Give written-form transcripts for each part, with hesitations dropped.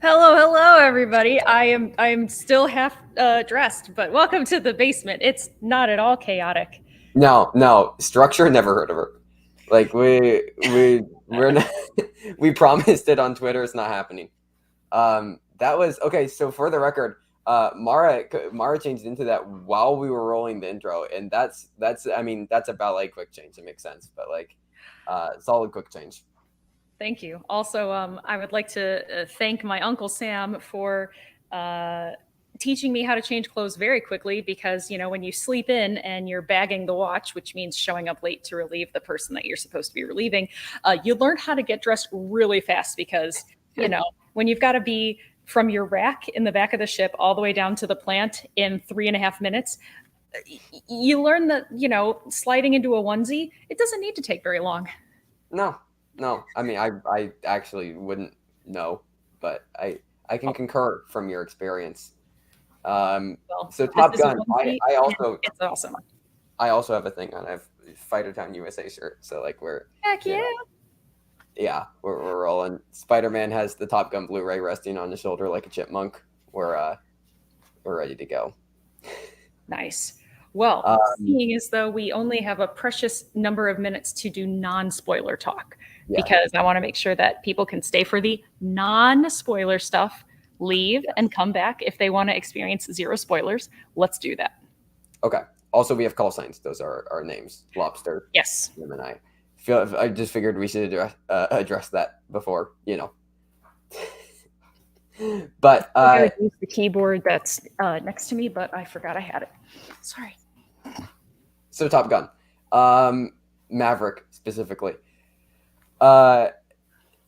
Hello, hello, everybody. I am still half dressed, but welcome to the basement. It's not at all chaotic. No, no, structure. Never heard of her. Like we're not, we promised it on Twitter. It's not happening. That was okay. So for the record, Mara changed into that while we were rolling the intro, and that's I mean that's a ballet quick change. It makes sense, but like, solid quick change. Thank you. Also, I would like to thank my Uncle Sam for uh, teaching me how to change clothes very quickly because, when you sleep in and you're bagging the watch, which means showing up late to relieve the person that you're supposed to be relieving, you learn how to get dressed really fast because, when you've got to be from your rack in the back of the ship all the way down to the plant in 3.5 minutes, you learn that, sliding into a onesie, it doesn't need to take very long. No, no. I mean, I actually wouldn't know, but I can concur from your experience. Well, So this Top is a Gun. onesie, and it's awesome. I also have a thing on. I have Fighter Town USA shirt. So like Heck you yeah. know, yeah, we're rolling. Spider Man has the Top Gun Blu-ray resting on his shoulder like a chipmunk. We're ready to go. Nice. Well, Um, seeing as though we only have a precious number of minutes to do non-spoiler talk, yeah. because I want to make sure that people can stay for the non-spoiler stuff, leave, and come back if they want to experience zero spoilers. Let's do that. Okay. Also, we have call signs. Those are our names: Lobster, Yes. Jim, and I. I just figured we should address that before. But I gotta use the keyboard that's next to me, but I forgot I had it. Sorry. so Top Gun, Maverick specifically. Uh,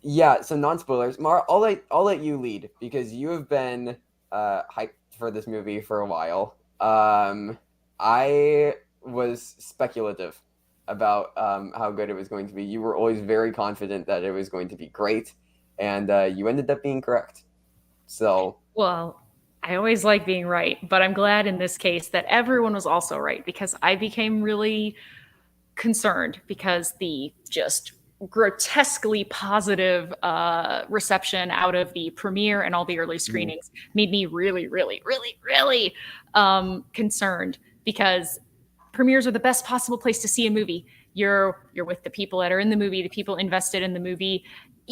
Yeah, so non-spoilers. Mar, I'll let you lead because you have been hyped for this movie for a while. I was speculative about how good it was going to be. You were always very confident that it was going to be great, and you ended up being correct. So Well, I always like being right, but I'm glad in this case that everyone was also right because I became really concerned because the just grotesquely positive reception out of the premiere and all the early screenings made me really, really, really, really concerned because premieres are the best possible place to see a movie. You're with the people that are in the movie, the people invested in the movie.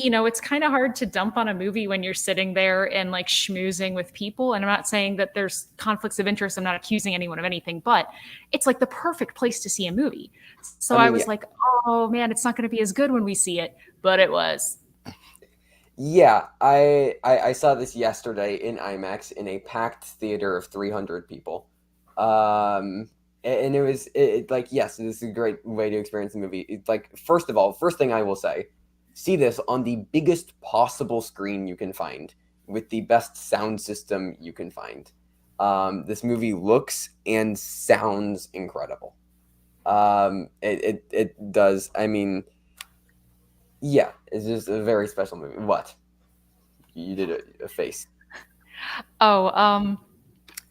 It's kind of hard to dump on a movie when you're sitting there and like schmoozing with people. And I'm not saying that there's conflicts of interest. I'm not accusing anyone of anything, but it's like the perfect place to see a movie. So I I mean, yeah, was like, oh man, it's not going to be as good when we see it, but it was. yeah. I saw this yesterday in IMAX in a packed theater of 300 people. And like, yes, this is a great way to experience the movie. It's like, first of all, first thing I will say, see this on the biggest possible screen you can find with the best sound system you can find. This movie looks and sounds incredible. It does. I mean, yeah, it's just a very special movie. What? You did a face. Oh,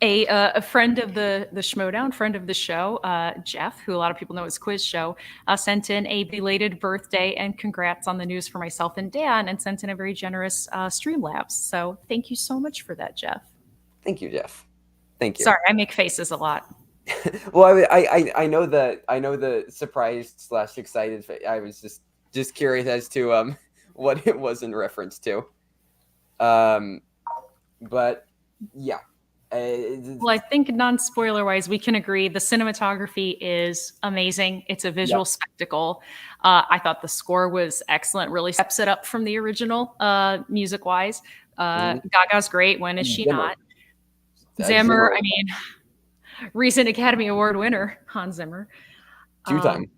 a friend of the Schmodown, friend of the show, Jeff, who a lot of people know as Quiz Show, sent in a belated birthday and congrats on the news for myself and Dan, and sent in a very generous Streamlabs. So thank you so much for that, Jeff. Thank you, Jeff. Thank you. Sorry, I make faces a lot. Well, I know the surprised slash excited. I was just curious as to what it was in reference to. Um, but yeah, Well, I think non-spoiler wise, we can agree the cinematography is amazing. It's a visual yep. spectacle. I thought the score was excellent. Really steps it up from the original, music wise. Mhm. Gaga's great. When is she Zimmer, not? Zimmer. Zimmer, I mean, recent Academy Award winner Hans Zimmer. two Um, time.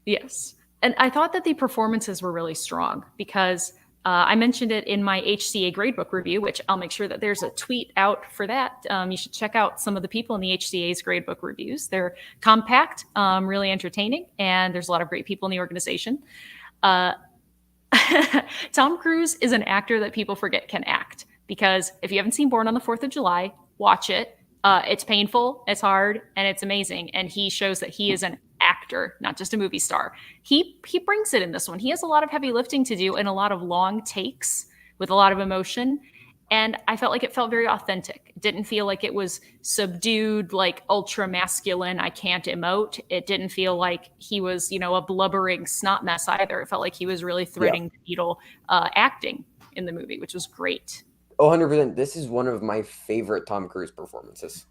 yes, and I thought that the performances were really strong because I mentioned it in my HCA gradebook review, which I'll make sure that there's a tweet out for that. You should check out some of the people in the HCA's gradebook reviews. They're compact, really entertaining, and there's a lot of great people in the organization. Uh, Tom Cruise is an actor that people forget can act because if you haven't seen Born on the 4th of July, watch it. It's painful, it's hard, and it's amazing. And he shows that he is an actor, not just a movie star. He brings it in this one. He has a lot of heavy lifting to do and a lot of long takes, with a lot of emotion. And I felt like it felt very authentic. It didn't feel like it was subdued, like ultra masculine, I can't emote. It didn't feel like he was, a blubbering snot mess either. It felt like he was really threading the needle acting in the movie, which was great. Oh, 100%. This is one of my favorite Tom Cruise performances.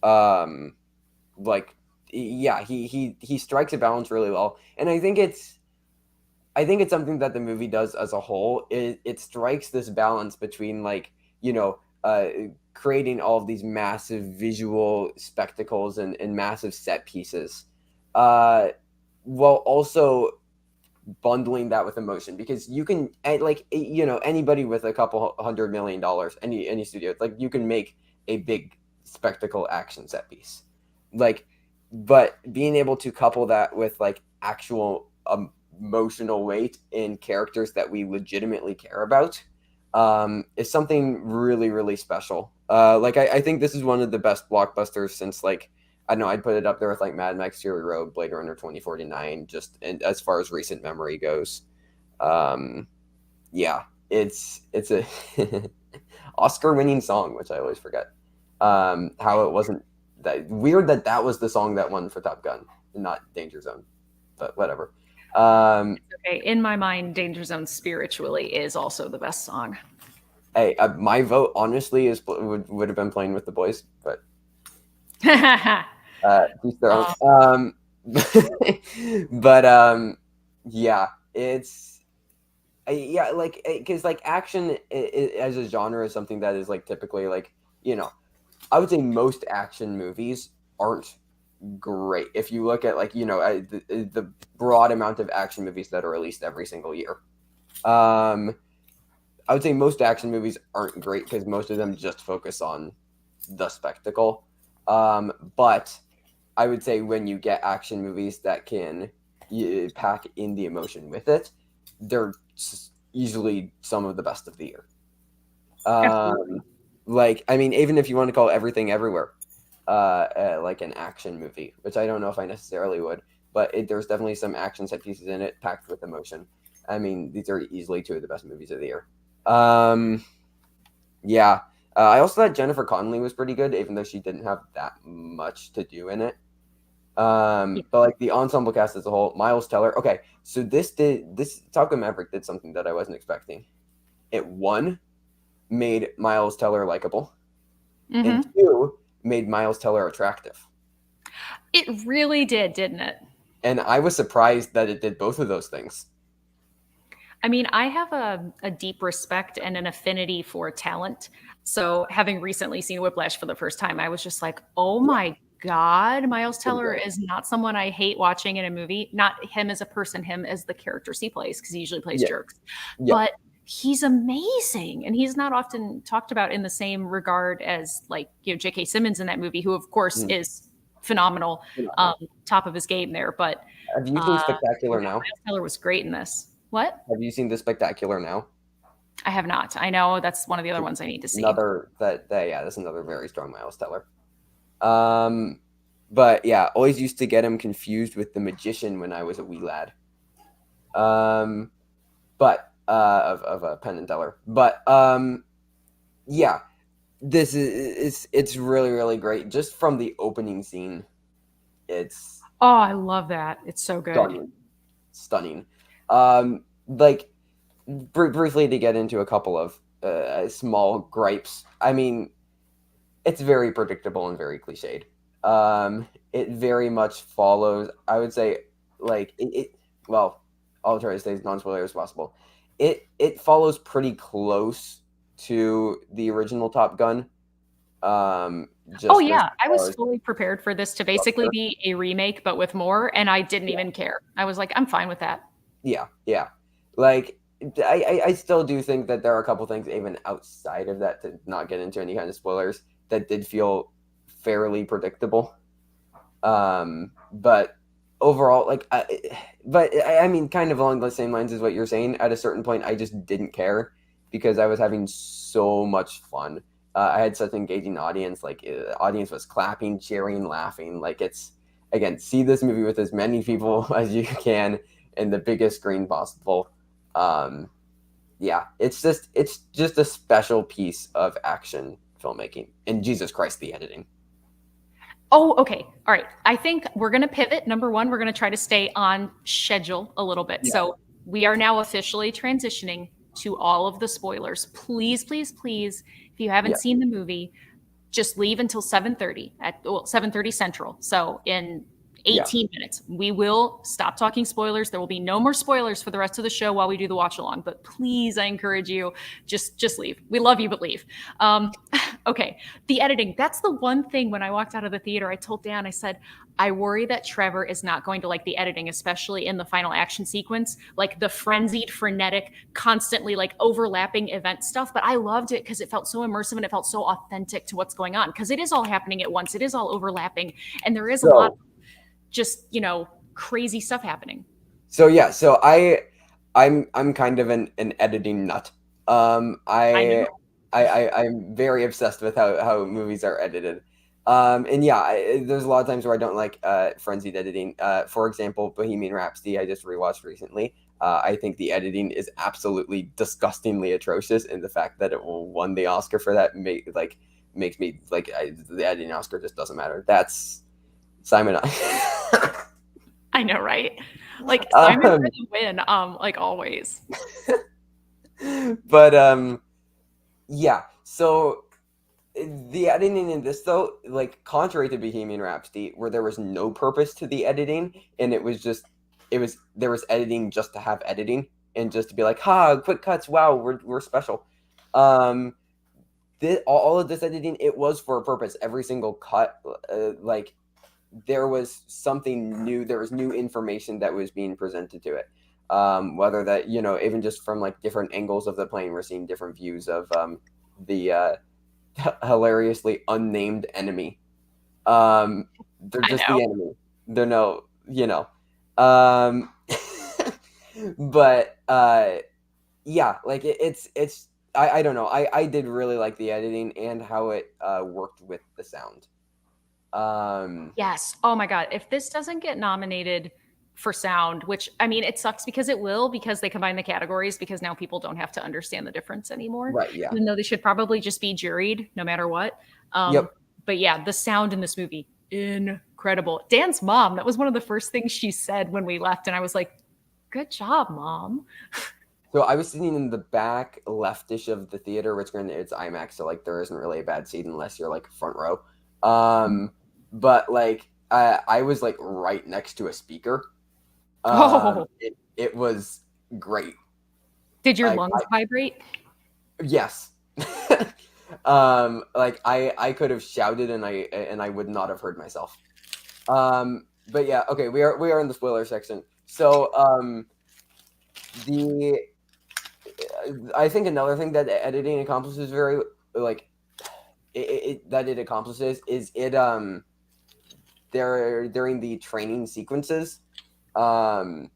Like, yeah, he strikes a balance really well. And I think it's something that the movie does as a whole. It strikes this balance between, like, creating all of these massive visual spectacles and massive set pieces, while also bundling that with emotion, because you can, like, anybody with a couple $100 million, any studio, like, you can make a big spectacle action set piece, like, but being able to couple that with, like, actual emotional weight in characters that we legitimately care about is something really, really special. Like, I think this is one of the best blockbusters since, like, I don't know, I'd put it up there with, like, Mad Max Fury Road, Blade Runner 2049, just as far as recent memory goes. Yeah, it's a Oscar-winning song, which I always forget. How it wasn't weird that was the song that won for Top Gun, not Danger Zone, but whatever. Okay, in my mind, Danger Zone spiritually is also the best song. Hey, my vote honestly would have been Playing with the Boys, but each their own. But yeah, it's like, because, like, action as a genre is something that is, like, typically, like, I would say most action movies aren't great if you look at, like, the broad amount of action movies that are released every single year. I would say most action movies aren't great because most of them just focus on the spectacle. But I would say when you get action movies that can pack in the emotion with it, they're easily some of the best of the year. Like, I mean, even if you want to call Everything Everywhere like an action movie, which I don't know if I necessarily would, but there's definitely some action set pieces in it packed with emotion. I mean, these are easily two of the best movies of the year. Yeah. I also thought Jennifer Connelly was pretty good, even though she didn't have that much to do in it. But, like, the ensemble cast as a whole, Miles Teller. Okay, so this Top Gun Maverick did something that I wasn't expecting. It, one, made Miles Teller likable, and two, made Miles Teller attractive. It really did, didn't it? And I was surprised that it did both of those things. I mean, I have a deep respect and an affinity for talent. So, having recently seen Whiplash for the first time, I was just like, oh my God, Miles Teller is not someone I hate watching in a movie. Not him as a person, him as the characters he plays, because he usually plays jerks. But he's amazing. And he's not often talked about in the same regard as, like, J.K. Simmons in that movie, who, of course, is phenomenal, top of his game there. But have you seen Spectacular Now? Miles Teller was great in this. What? Have you seen The Spectacular Now? I have not. I know that's one of the other ones I need to see. That's another very strong Miles Teller. But yeah, always used to get him confused with the Magician when I was a wee lad. But of Penn and Teller. But yeah, this it's really, really great. Just from the opening scene, it's I love that. It's so good. Stunning. Like, briefly to get into a couple of small gripes. I mean, it's very predictable and very cliched. It very much follows, I would say, like, well, I'll try to stay as non-spoiler as possible. It follows pretty close to the original Top Gun. I was fully prepared for this to basically be a remake, but with more, and I didn't even care. I was like, I'm fine with that. Yeah. Like, I still do think that there are a couple things even outside of that, to not get into any kind of spoilers, that did feel fairly predictable. But overall, like, I mean, kind of along the same lines as what you're saying, at a certain point, I just didn't care because I was having so much fun. I had such an engaging audience. Like, the audience was clapping, cheering, laughing. Like, it's, again, see this movie with as many people as you can in the biggest screen possible. yeah, it's just a special piece of action filmmaking. And Jesus Christ, the editing. Oh, okay. All right. I think we're going to pivot. Number one, we're going to try to stay on schedule a little bit. Yeah. So we are now officially transitioning to all of the spoilers. Please, please, please, if you haven't Yeah. seen the movie, just leave until 7:30 at 7:30 Central. So in Yeah. 18 minutes, we will stop talking spoilers. There will be no more spoilers for the rest of the show while we do the watch along. But please, I encourage you, just leave. We love you, but leave. Okay, the editing. That's the one thing when I walked out of the theater, I told Dan, I said, I worry that Trevor is not going to like the editing, especially in the final action sequence, like the frenzied, frenetic, constantly like overlapping event stuff. But I loved it because it felt so immersive and it felt so authentic to what's going on because it is all happening at once. It is all overlapping. And there is a lot of just, crazy stuff happening. So yeah, I'm kind of an editing nut. I'm very obsessed with how movies are edited. And yeah, there's a lot of times where I don't like frenzied editing. For example, Bohemian Rhapsody, I just rewatched recently. I think the editing is absolutely disgustingly atrocious, and the fact that it won the Oscar for that makes me the editing Oscar just doesn't matter. That's Simon. I know, right? Like Simon for the win, like always. But yeah. So the editing in this, though, like contrary to Bohemian Rhapsody, where there was no purpose to the editing, and there was editing just to have editing and just to be like, ha, quick cuts, wow, we're special. All of this editing, it was for a purpose. Every single cut, there was something new. There was new information that was being presented to it. Whether that, even just from like different angles of the plane, we're seeing different views of the hilariously unnamed enemy. They're just the enemy. They're no, but yeah, like it's I don't know. I did really like the editing and how it worked with the sound. Yes. Oh my God. If this doesn't get nominated for sound, which I mean, it sucks because it will, because they combine the categories, because now people don't have to understand the difference anymore. Right. Yeah. Even though they should probably just be juried no matter what. Yep. But yeah, the sound in this movie, incredible. Dan's mom, that was one of the first things she said when we left. And I was like, good job, Mom. So I was sitting in the back leftish of the theater, which granted it's IMAX, so like there isn't really a bad seat unless you're like front row. But like I was like right next to a speaker. It was great. Did your lungs vibrate? Yes. Like I could have shouted and I would not have heard myself. But yeah, okay, we are in the spoiler section. So I think another thing that editing accomplishes very like it accomplishes is it during the training sequences, how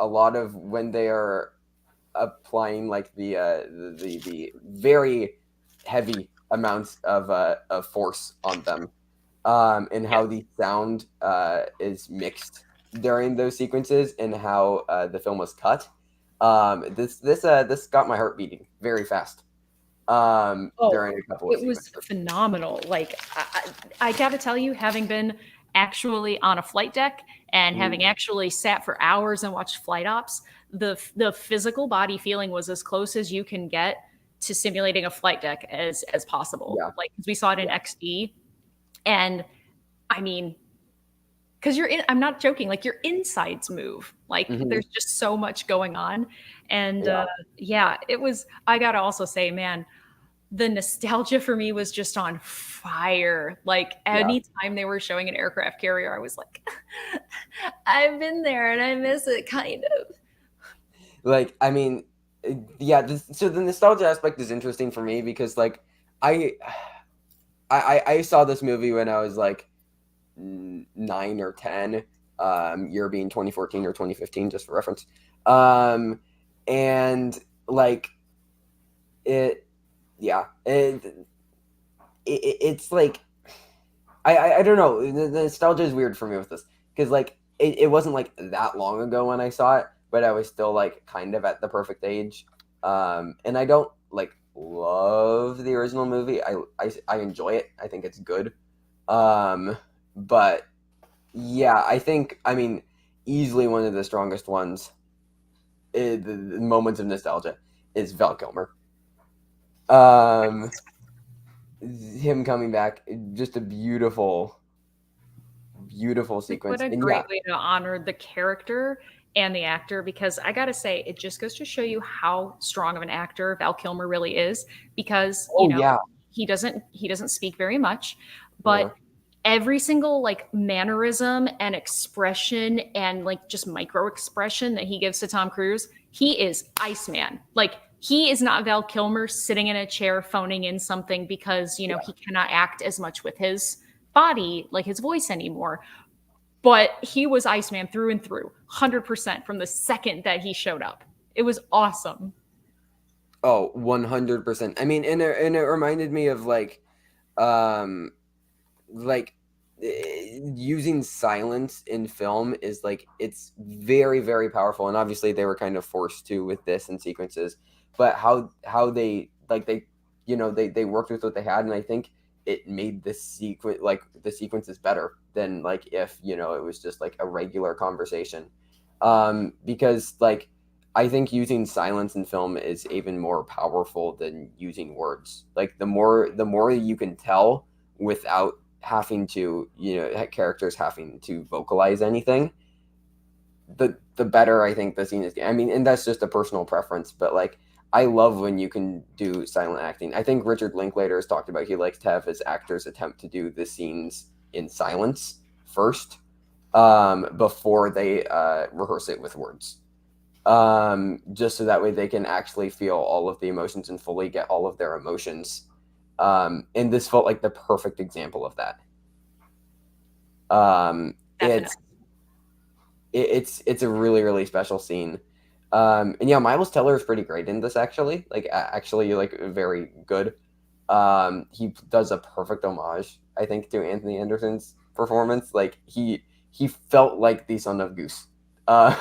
a lot of when they are applying like the very heavy amounts of force on them, and how the sound is mixed during those sequences and how the film was cut. This got my heart beating very fast. During a couple of it was phenomenal. Like I got to tell you, having been actually on a flight deck and having actually sat for hours and watched flight ops, the physical body feeling was as close as you can get to simulating a flight deck as possible. Yeah. Like we saw it in XD, and I mean, because I'm not joking, like your insides move. Like there's just so much going on. And yeah, it was, I gotta also say, man, the nostalgia for me was just on fire. Like anytime they were showing an aircraft carrier, I was like, I've been there and I miss it, kind of. Like, I mean, yeah, so the nostalgia aspect is interesting for me because like I saw this movie when I was like 9 or 10, year being 2014 or 2015, just for reference. And like it's like I don't know, the nostalgia is weird for me with this because like it wasn't like that long ago when I saw it, but I was still like kind of at the perfect age. And I don't like love the original movie. I enjoy it. I think it's good. But yeah, I mean, easily one of the strongest ones, the moments of nostalgia, is Val Kilmer. Him coming back, just a beautiful Like, what sequence. a And yeah, great way to honor the character and the actor, because I gotta say, it just goes to show you how strong of an actor Val Kilmer really is. Because oh yeah, he doesn't speak very much, uh, but every single like mannerism and expression and like just micro expression that he gives to Tom Cruise, he is Iceman. Like, he is not Val Kilmer sitting in a chair phoning in something because he cannot act as much with his body, like his voice anymore. But he was Iceman through and through, 100% from the second that he showed up. It was awesome. oh, 100%. I mean, and it reminded me of um like using silence in film is like, it's very very powerful, and obviously they were kind of forced to with this and sequences, but how they like they worked with what they had, and I think it made the sequences better than like if it was just like a regular conversation, because like I think using silence in film is even more powerful than using words. Like the more you can tell without having to characters having to vocalize anything, the better I think the scene is. I mean, and that's just a personal preference, but like I love when you can do silent acting. I think Richard Linklater has talked about he likes to have his actors attempt to do the scenes in silence first, before they rehearse it with words, just so that way they can actually feel all of the emotions and fully get all of their emotions. And this felt like the perfect example of that. Um, it's Definitely. it's a really really special scene. And yeah, Miles Teller is pretty great in this, actually. Like actually, like very good. He does a perfect homage, I think, to Anthony Anderson's performance. Like he felt like the son of Goose. Uh,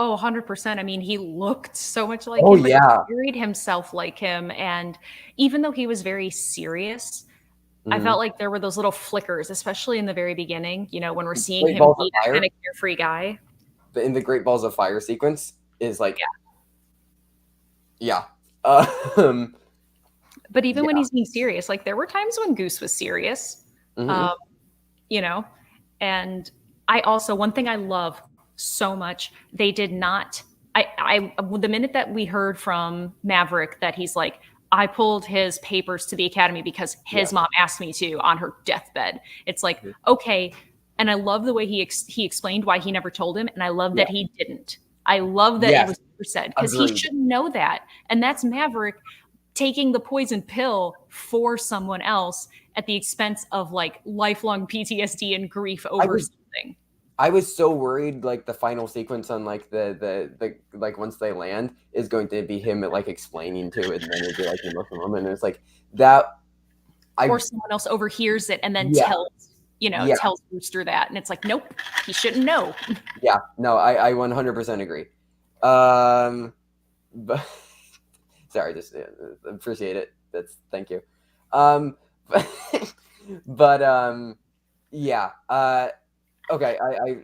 Oh, 100%. I mean, he looked so much like oh him, but he yeah. carried himself like him. And even though he was very serious, I Mhm. felt like there were those little flickers, especially in the very beginning, when we're seeing Great him Balls of be that kind Fire. of carefree guy. In the Great Balls of Fire sequence is like, Yeah. yeah. Um, But even when yeah. he's being serious, like there were times when Goose was serious. Hmm. Um, you know and I also, one thing I love so much, they did not, I the minute that we heard from Maverick that he's like, I pulled his papers to the academy because Yeah. his mom asked me to on her deathbed. It's like, okay. And I love the way he explained why he never told him, and I love Yeah. that he didn't. I love that it Yes. was never said, because he Agreed. shouldn't know that. And that's Maverick taking the poison pill for someone else at the expense of like lifelong PTSD and grief I over was something. I was so worried like the final sequence on like the like once they land is going to be him like explaining to it, and then it'd be like the Muslim woman, and it's like that. Or I someone else overhears it and then Yeah, yeah, tells Brewster that. And it's like, nope, he shouldn't know. yeah. No, I 100% agree. But sorry, just appreciate it. Thank you. But, but yeah. Okay,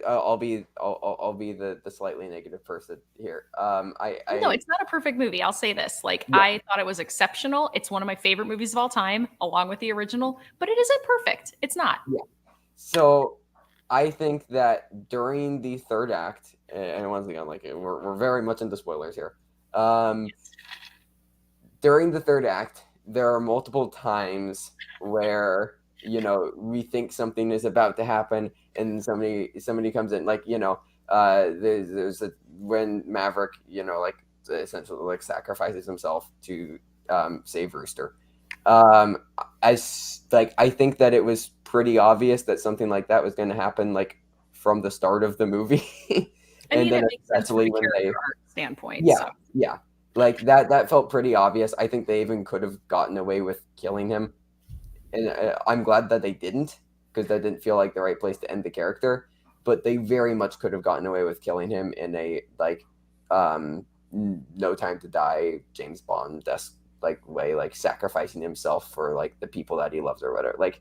I'll be the slightly negative person here. No, I it's not a perfect movie. I'll say this. Like, Yeah, I thought it was exceptional. It's one of my favorite movies of all time, along with the original, but it isn't perfect. It's not. yeah. So I think that during the third act, and once again, like we're very much into spoilers here. During the third act, there are multiple times where we think something is about to happen, and somebody comes in, like there's when Maverick like essentially like sacrifices himself to save Rooster. Um, as like I think that it was pretty obvious that something like that was going to happen, like from the start of the movie, I and mean, then it makes sense from especially a when character they art standpoint. yeah, So, yeah. Like that felt pretty obvious. I think they even could have gotten away with killing him. And I'm glad that they didn't, because that didn't feel like the right place to end the character, but they very much could have gotten away with killing him in a like No Time to Die, James Bond-esque like way, like sacrificing himself for like the people that he loves or whatever. Like,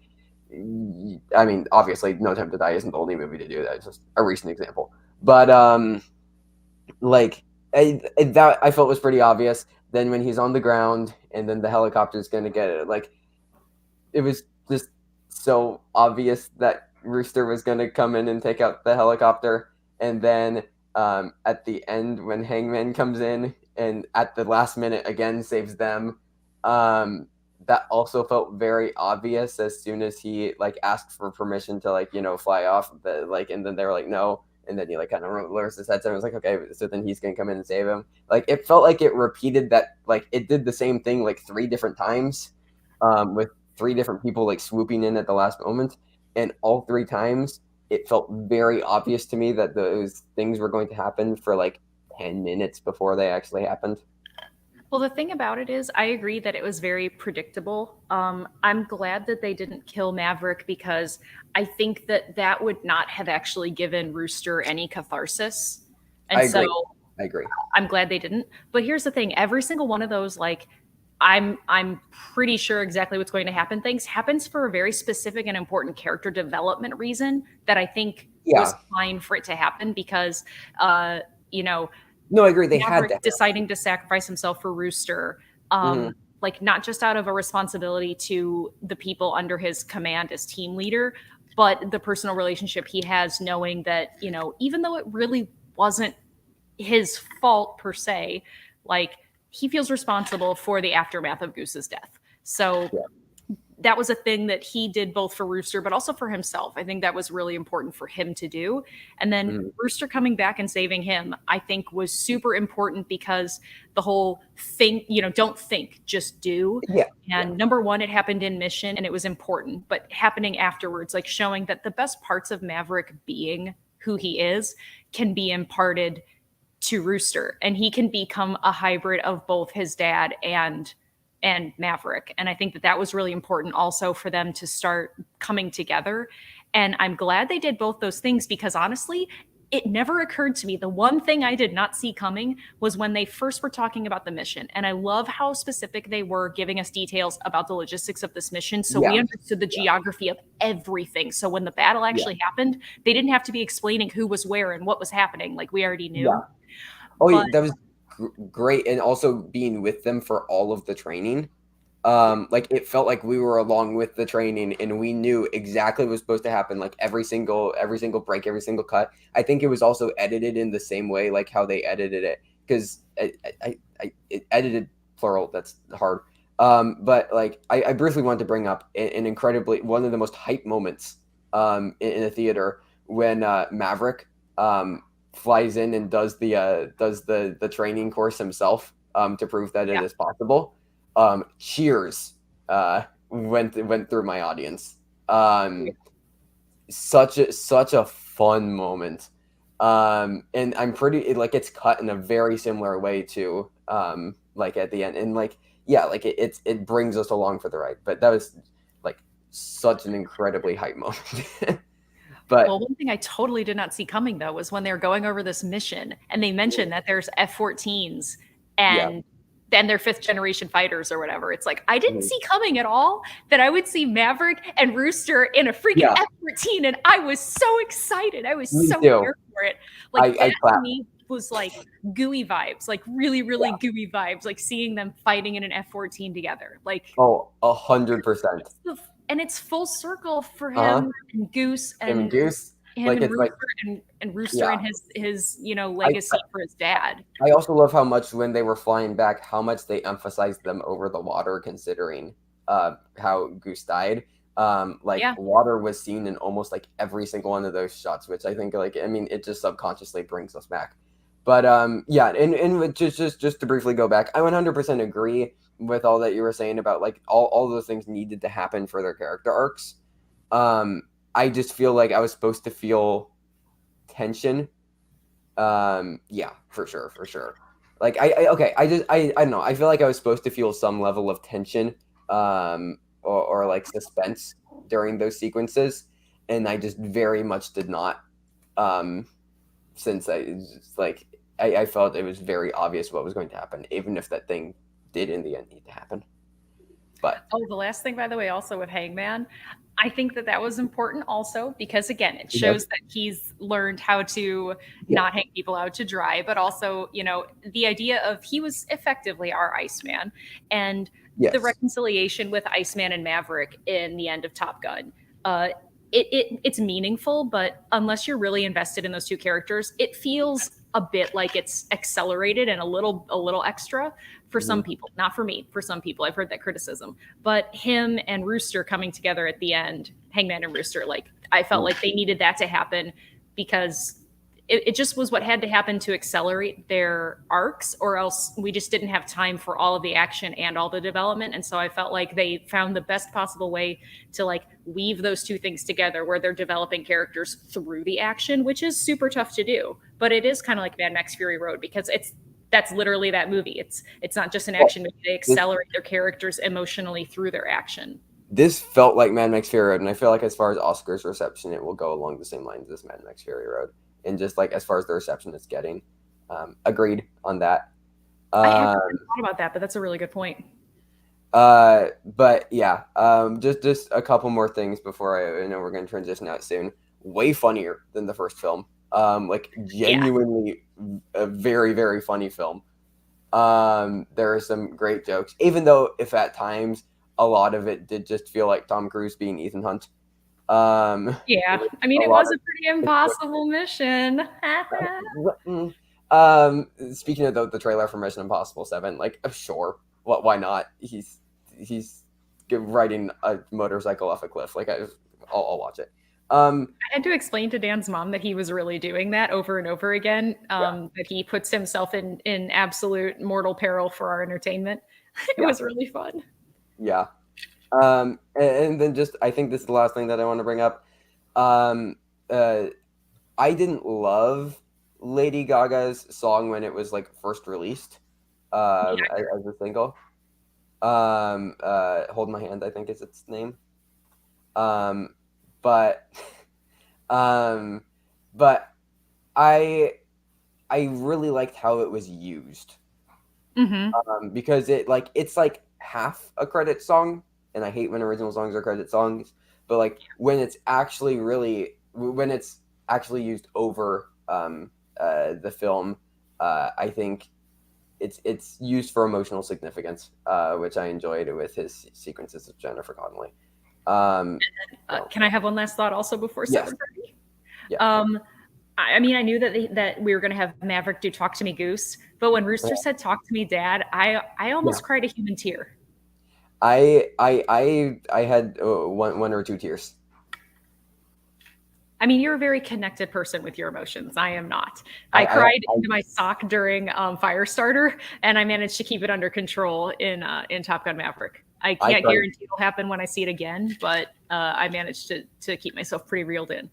I mean, obviously, No Time to Die isn't the only movie to do that. It's just a recent example, but like that I felt was pretty obvious. Then when he's on the ground and then the helicopter's gonna get it, like it was just so obvious that Rooster was gonna come in and take out the helicopter. And then at the end when Hangman comes in and at the last minute again saves them, that also felt very obvious as soon as he like asked for permission to like fly off the like, and then they were like no, and then he like kind of lowers his head and was like okay, so then he's gonna come in and save him. Like it felt like it repeated that, like it did the same thing like 3 different times, with 3 different people like swooping in at the last moment, and all 3 times it felt very obvious to me that those things were going to happen for like 10 minutes before they actually happened. Well, the thing about it is, I agree that it was very predictable. I'm glad that they didn't kill Maverick because I think that that would not have actually given Rooster any catharsis. And I agree. so I agree. I'm glad they didn't. But here's the thing: every single one of those, like, I'm pretty sure exactly what's going to happen. Things happens for a very specific and important character development reason that I think Yeah. was fine for it to happen because, you know, No, I agree. They had Maverick to. deciding to sacrifice himself for Rooster, Mhm. like not just out of a responsibility to the people under his command as team leader, but the personal relationship he has, knowing that, even though it really wasn't his fault per se, like he feels responsible for the aftermath of Goose's death. So Yeah. that was a thing that he did both for Rooster, but also for himself. I think that was really important for him to do. And then Mhm. Rooster coming back and saving him, I think was super important because the whole thing, don't think, just do. Yeah. Yeah. And number one, it happened in Mission and it was important, but happening afterwards, like showing that the best parts of Maverick being who he is can be imparted to Rooster, and he can become a hybrid of both his dad and Maverick. And I think that that was really important also for them to start coming together. And I'm glad they did both those things because honestly, it never occurred to me. The one thing I did not see coming was when they first were talking about the mission. And I love how specific they were giving us details about the logistics of this mission. So we Yeah. understood the geography of everything. So when the battle actually happened, they didn't have to be explaining who was where and what was happening. Like we already knew. Yeah. Oh, But that was great, and also being with them for all of the training. Like it felt like we were along with the training, and we knew exactly what was supposed to happen. Like every single break, every single cut. I think it was also edited in the same way, like how they edited it, because it edited plural. That's hard. But like I briefly wanted to bring up an incredibly one of the most hype moments in a theater when Maverick flies in and does the training course himself, to prove that it is possible. Cheers went through my audience. Such a fun moment. And I'm pretty like it's cut in a very similar way to like at the end, and like yeah, like it brings us along for the ride. But that was like such an incredibly hype moment. But well, one thing I totally did not see coming though was when they were going over this mission and they mentioned that there's F-14s yeah. and then they're fifth generation fighters or whatever. It's like I didn't see coming at all that I would see Maverick and Rooster in a freaking Yeah. F-14, and I was so excited. I was Me so too. here for it. Like I that to clapped. me was like gooey vibes, like really, really gooey vibes, like seeing them fighting in an F-14 together. Like Oh, 100%. and it's full circle for Uh-huh. him and Goose Him and and Goose. him Like and it's like Rooster and Rooster yeah. and his legacy for his dad. I also love how much when they were flying back, how much they emphasized them over the water, considering how Goose died. Like Yeah. water was seen in almost like every single one of those shots, which I think like I mean it just subconsciously brings us back. But yeah, and just to briefly go back, I 100% agree with all that you were saying about like all those things needed to happen for their character arcs. I just feel like I was supposed to feel tension. Yeah, for sure. Like I don't know, I feel like I was supposed to feel some level of tension, or like suspense during those sequences, and I just very much did not. Since I just like I felt it was very obvious what was going to happen, even if that thing did in the end need to happen. But Oh, the last thing, by the way, also with Hangman, I think that that was important also because, again, it yeah, shows that he's learned how to yeah, not hang people out to dry, but also, the idea of he was effectively our Iceman and the yes, reconciliation with Iceman and Maverick in the end of Top Gun. Uh, it's meaningful, but unless you're really invested in those two characters, it feels a bit like it's accelerated and a little extra for hmm some people, not for me. For some people, I've heard that criticism. But him and Rooster coming together at the end, Hangman and Rooster, like I felt like they needed that to happen because it just was what had to happen to accelerate their arcs, or else we just didn't have time for all of the action and all the development. And so I felt like they found the best possible way to like weave those two things together where they're developing characters through the action, which is super tough to do. But it is kind of like Mad Max Fury Road because that's literally that movie. It's not just an well, action movie. They this accelerate their characters emotionally through their action. this felt like Mad Max Fury Road, and I feel like as far as Oscars reception, it will go along the same lines as Mad Max Fury Road, and just like as far as the reception it's getting, agreed on that. I hadn't Um, really thought about that, but that's a really good point. but yeah, just a couple more things before I know we're going to transition out soon. Way funnier than the first film. Like Yeah. genuinely a very very funny film. There are some great jokes, even though if at times a lot of it did just feel like Tom Cruise being Ethan Hunt. Yeah. With I mean, a it lot was a pretty of impossible mission. speaking of the trailer for Mission Impossible 7, like sure, why not? He's riding a motorcycle off a cliff. Like I'll watch it. I had to explain to Dan's mom that he was really doing that over and over again, Yeah, that he puts himself in absolute mortal peril for our entertainment. It yeah, was really fun. yeah. And then just I think this is the last thing that I want to bring up. Um, uh, I didn't love Lady Gaga's song when it was like first released, as a single. Hold My Hand, I think is its name. Um, but um, but I I really liked how it was used. Mm-hmm. Because it's like half a credit song, and I hate when original songs are credit songs. But like when it's actually used over the film, I think it's used for emotional significance, which I enjoyed with his sequences of Jennifer Connelly. So, Can I have one last thought also before yes, 7:30? yeah. Um, I mean, I knew that we were going to have Maverick do "Talk to Me, Goose," but when Rooster said "Talk to Me, Dad," I Yeah. almost cried a human tear. I had one or two tears. I mean, you're a very connected person with your emotions. I am not. I I I, cried I into my sock during Firestarter, and I managed to keep it under control in Top Gun Maverick. I I can't cried. guarantee it'll happen when I see it again, but I managed to keep myself pretty reeled in.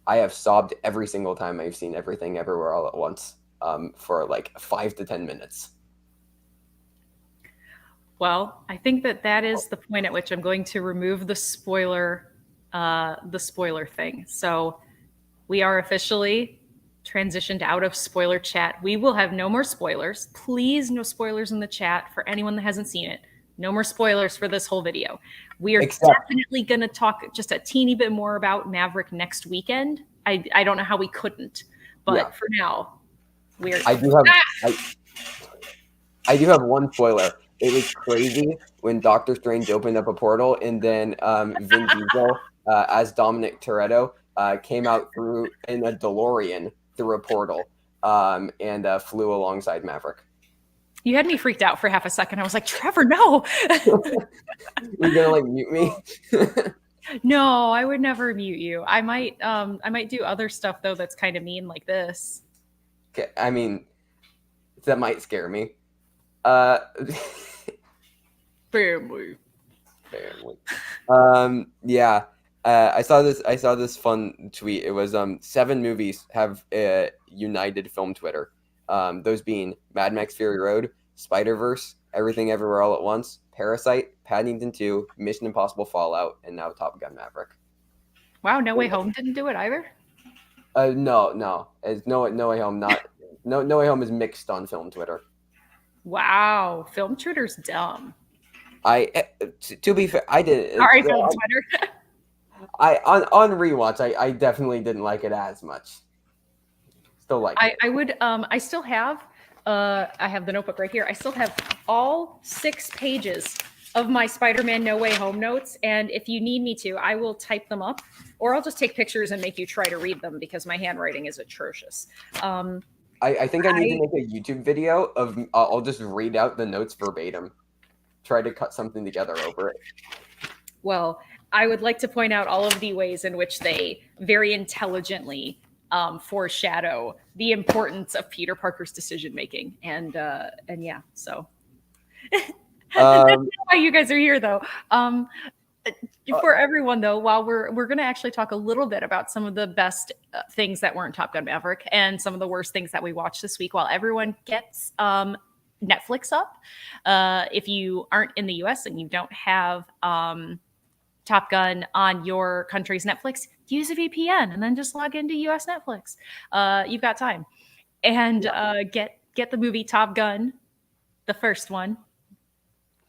I have sobbed every single time I've seen Everything Everywhere All at Once. For like 5 to 10 minutes. Well, I think that is the point at which I'm going to remove the spoiler thing. So we are officially transitioned out of spoiler chat. We will have no more spoilers. Please, no spoilers in the chat for anyone that hasn't seen it. No more spoilers for this whole video. We are Except, definitely going to talk just a teeny bit more about Maverick next weekend. I don't know how we couldn't, yeah, but for now, we're. I do have I do have one spoiler. It was crazy when Doctor Strange opened up a portal, and then Vin Diesel, as Dominic Toretto, came out through in a DeLorean through a portal, and flew alongside Maverick. You had me freaked out for half a second. I was like, Trevor, no. You're gonna like mute me? No, I would never mute you. I might do other stuff though that's kind of mean like this. Okay, I mean, that might scare me. Uh, Family. Family. Yeah. I saw this fun tweet. It was 7 movies have united film Twitter. Those being Mad Max Fury Road, Spider-Verse, Everything Everywhere All at Once, Parasite, Paddington 2, Mission Impossible Fallout, and now Top Gun Maverick. Wow, No Way Home didn't do it either. No, It's No Way Home, not No Way Home is mixed on film Twitter. Wow, film Twitter's dumb. To be fair, I did. Sorry, film Twitter. On rewatch, I definitely didn't like it as much. Still like it. I would I still have I have the notebook right here. I still have all 6 pages of my Spider-Man No Way Home notes, and if you need me to, I will type them up, or I'll just take pictures and make you try to read them because my handwriting is atrocious. I think I need to make a YouTube video of I'll just read out the notes verbatim, try to cut something together over it. Well, I would like to point out all of the ways in which they very intelligently foreshadow the importance of Peter Parker's decision making, and yeah, so that's why you guys are here, though. For everyone, though, while we're going to actually talk a little bit about some of the best things that weren't Top Gun Maverick and some of the worst things that we watched this week, while everyone gets Netflix up. If you aren't in the US and you don't have Top Gun on your country's Netflix, use a VPN and then just log into US Netflix. You've got time. And get the movie Top Gun, the first one,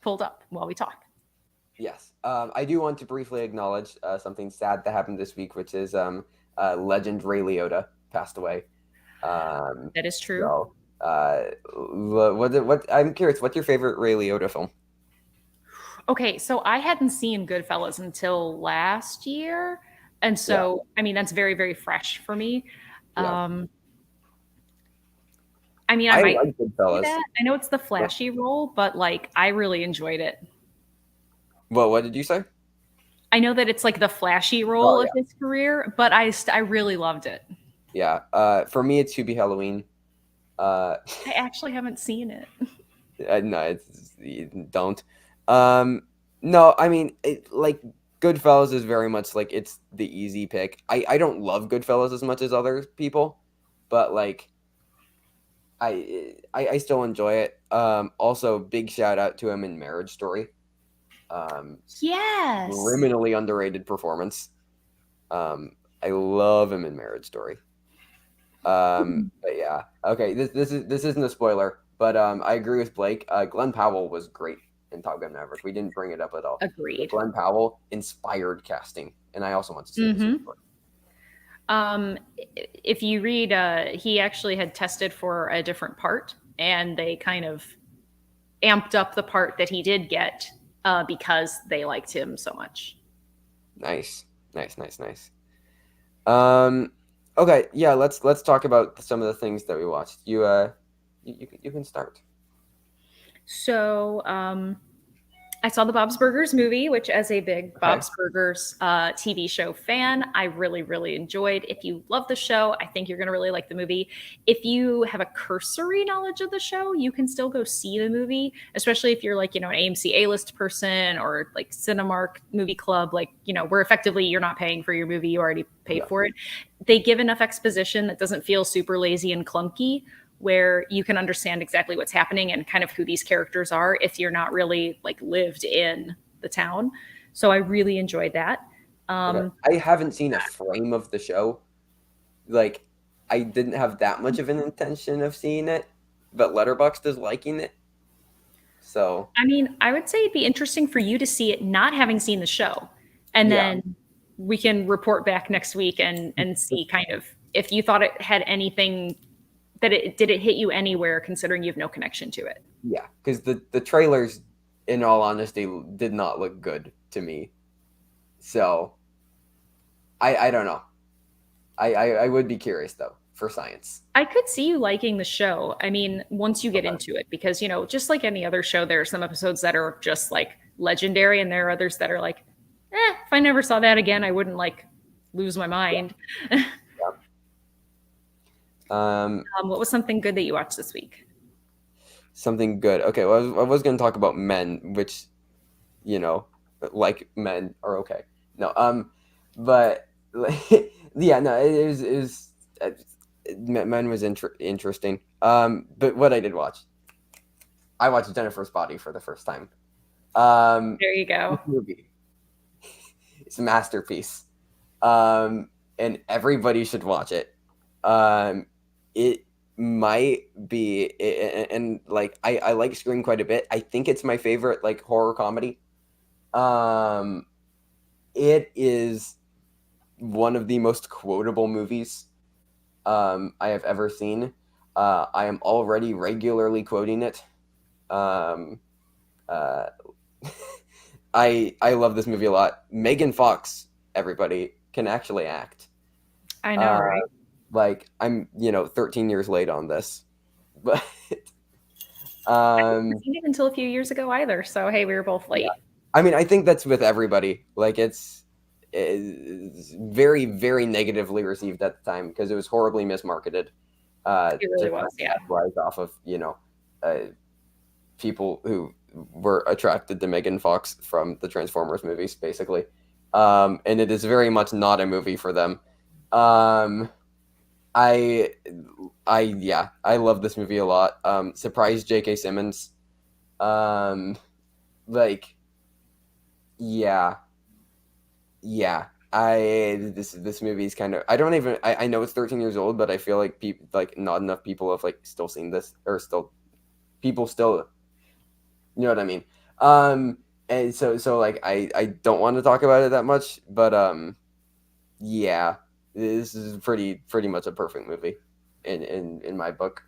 pulled up while we talk. Yes. I do want to briefly acknowledge something sad that happened this week, which is legend Ray Liotta passed away. That is true. So, what I'm curious, what's your favorite Ray Liotta film? Okay, so I hadn't seen Goodfellas until last year, and so I mean that's very, very fresh for me. I mean, I might like Goodfellas. that. I know it's the flashy role, but like I really enjoyed it. Well, what did you say? I know that it's like the flashy role of his career, but I really loved it. Yeah. For me, it's Hubie Halloween. I actually haven't seen it. No, don't. No, I mean, like Goodfellas is very much like it's the easy pick. I don't love Goodfellas as much as other people, but like I still enjoy it. Also, big shout out to him in Marriage Story. Yes, criminally underrated performance. I love him in Marriage Story. But yeah, okay. This isn't a spoiler, but I agree with Blake. Glenn Powell was great in Top Gun Maverick. We didn't bring it up at all. Agreed. Glenn Powell inspired casting, and I also want to see this. If you read, he actually had tested for a different part, and they kind of amped up the part that he did get because they liked him so much. Nice. Okay, yeah. Let's talk about some of the things that we watched. You can start. So I saw the Bob's Burgers movie, which as a big Bob's Burgers TV show fan, I really, really enjoyed. If you love the show, I think you're going to really like the movie. If you have a cursory knowledge of the show, you can still go see the movie, especially if you're like, an AMC A-list person or like Cinemark Movie Club, like, where effectively you're not paying for your movie, you already paid for it. They give enough exposition that doesn't feel super lazy and clunky, where you can understand exactly what's happening and kind of who these characters are if you're not really like lived in the town. So I really enjoyed that. I haven't seen a frame of the show. Like, I didn't have that much of an intention of seeing it, but Letterboxd is liking it. So I mean, I would say it'd be interesting for you to see it not having seen the show. And then we can report back next week and see kind of if you thought it had anything did it hit you anywhere considering you have no connection to it? Yeah, because the trailers, in all honesty, did not look good to me. So I don't know. I would be curious though for science. I could see you liking the show. I mean, once you get into it, because just like any other show, there are some episodes that are just like legendary, and there are others that are like, if I never saw that again, I wouldn't like lose my mind. Yeah. What was something good that you watched this week? Something good. Okay, well, I was going to talk about Men, which, like men are okay. No, but yeah, no, it was Men was interesting. But what I did watch, I watched Jennifer's Body for the first time. There you go. Movie. It's a masterpiece. And everybody should watch it. It might be, and like I like Scream quite a bit. I think it's my favorite like horror comedy. It is one of the most quotable movies I have ever seen. I am already regularly quoting it. Um, uh, I love this movie a lot. Megan Fox, everybody, can actually act. I know, right? Like I'm, 13 years late on this, but I haven't seen it until a few years ago either. So hey, we were both yeah. late. I mean, I think that's with everybody. Like it's very, very negatively received at the time because it was horribly mismarketed. It really Just was, yeah. capitalized off of people who were attracted to Megan Fox from the Transformers movies, basically. And it is very much not a movie for them. I I love this movie a lot. Surprised J.K. Simmons. Like yeah, yeah. This movie is kind of I don't even I know it's 13 years old, but I feel like people like not enough people have like still seen this or still people still you know what I mean. And so like I don't want to talk about it that much, but yeah, this is pretty much a perfect movie in my book.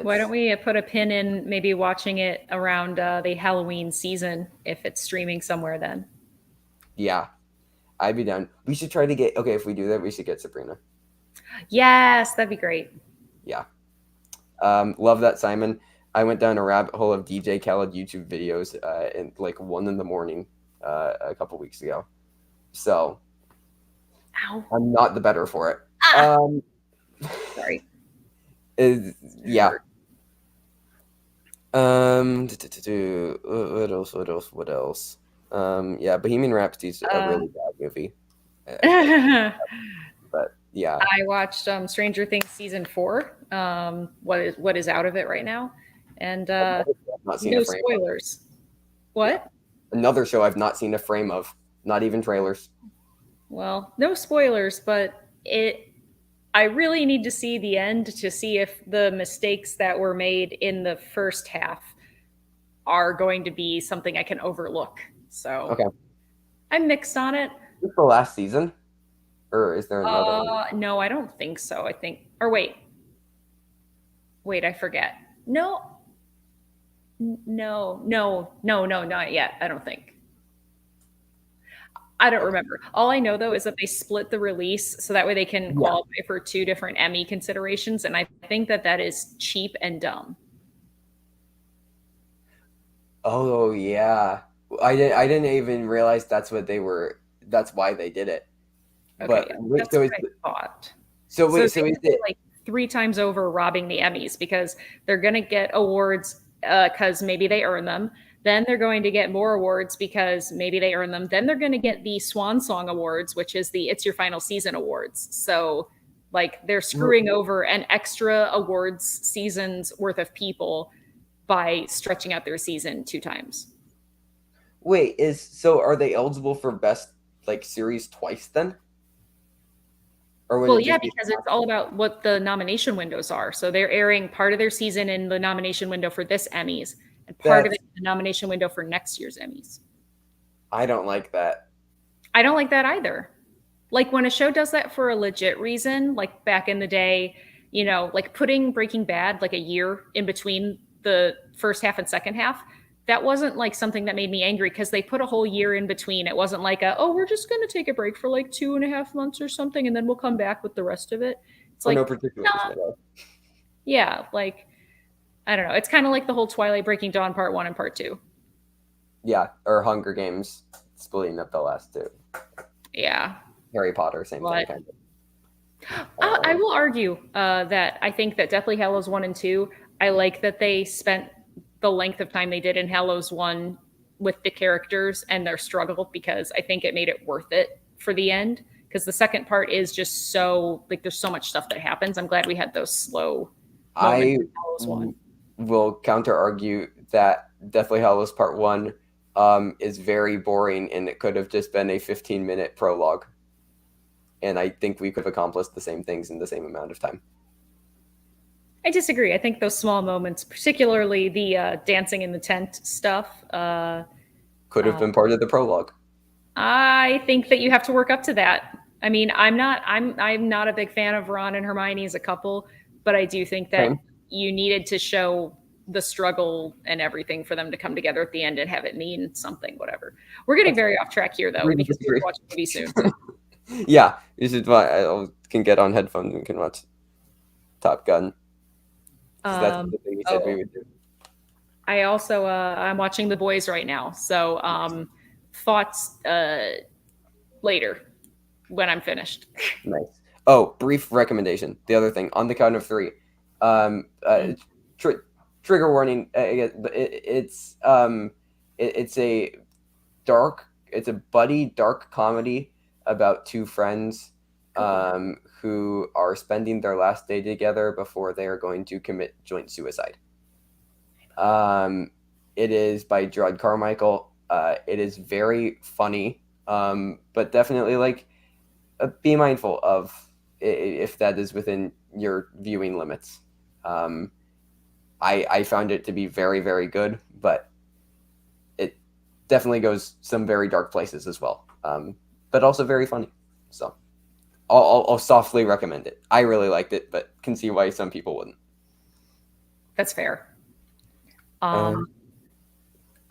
Why It's don't we put a pin in maybe watching it around the Halloween season if it's streaming somewhere then? yeah, I'd be down. We should try to get okay if we do that. We should get Sabrina. Yes, that'd be great. Yeah, love that, Simon. I went down a rabbit hole of DJ Khaled YouTube videos in like 1 a.m. A couple weeks ago. So Ow. I'm not the better for it. Ah, sorry. Yeah. What else? What else? What else? Yeah, Bohemian Rhapsody's a really bad movie. But yeah. I watched Stranger Things season 4. What is out of it right now, and I've not seen no a frame of. spoilers. Yeah. What? Another show I've not seen a frame of, not even trailers. Well, no spoilers, but I really need to see the end to see if the mistakes that were made in the first half are going to be something I can overlook. So Okay. I'm mixed on it. Is this the last season? Or is there another one? No, I don't think so. I think, or wait, I forget. No, no, not yet. I don't think. I don't remember. All I know though is that they split the release so that way they can Yeah. qualify for 2 different Emmy considerations, and I think that that is cheap and dumb. Oh yeah. I didn't even realize that's what they were that's why they did it. Okay, But yeah, wait, that's what I thought. so So wait, they so is did it it like 3 times over robbing the Emmys because they're going to get awards because maybe they earn them. Then they're going to get more awards because maybe they earn them. Then they're going to get the Swan Song Awards, which is the It's Your Final Season Awards. So, like, they're screwing over an extra awards season's worth of people by stretching out their season 2 times. wait, is so are they eligible for best like series twice then? Or would Well, it yeah, just be because it's all about what the nomination windows are. So they're airing part of their season in the nomination window for this Emmys and part of that's it in the nomination window for next year's Emmys. I don't like that. I don't like that either. Like when a show does that for a legit reason, like back in the day, like putting Breaking Bad like a year in between the first half and second half, that wasn't like something that made me angry because they put a whole year in between. It wasn't like oh, we're just going to take a break for like 2.5 months or something and then we'll come back with the rest of it. It's For no like, particular nah, reason at all. yeah, like I don't know. It's kind of like the whole Twilight Breaking Dawn part 1 and part 2. Yeah, or Hunger Games splitting up the last two. Yeah. Harry Potter, same thing kind of. I will argue that I think that Deathly Hallows 1 and 2, I like that they spent the length of time they did in Hallows 1 with the characters and their struggle because I think it made it worth it for the end. Because the second part is just so, like, there's so much stuff that happens. I'm glad we had those slow I moments in Hallows 1. will counter argue that Deathly Hallows Part 1 is very boring and it could have just been a 15-minute prologue. And I think we could have accomplished the same things in the same amount of time. I disagree. I think those small moments, particularly the dancing in the tent stuff, Could have been part of the prologue. I think that you have to work up to that. I mean, I'm not a big fan of Ron and Hermione as a couple, but I do think that Same. you needed to show the struggle and everything for them to come together at the end and have it mean something, whatever. We're getting very off track here though, Agree to because we have disagree. to watch a movie soon. Yeah, this is why I can get on headphones and can watch Top Gun. 'Cause that's the thing we said we would do. I also I'm watching The Boys right now. So thoughts later when I'm finished. Nice. Oh, brief recommendation. The other thing, on the count of three. Trigger warning. It's a it's a buddy dark comedy about two friends who are spending their last day together before they are going to commit joint suicide. It is by Gerard Carmichael. It is very funny, but definitely like be mindful of if that is within your viewing limits. I found it to be very, very good, but it definitely goes some very dark places as well, but also very funny. So I'll softly recommend it. I really liked it, but can see why some people wouldn't. That's fair.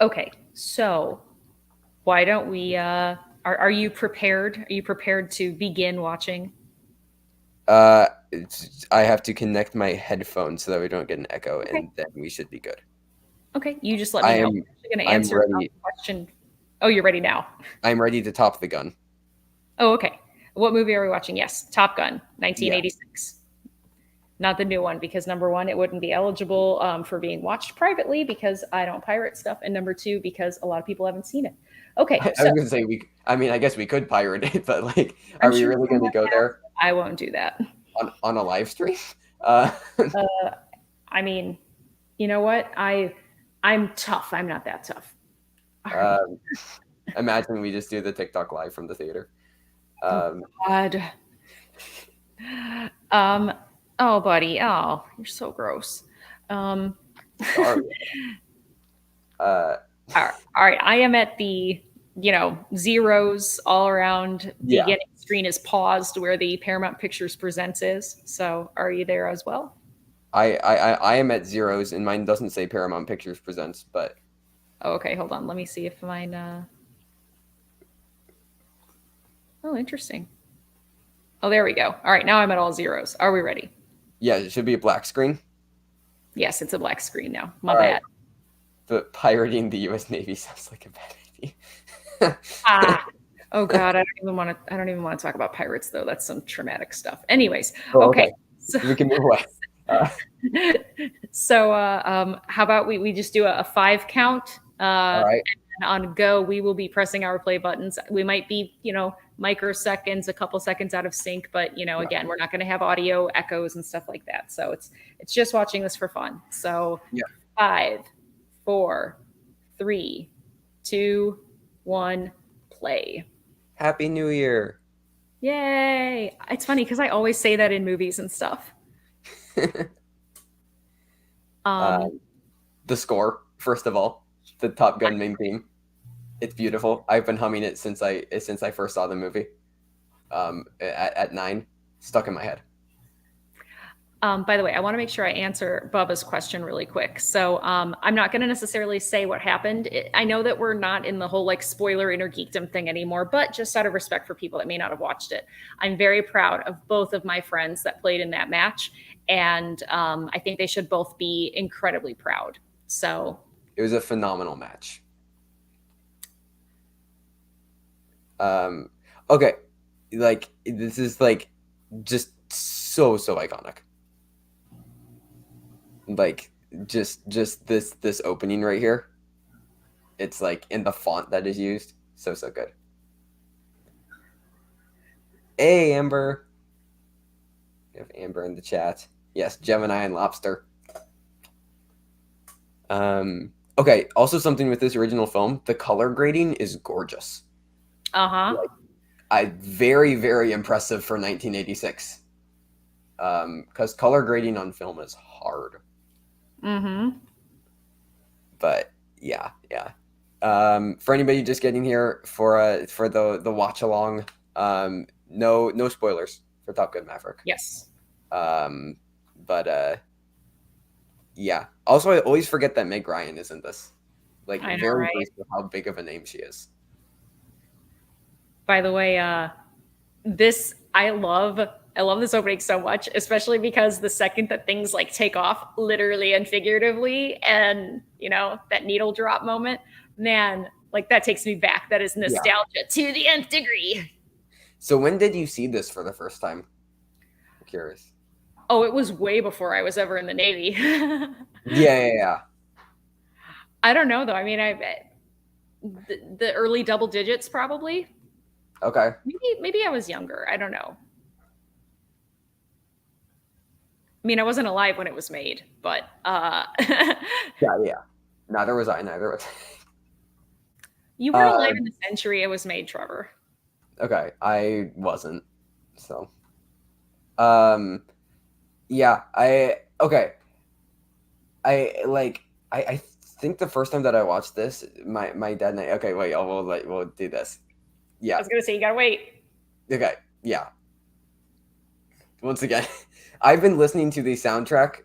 Okay, so why don't we? Are you prepared? Are you prepared to begin watching? I have to connect my headphones so that we don't get an echo, Okay. and then we should be good. Okay, you just let me know. I'm going to I'm answer ready. a question. Oh, you're ready now. I'm ready to top the gun. Oh, okay. What movie are we watching? Yes, Top Gun, 1986. Not the new one, because number one, it wouldn't be eligible for being watched privately because I don't pirate stuff, and number two, because a lot of people haven't seen it. Okay, I was so gonna say I mean, I guess we could pirate it, but like, I'm are we sure really going to go there I won't do that. on a live stream? I mean, you know what? I'm tough. I'm not that tough. Imagine we just do the TikTok live from the theater. God. Oh, buddy. Oh, you're so gross. Sorry. All right. I am at the, zeros all around. Yeah. Beginning screen is paused where the Paramount Pictures Presents is. So are you there as well? I am at zeros, and mine doesn't say Paramount Pictures Presents, but. Oh, okay, hold on. Let me see if mine. Oh, interesting. Oh, there we go. All right, now I'm at all zeros. Are we ready? Yeah, it should be a black screen. Yes, it's a black screen now. My bad. Right. But pirating the U.S. Navy sounds like a bad idea. Oh God, I don't even want to talk about pirates though. That's some traumatic stuff. Anyways, Oh, okay. So we can move away. So how about we just do a 5 count? All right. And on go, we will be pressing our play buttons. We might be, microseconds, a couple seconds out of sync, but again, we're not going to have audio echoes and stuff like that. So it's just watching this for fun. So 5, 4, 3, 2, 1, play. Happy New Year. Yay! It's funny because I always say that in movies and stuff. The score, first of all, the Top Gun main theme. It's beautiful. I've been humming it since I first saw the movie. At 9, stuck in my head. By the way, I want to make sure I answer Bubba's question really quick. So I'm not going to necessarily say what happened. I know that we're not in the whole spoiler inner geekdom thing anymore, but just out of respect for people that may not have watched it, I'm very proud of both of my friends that played in that match. And I think they should both be incredibly proud. So it was a phenomenal match. Okay, this is just so iconic. Just this opening right here. It's in the font that is used. So good. Hey, Amber. We have Amber in the chat. Yes, Gemini and Lobster. Okay, also something with this original film, the color grading is gorgeous. Uh-huh. Very, very impressive for 1986. because color grading on film is hard. Mm-hmm. But yeah. For anybody just getting here for the watch along, no spoilers for Top Gun Maverick. Yes. Um, but yeah. Also, I always forget that Meg Ryan is in this. Like, I know, very right? brief of how big of a name she is. By the way, this I love this opening so much, especially because the second that things like take off, literally and figuratively, and that needle drop moment, man, like that takes me back. That is Yeah. nostalgia to the nth degree. So when did you see this for the first time? I'm curious. Oh, it was way before I was ever in the Navy. Yeah. I don't know though. I mean, I bet the early double digits probably. Okay. Maybe I was younger. I don't know. I mean, I wasn't alive when it was made, but Yeah. Neither was I. Neither was. you weren't alive in the century it was made, Trevor. Okay, I wasn't. So, yeah. Okay. I think the first time that I watched this, my dad and I. Okay, wait. We'll do this. Yeah. I was gonna say you gotta wait. Okay. Yeah. Once again, I've been listening to the soundtrack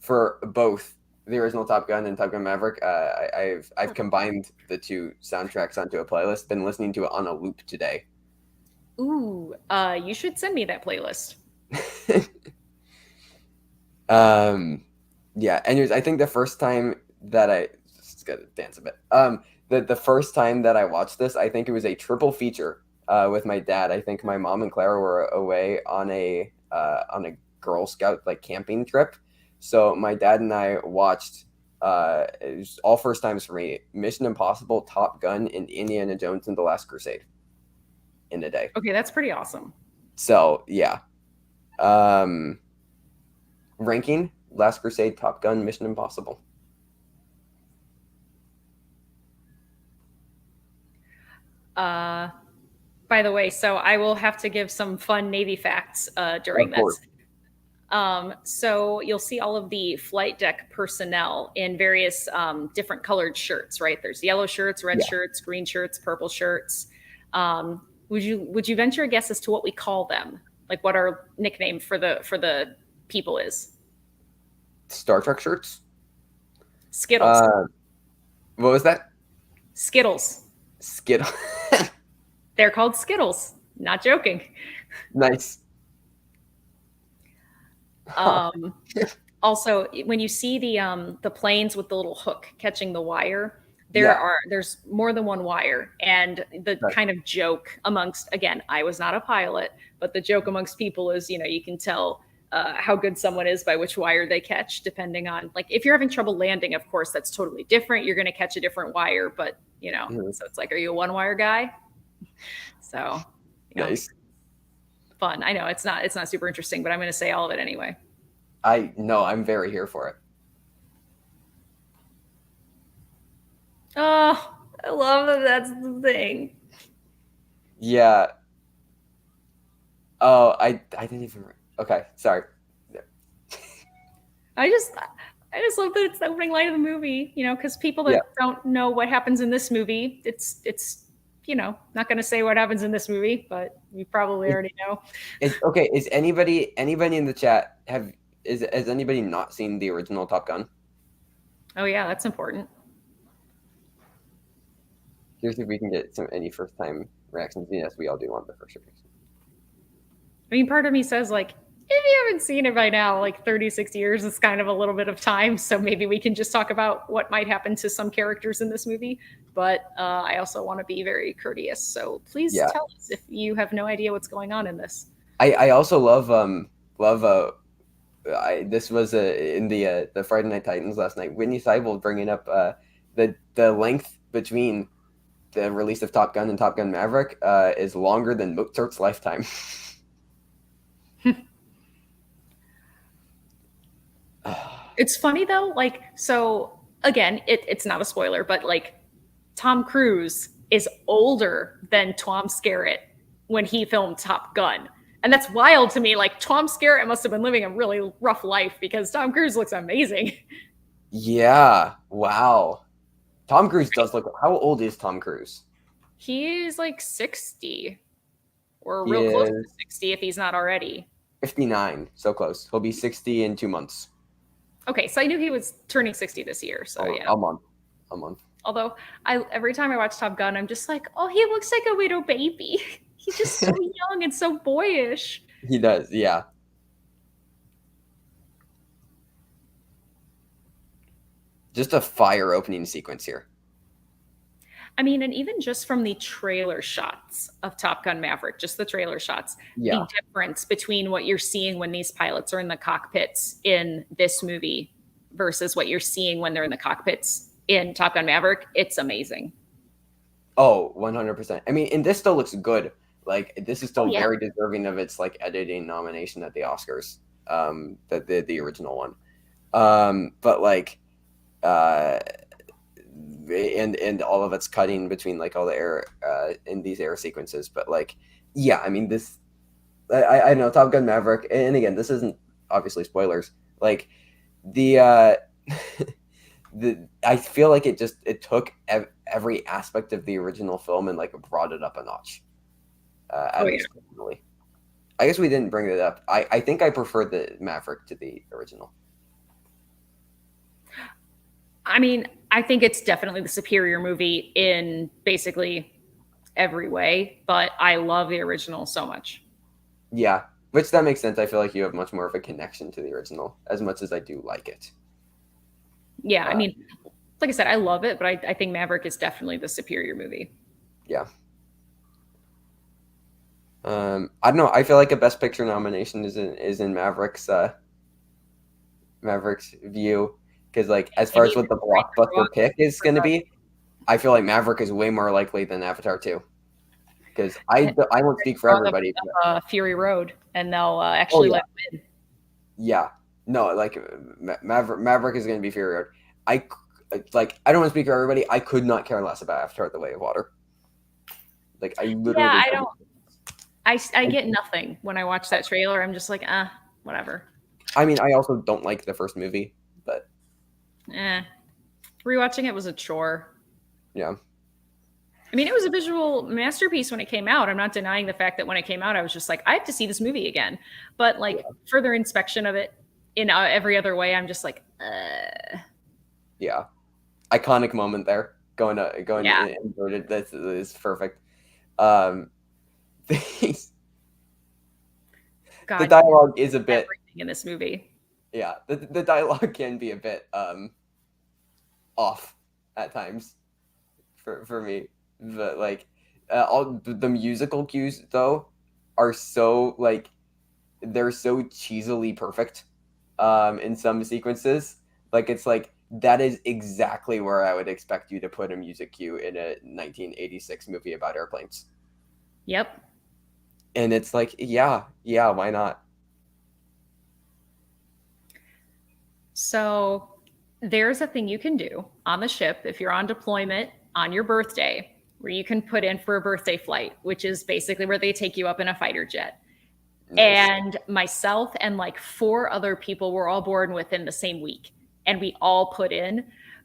for both the original Top Gun and Top Gun Maverick. I've combined the two soundtracks onto a playlist. Been listening to it on a loop today. Ooh, you should send me that playlist. Yeah. Anyways, I think the first time that I just gotta dance a bit. The first time that I watched this, I think it was a triple feature with my dad. I think my mom and Clara were away on a Girl Scout like camping trip. So my dad and I watched it was all first times for me, Mission Impossible, Top Gun, and Indiana Jones and the Last Crusade in a day. Okay, that's pretty awesome. So yeah. Ranking: Last Crusade, Top Gun, Mission Impossible. By the way, so I will have to give some fun Navy facts during Of course. this. So you'll see all of the flight deck personnel in various different colored shirts, right? There's yellow shirts, red Yeah. shirts, green shirts, purple shirts. Would you venture a guess as to what we call them? Like what our nickname for the people is? Star Trek shirts. Skittles. What was that? Skittles. Skittle. They're called Skittles. Not joking. Nice. Also, when you see the planes with the little hook catching the wire, Yeah. there's more than one wire, and the Right. kind of joke amongst, again, I was not a pilot, but the joke amongst people is, you can tell how good someone is by which wire they catch, depending on, like, if you're having trouble landing, of course that's totally different. You're going to catch a different wire, but Mhm. so it's like, are you a one wire guy? So Nice. fun. I know it's not super interesting, but I'm going to say all of it anyway. I'm very here for it. Oh, I love that that's the thing. Yeah. Oh, I didn't even. Okay, sorry. I just love that it's the opening line of the movie, because people that don't know what happens in this movie, it's not going to say what happens in this movie, but you probably already know. Okay, is anybody in the chat has anybody not seen the original Top Gun? Oh yeah, that's important. Here's if we can get any first time reactions. Yes, we all do want the first reaction. I mean, part of me says, like, if you haven't seen it by now, like 36 years is kind of a little bit of time. So maybe we can just talk about what might happen to some characters in this movie. But I also want to be very courteous. So please tell us if you have no idea what's going on in this. I also love this was in the Friday Night Titans last night. Whitney Seibold bringing up the length between the release of Top Gun and Top Gun Maverick is longer than Mozart's lifetime. It's funny though, like, so again, it's not a spoiler, but like Tom Cruise is older than Tom Skerritt when he filmed Top Gun. And that's wild to me. Like, Tom Skerritt must have been living a really rough life because Tom Cruise looks amazing. Yeah. Wow. Tom Cruise does look. How old is Tom Cruise? He's like 60 or He real close to is 60 if he's not already. 59. So close. He'll be 60 in 2 months. Okay, so I knew he was turning 60 this year. So yeah. A month. A month. Although every time I watch Top Gun, I'm just like, oh, he looks like a little baby. He's just so young and so boyish. He does, yeah. Just a fire opening sequence here. I mean, and even just from the trailer shots of Top Gun Maverick, just the trailer shots, the difference between what you're seeing when these pilots are in the cockpits in this movie versus what you're seeing when they're in the cockpits in Top Gun Maverick, it's amazing. Oh, 100%. I mean, and this still looks good. Like, this is still very deserving of its like editing nomination at the Oscars. The original one. But like and all of its cutting between like all the air in these air sequences. But like, yeah, I mean, this I know Top Gun Maverick, and again, this isn't obviously spoilers. Like the I feel like it took every aspect of the original film and like brought it up a notch. At least personally. I guess we didn't bring it up. I think I prefer the Maverick to the original. I mean, I think it's definitely the superior movie in basically every way, but I love the original so much. Yeah, which that makes sense. I feel like you have much more of a connection to the original as much as I do like it. Yeah, I mean, like I said, I love it, but I think Maverick is definitely the superior movie. Yeah. I don't know. I feel like a Best Picture nomination is in Maverick's view, because like as far as what the blockbuster pick is going to be, I feel like Maverick is way more likely than Avatar 2. Because I won't speak for everybody. Fury Road, and they'll actually let him in. Yeah, no, like Maverick is going to be Fury Road. I don't want to speak for everybody. I could not care less about Avatar: The Way of Water. Like I literally. Yeah, I don't. I get nothing when I watch that trailer. I'm just like, whatever. I mean, I also don't like the first movie, but rewatching it was a chore. Yeah. I mean, it was a visual masterpiece when it came out. I'm not denying the fact that when it came out, I was just like, I have to see this movie again. But like further inspection of it in every other way, I'm just like, Yeah. Iconic moment there. Going inverted. This is perfect. The dialogue is a bit everything in this movie. Yeah, the dialogue can be a bit off at times for me. But like all the musical cues though are so like they're so cheesily perfect in some sequences. Like it's like that is exactly where I would expect you to put a music cue in a 1986 movie about airplanes. Yep. And it's like, yeah, why not? So there's a thing you can do on the ship if you're on deployment on your birthday where you can put in for a birthday flight, which is basically where they take you up in a fighter jet. Nice. And myself and like 4 other people were all born within the same week, and we all put in.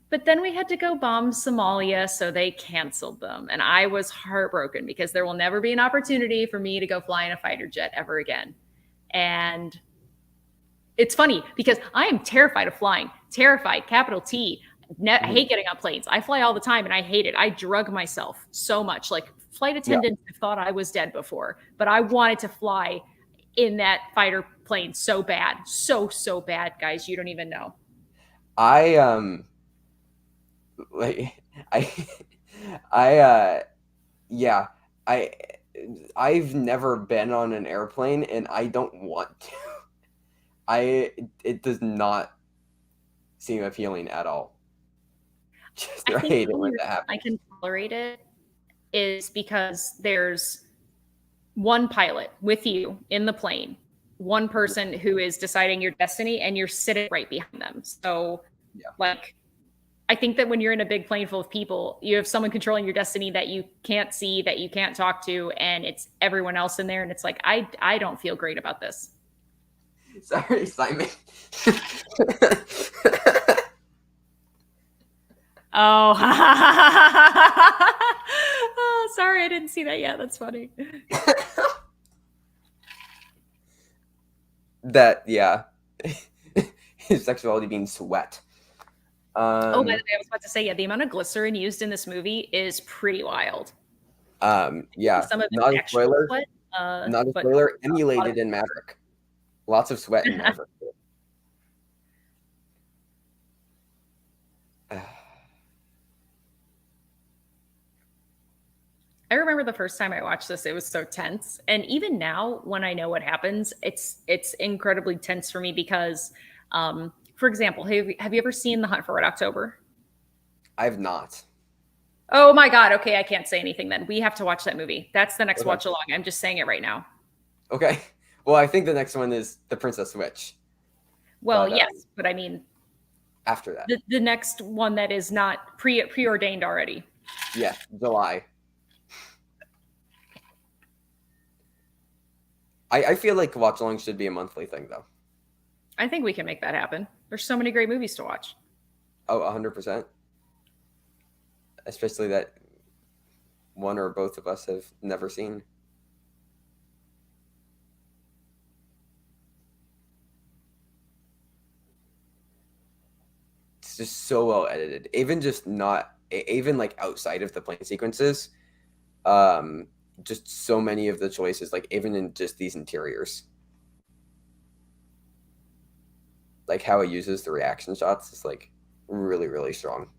But then we had to go bomb Somalia, so they canceled them. And I was heartbroken because there will never be an opportunity for me to go fly in a fighter jet ever again. And it's funny because I am terrified of flying. Terrified, capital T. I hate getting on planes. I fly all the time and I hate it. I drug myself so much. Like flight attendants thought I was dead before, but I wanted to fly in that fighter plane so bad. So bad, guys. You don't even know. I've never been on an airplane and I don't want to. It does not seem appealing at all. I hate it when that happens. I can tolerate it is because there's one pilot with you in the plane, one person who is deciding your destiny, and you're sitting right behind them. So like I think that when you're in a big plane full of people, you have someone controlling your destiny that you can't see, that you can't talk to, and it's everyone else in there. And it's like, I don't feel great about this. Sorry, Simon. Oh. Oh, sorry, I didn't see that yet. That's funny. That, yeah. His sexuality being sweat. Oh, by the way, I was about to say, yeah, the amount of glycerin used in this movie is pretty wild. Yeah. Some of Not it's a actual spoiler. sweat, Not a but spoiler. Emulated in Maverick. Lots of sweat in Maverick. I remember the first time I watched this, it was so tense. And even now, when I know what happens, it's incredibly tense for me because, for example, have you ever seen The Hunt for Red October? I have not. Oh my God. Okay, I can't say anything then. We have to watch that movie. That's the next Okay. watch along. I'm just saying it right now. Okay. Well, I think the next one is The Princess Switch. Well, yes, but I mean, after that, the next one that is not preordained already. Yeah, July. I feel like Watchalong should be a monthly thing, though. I think we can make that happen. There's so many great movies to watch. Oh, 100%. Especially that one or both of us have never seen. It's just so well edited. Even just not, even like outside of the plane sequences, just so many of the choices, like even in just these interiors. Like how it uses the reaction shots is like really, really strong.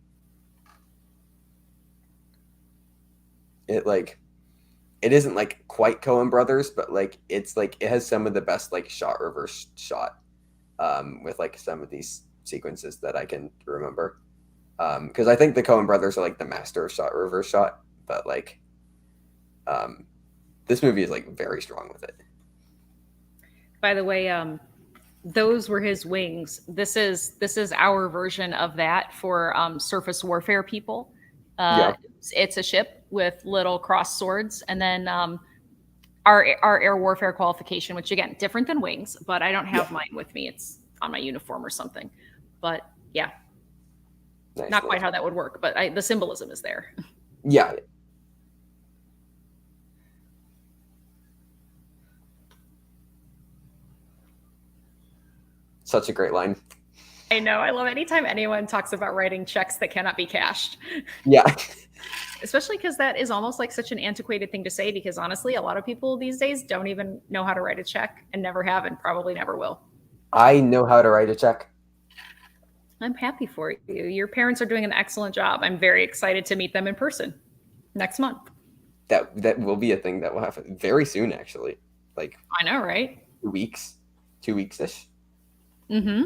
It isn't like quite Coen Brothers, but like it's like it has some of the best like shot reverse shot with like some of these sequences that I can remember. Because I think the Coen Brothers are like the master of shot reverse shot, but like this movie is like very strong with it. By the way, those were his wings. This is our version of that for surface warfare people. Yeah. It's a ship with little cross swords, and then our air warfare qualification, which again different than wings, but I don't have mine with me. It's on my uniform or something. But yeah, Nice. Not quite how that would work, but the symbolism is there. Yeah. Such a great line. I know. I love anytime anyone talks about writing checks that cannot be cashed. Yeah. Especially because that is almost like such an antiquated thing to say, because honestly, a lot of people these days don't even know how to write a check and never have and probably never will. I know how to write a check. I'm happy for you. Your parents are doing an excellent job. I'm very excited to meet them in person next month. That will be a thing that will happen very soon, actually. Like I know, right? 2 weeks, 2 weeks-ish. Mm-hmm.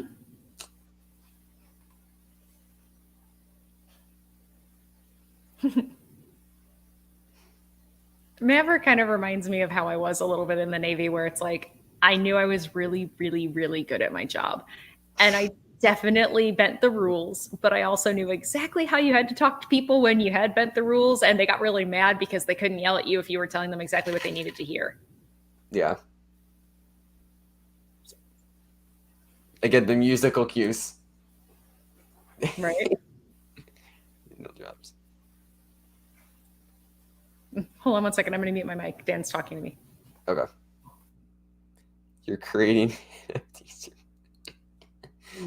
Maverick kind of reminds me of how I was a little bit in the Navy, where it's like I knew I was really, really, really good at my job. And I definitely bent the rules, but I also knew exactly how you had to talk to people when you had bent the rules, and they got really mad because they couldn't yell at you if you were telling them exactly what they needed to hear. Yeah. Again, the musical cues. Right? No drops. Hold on one second. I'm going to mute my mic. Dan's talking to me. Okay. You're creating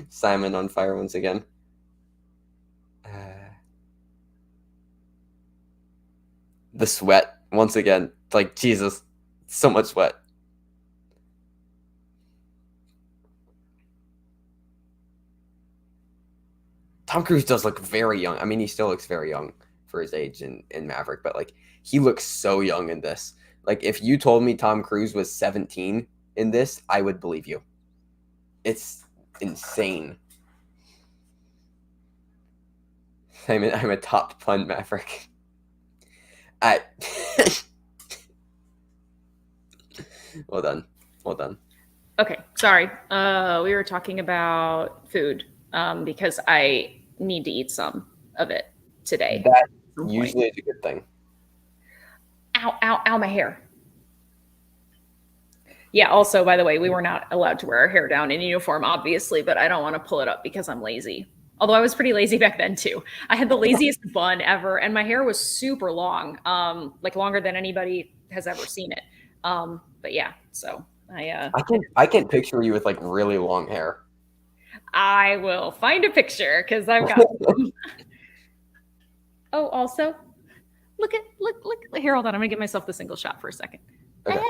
Simon on fire once again. The sweat once again. Like Jesus, so much sweat. Tom Cruise does look very young. I mean, he still looks very young for his age in Maverick, but like he looks so young in this. Like if you told me Tom Cruise was 17 in this, I would believe you. It's insane. I'm a top pun Maverick. Well done. Well done. Okay, sorry. We were talking about food because I need to eat some of it today. That usually is a good thing. Ow, ow, ow, my hair. Yeah, also, by the way, we were not allowed to wear our hair down in uniform, obviously, but I don't want to pull it up because I'm lazy. Although I was pretty lazy back then too. I had the laziest bun ever, and my hair was super long, like longer than anybody has ever seen it. But yeah, so I can picture you with like really long hair. I will find a picture because I've got some. Oh, also, look here. Hold on, I'm gonna give myself the single shot for a second. Okay.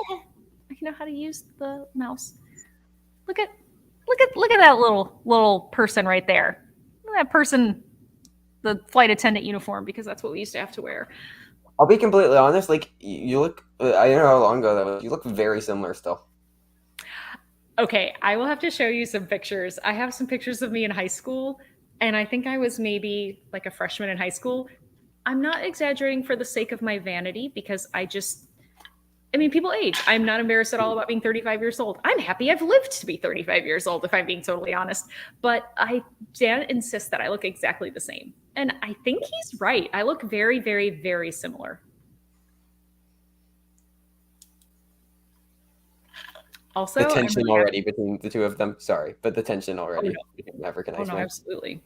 I know how to use the mouse. Look at that little person right there. Look at that person, the flight attendant uniform, because that's what we used to have to wear. I'll be completely honest. Like you look, I don't know how long ago that was. You look very similar still. Okay, I will have to show you some pictures. I have some pictures of me in high school, and I think I was maybe like a freshman in high school. I'm not exaggerating for the sake of my vanity because I mean, people age. I'm not embarrassed at all about being 35 years old. I'm happy I've lived to be 35 years old, if I'm being totally honest. But Dan insists that I look exactly the same. And I think he's right. I look very, very, very similar. Also, the tension already between the two of them. Sorry, but the tension already between Maverick and Iceman. No, absolutely.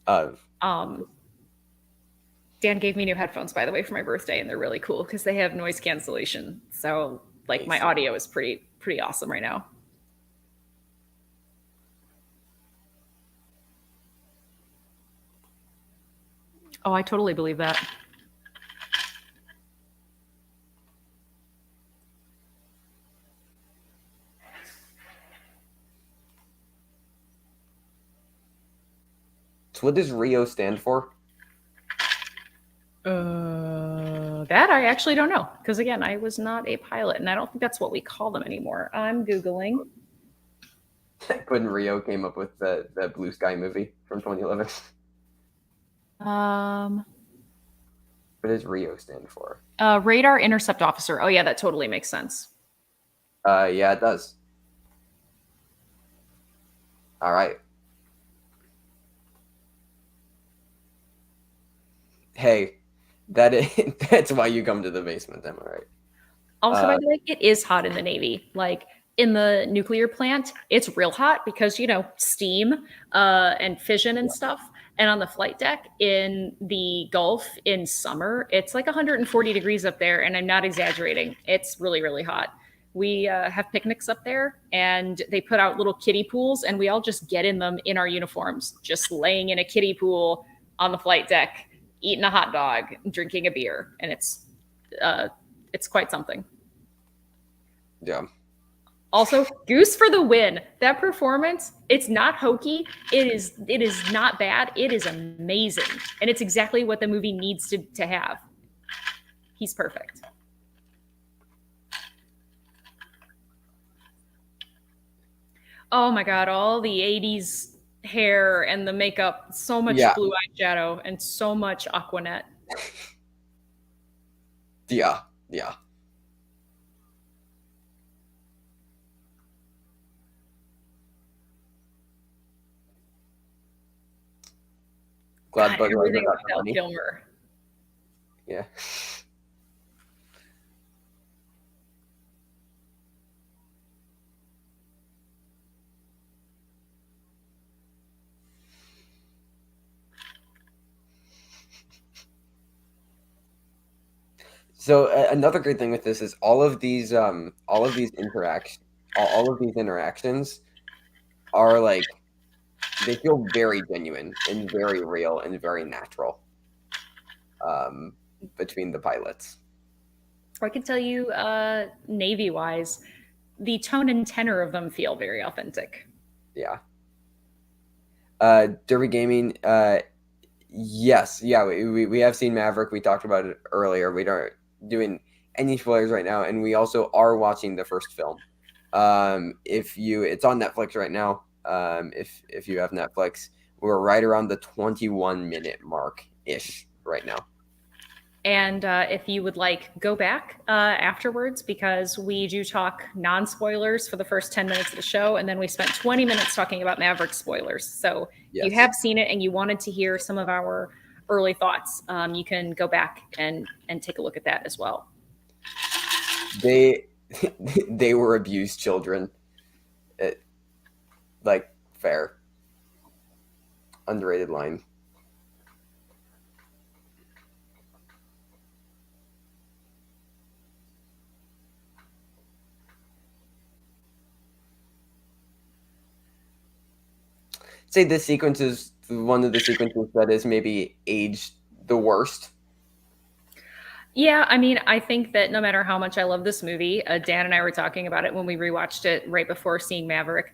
Um, Dan gave me new headphones, by the way, for my birthday, and they're really cool because they have noise cancellation. So, like, my audio is pretty awesome right now. Oh, I totally believe that. So what does Rio stand for? That I actually don't know because again, I was not a pilot, and I don't think that's what we call them anymore. I'm googling. When Rio came up with the Blue Sky movie from 2011. What does Rio stand for? Radar Intercept Officer. Oh yeah, that totally makes sense. Yeah, it does. All right. Hey, that's why you come to the basement, am I right? Also, by the way, it is hot in the Navy. Like in the nuclear plant, it's real hot because, you know, steam and fission and stuff. And on the flight deck in the Gulf in summer, it's like 140 degrees up there. And I'm not exaggerating. It's really, really hot. We have picnics up there and they put out little kiddie pools and we all just get in them in our uniforms, just laying in a kiddie pool on the flight deck, eating a hot dog, drinking a beer. And it's quite something. Yeah. Also, Goose for the win. That performance, it's not hokey. It is not bad. It is amazing. And it's exactly what the movie needs to have. He's perfect. Oh my God, all the 80s hair and the makeup, so much blue eyeshadow and so much Aquanet. Yeah. Glad God, everything about Val Kilmer. Yeah. So another great thing with this is all of these interactions are like they feel very genuine and very real and very natural between the pilots. I can tell you, Navy-wise, the tone and tenor of them feel very authentic. Yeah. Derby Gaming, yes, yeah, we have seen Maverick. We talked about it earlier. We aren't doing any spoilers right now, and we also are watching the first film. It's on Netflix right now. If you have Netflix, we're right around the 21-minute mark ish right now. And if you would like, go back afterwards, because we do talk non-spoilers for the first 10 minutes of the show, and then we spent 20 minutes talking about Maverick spoilers. So if you have seen it and you wanted to hear some of our early thoughts, you can go back and take a look at that as well. They were abused children. Like, fair. Underrated line. Say this sequence is one of the sequences that is maybe aged the worst. Yeah, I mean, I think that no matter how much I love this movie, Dan and I were talking about it when we rewatched it right before seeing Maverick.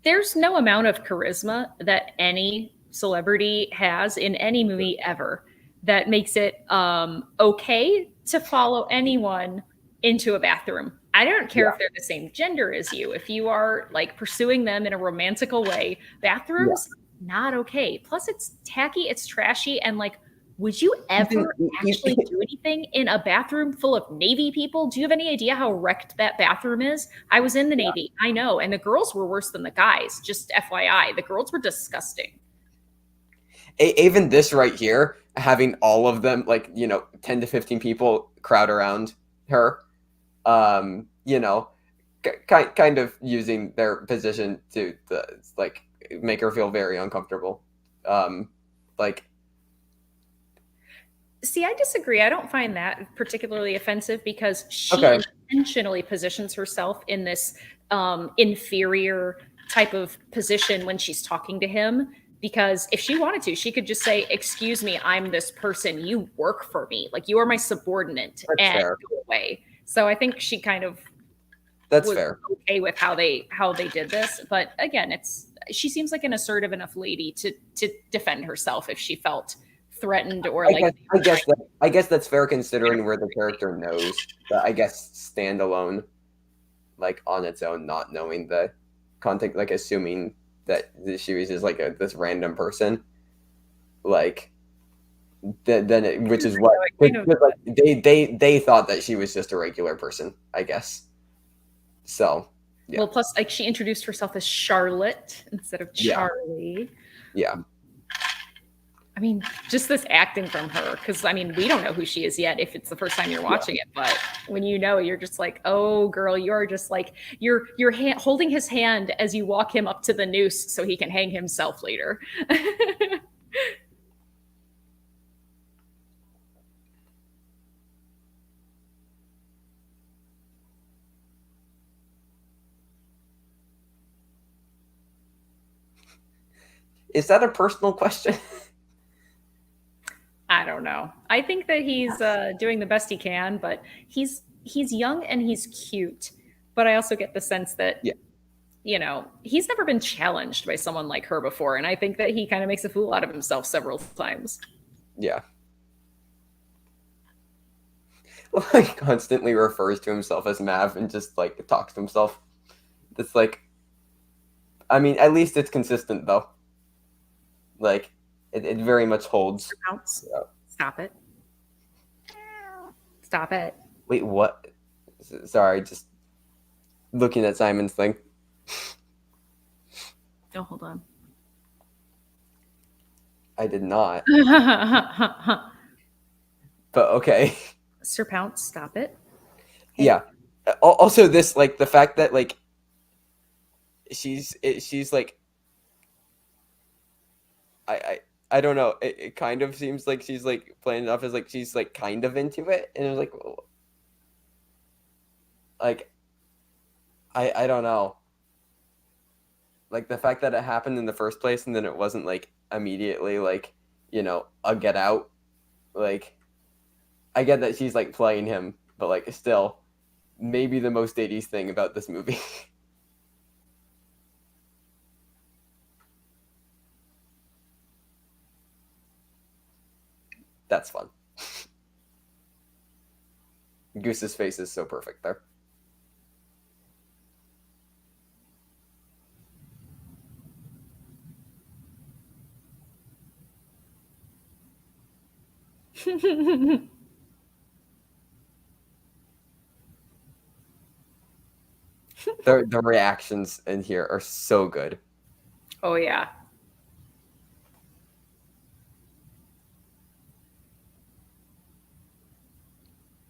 There's no amount of charisma that any celebrity has in any movie ever that makes it okay to follow anyone into a bathroom. I don't care if they're the same gender as you. If you are like pursuing them in a romantical way, bathrooms, not okay. Plus, it's tacky, it's trashy, and like, would you ever actually do anything in a bathroom full of Navy people? Do you have any idea how wrecked that bathroom is? I was in the Navy. I know. And the girls were worse than the guys. Just FYI, the girls were disgusting. Even this right here, having all of them, like, 10 to 15 people crowd around her, kind of using their position to, like, make her feel very uncomfortable. See, I disagree. I don't find that particularly offensive, because she intentionally positions herself in this inferior type of position when she's talking to him. Because if she wanted to, she could just say, "Excuse me, I'm this person. You work for me. Like, you are my subordinate." That's and fair. go away. So I think she kind of was fair. Okay with how they did this. But again, she seems like an assertive enough lady to defend herself if she felt threatened or I guess that's fair, considering where the character knows, but I guess standalone, like on its own, not knowing the context, like assuming that she was just like this random person, like which is what they thought, that she was just a regular person, I guess. So yeah. Well, plus, like, she introduced herself as Charlotte instead of Charlie. Yeah. I mean, just this acting from her, because I mean, we don't know who she is yet if it's the first time you're watching it, but when you know, you're just like, oh, girl, you're just like, you're holding his hand as you walk him up to the noose so he can hang himself later. Is that a personal question? I don't know. I think that he's doing the best he can, but he's young and he's cute. But I also get the sense that, he's never been challenged by someone like her before. And I think that he kind of makes a fool out of himself several times. Yeah. Well, he constantly refers to himself as Mav and just like talks to himself. It's like, I mean, at least it's consistent though. Like, it very much holds. Stop it. Stop it. Wait, what? Sorry, just looking at Simon's thing. Oh, hold on. I did not. But okay. Sir Pounce, stop it. Hey. Yeah. Also, this, like, the fact that, like, she's like, I don't know. It kind of seems like she's like playing it off as like she's like kind of into it, and it was like, I don't know. Like the fact that it happened in the first place, and then it wasn't like immediately like, a get out. Like, I get that she's like playing him, but like still, maybe the most 80s thing about this movie. That's fun. Goose's face is so perfect there. The reactions in here are so good. Oh yeah.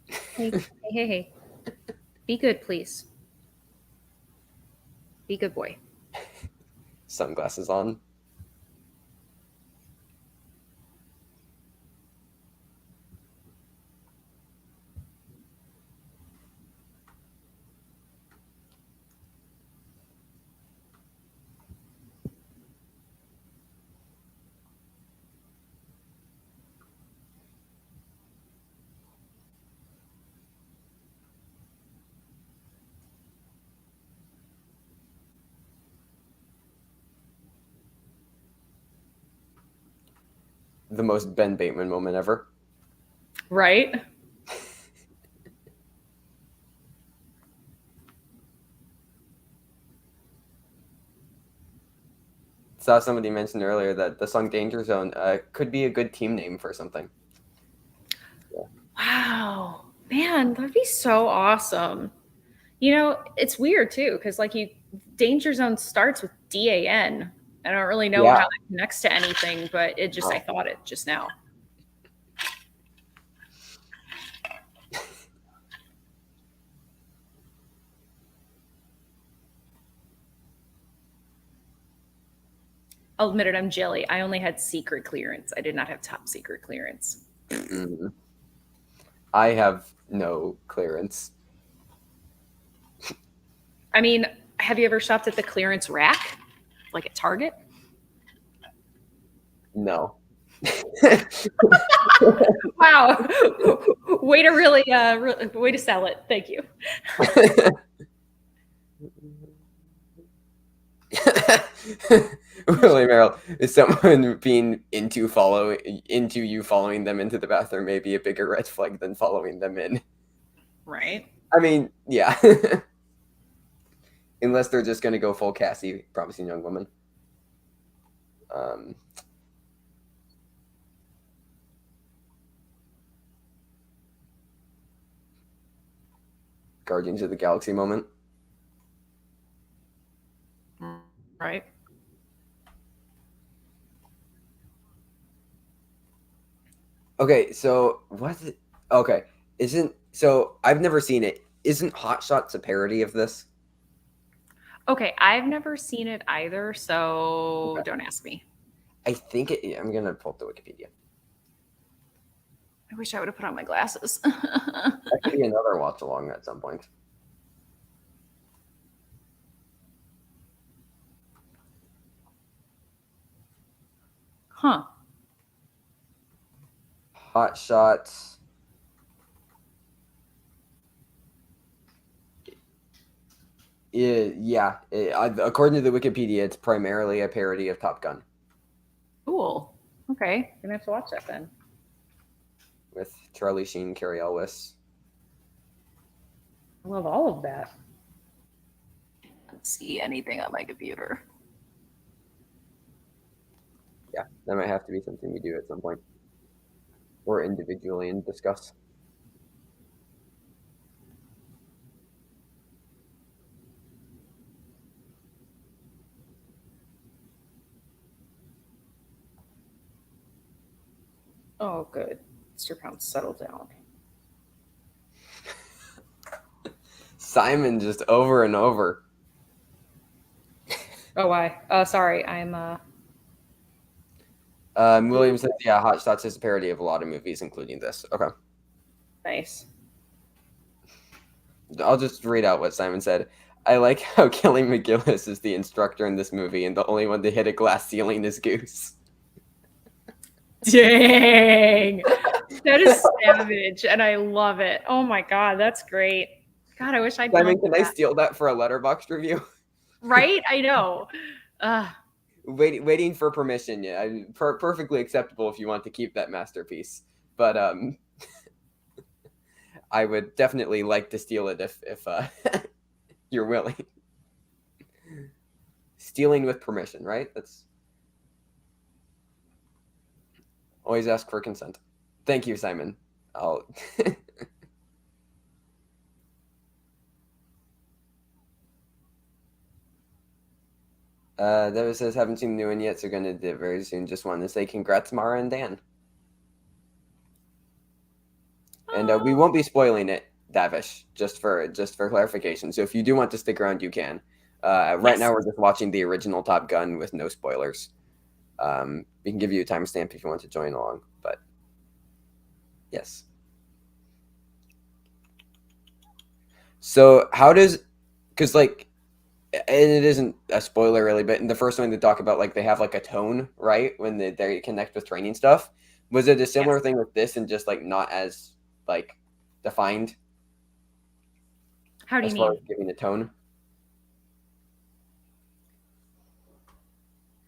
Hey, hey. Be good, please. Be good boy. Sunglasses on. The most Ben Bateman moment ever. Right? Saw somebody mention earlier that the song Danger Zone could be a good team name for something. Wow. Man, that'd be so awesome. You know, it's weird too, because like Danger Zone starts with DAN. I don't really know Yeah. how that connects to anything, but it just I Oh. thought it just now. I'll admit it, I'm jelly. I only had secret clearance. I did not have top secret clearance. Mm-hmm. I have no clearance. I mean, have you ever shopped at the clearance rack? Like at Target? No. Wow. Way to really way to sell it. Thank you. Really, Meryl, is someone being into you following them into the bathroom maybe a bigger red flag than following them in? Right. I mean, yeah. Unless they're just gonna go full Cassie, promising young woman. Guardians of the Galaxy moment. Right. Okay, so what? Okay, isn't so? I've never seen it. Isn't Hot Shots a parody of this? Okay, I've never seen it either, so don't ask me. I think it. I'm gonna pull up the Wikipedia. I wish I would have put on my glasses. That could be another watch along at some point. Huh. Hot Shots. According to the Wikipedia, it's primarily a parody of Top Gun Cool. Okay, gonna have to watch that then. with Charlie Sheen, Carrie Elwes. I love all of that. Let's see anything on my computer. Yeah, that might have to be something we do at some point, or individually and discuss. Oh, good. Mr. Pound, settle down. Simon just over and over. Oh, why? Sorry, I'm William says, yeah, Hot Shots is a parody of a lot of movies, including this. Okay. nice. I'll just read out what Simon said. I like how Kelly McGillis is the instructor in this movie, and the only one to hit a glass ceiling is Goose. Dang. That is savage, and I love it. Oh my god, that's great. God, I wish I'd Simon, done can I that. steal that for a Letterboxd review? Right? I know. Waiting for permission. Yeah, perfectly acceptable if you want to keep that masterpiece. But I would definitely like to steal it if you're willing. Stealing with permission, right? That's always ask for consent. Thank you, Simon. I'll That says, haven't seen the new one yet, so gonna do it very soon. Just wanted to say congrats, Mara and Dan. And we won't be spoiling it, Davish, just for clarification. So if you do want to stick around, you can. Right now, we're just watching the original Top Gun with no spoilers. We can give you a timestamp if you want to join along, but yes. So how does, because like, and it isn't a spoiler really, but in the first one they talk about like they have like a tone, right, when they connect with training stuff. Was it a similar thing with this and just like not as like defined? How do you as far mean? as giving a tone?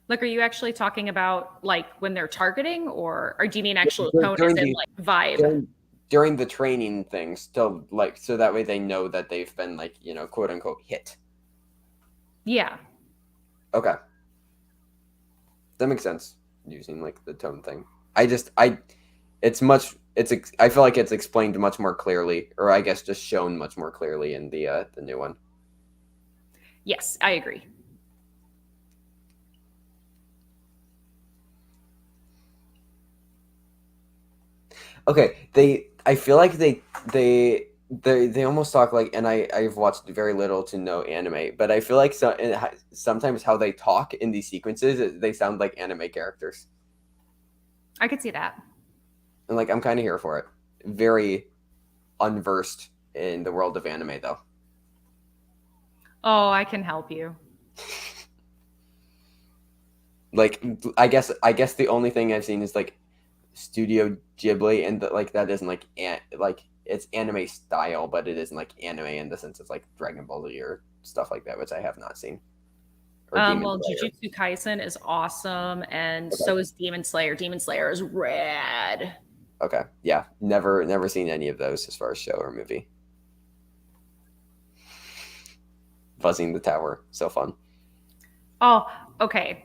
Like, are you actually talking about like when they're targeting, or do you mean actual tone during as in like vibe? During the training things, to like so that way they know that they've been like, you know, quote unquote hit. Yeah. Okay. That makes sense, using like the tone thing. I feel like it's explained much more clearly, or I guess just shown much more clearly in the new one. Yes, I agree. Okay, I feel like they almost talk like, and I've watched very little to no anime, but I feel like sometimes how they talk in these sequences, they sound like anime characters. I could see that. And like I'm kind of here for it. Very unversed in the world of anime though. Oh, I can help you. Like I guess the only thing I've seen is like Studio Ghibli, and like that isn't like like it's anime style, but it isn't like anime in the sense of like Dragon Ball Z or stuff like that, which I have not seen. Or Well, Jujutsu Kaisen is awesome, and so is Demon Slayer. Demon Slayer is rad. Okay, yeah, never seen any of those as far as show or movie. Buzzing the tower, so fun. Oh, okay.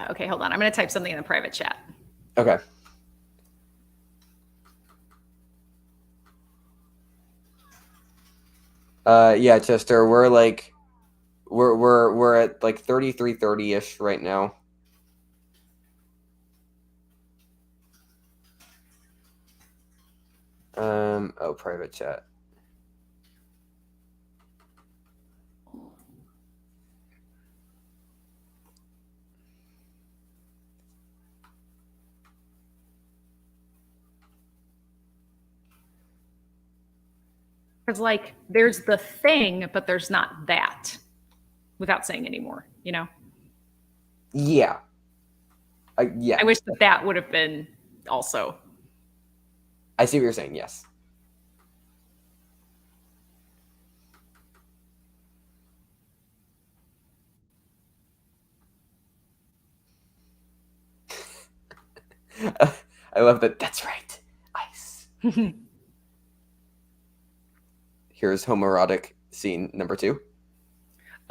Okay, hold on. I'm going to type something in the private chat. Okay. Yeah, Chester, we're at like 33:30-ish right now. Oh, private chat. Because, like, there's the thing, but there's not that, without saying any more, you know? Yeah. Yeah. I wish that would have been also. I see what you're saying, yes. I love that. That's right. Ice. Here's homoerotic scene number 2.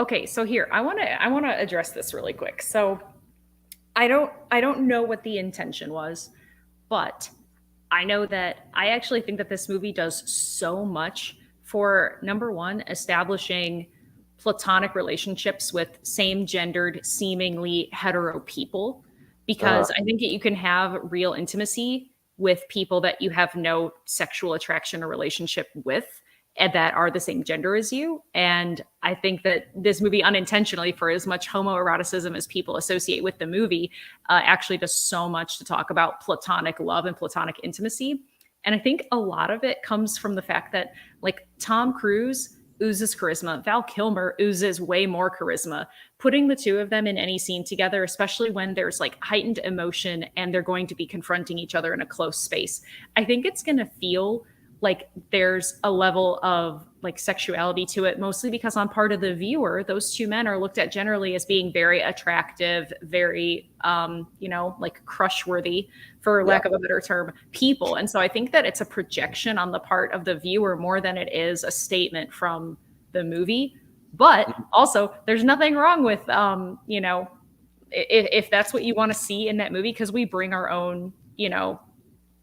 Okay, so here I want to address this really quick. So I don't know what the intention was, but I know that I actually think that this movie does so much for, number one, establishing platonic relationships with same-gendered, seemingly hetero people, because I think that you can have real intimacy with people that you have no sexual attraction or relationship with, and that are the same gender as you. And I think that this movie unintentionally, for as much homoeroticism as people associate with the movie, actually does so much to talk about platonic love and platonic intimacy. And I think a lot of it comes from the fact that, like, Tom Cruise oozes charisma. Val Kilmer oozes way more charisma. Putting the two of them in any scene together, especially when there's like heightened emotion and they're going to be confronting each other in a close space, I think it's going to feel like there's a level of like sexuality to it, mostly because on part of the viewer, those two men are looked at generally as being very attractive, very, like crush worthy, for lack of a better term, people. And so I think that it's a projection on the part of the viewer more than it is a statement from the movie. But also, there's nothing wrong with, if that's what you want to see in that movie, because we bring our own,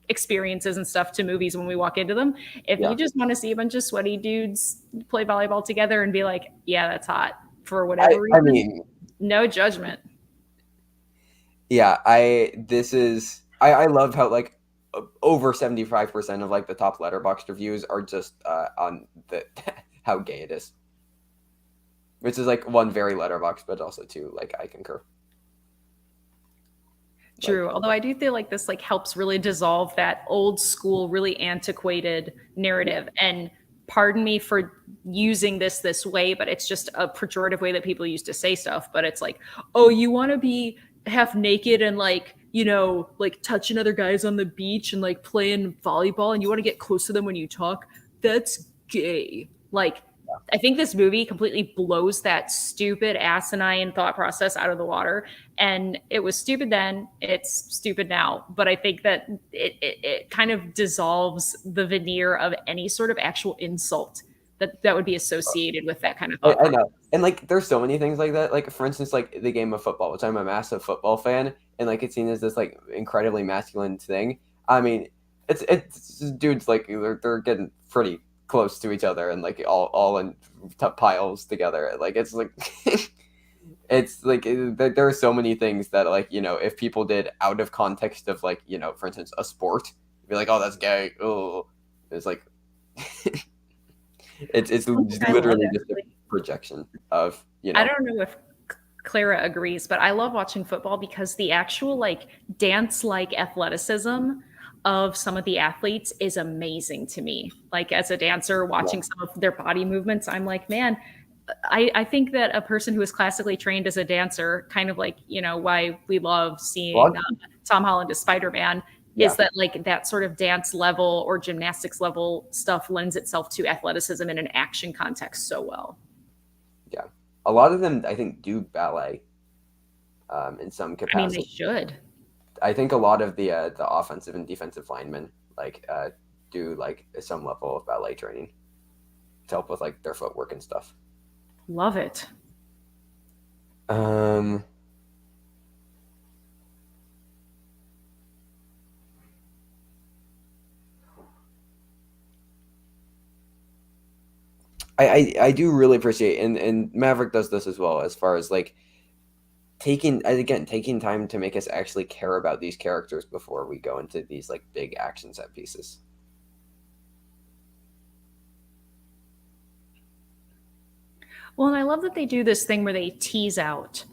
experiences and stuff to movies when we walk into them. If Yeah. you just want to see a bunch of sweaty dudes play volleyball together and be like, yeah, that's hot for whatever reason, I mean, no judgment. yeah, I love how like over 75% of like the top Letterboxd reviews are just on the how gay it is. Which is like one, very Letterboxd, but also two, like I concur. True. Like, Although I do feel like this like helps really dissolve that old school, really antiquated narrative. And pardon me for using this way, but it's just a pejorative way that people used to say stuff. But it's like, oh, you want to be half naked and like, like touching other guys on the beach and like playing volleyball and you want to get close to them when you talk. That's gay. Like, I think this movie completely blows that stupid, asinine thought process out of the water. And it was stupid then, it's stupid now. But I think that it kind of dissolves the veneer of any sort of actual insult that would be associated with that kind of thought I process. know. And like there's so many things like that. Like for instance, like the game of football, which I'm a massive football fan, and like it's seen as this like incredibly masculine thing. I mean, it's dudes like they're getting pretty close to each other and like all in piles together. Like it's like it's like there are so many things that like if people did out of context of like for instance a sport, you'd be like, oh, that's gay. Oh, it's like it's literally just a projection of I don't know if Clara agrees, but I love watching football because the actual like dance like athleticism of some of the athletes is amazing to me. Like as a dancer, watching some of their body movements, I'm like, man, I think that a person who is classically trained as a dancer, kind of like, why we love seeing Tom Holland as Spider-Man, is that like that sort of dance level or gymnastics level stuff lends itself to athleticism in an action context so well. Yeah. A lot of them, I think, do ballet in some capacity. I mean, they should. I think a lot of the offensive and defensive linemen like do like some level of ballet training to help with like their footwork and stuff. Love it. I do really appreciate and Maverick does this as well as far as like taking time to make us actually care about these characters before we go into these like big action set pieces. Well, and I love that they do this thing where they tease out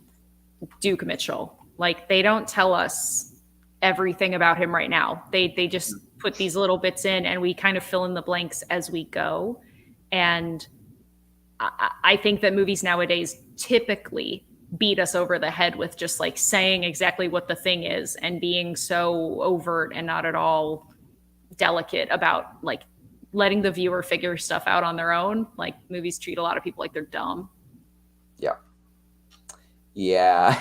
Duke Mitchell. Like they don't tell us everything about him right now. They just put these little bits in and we kind of fill in the blanks as we go. And I think that movies nowadays typically beat us over the head with just like saying exactly what the thing is and being so overt and not at all delicate about like letting the viewer figure stuff out on their own. Like movies treat a lot of people like they're dumb. Yeah. Yeah.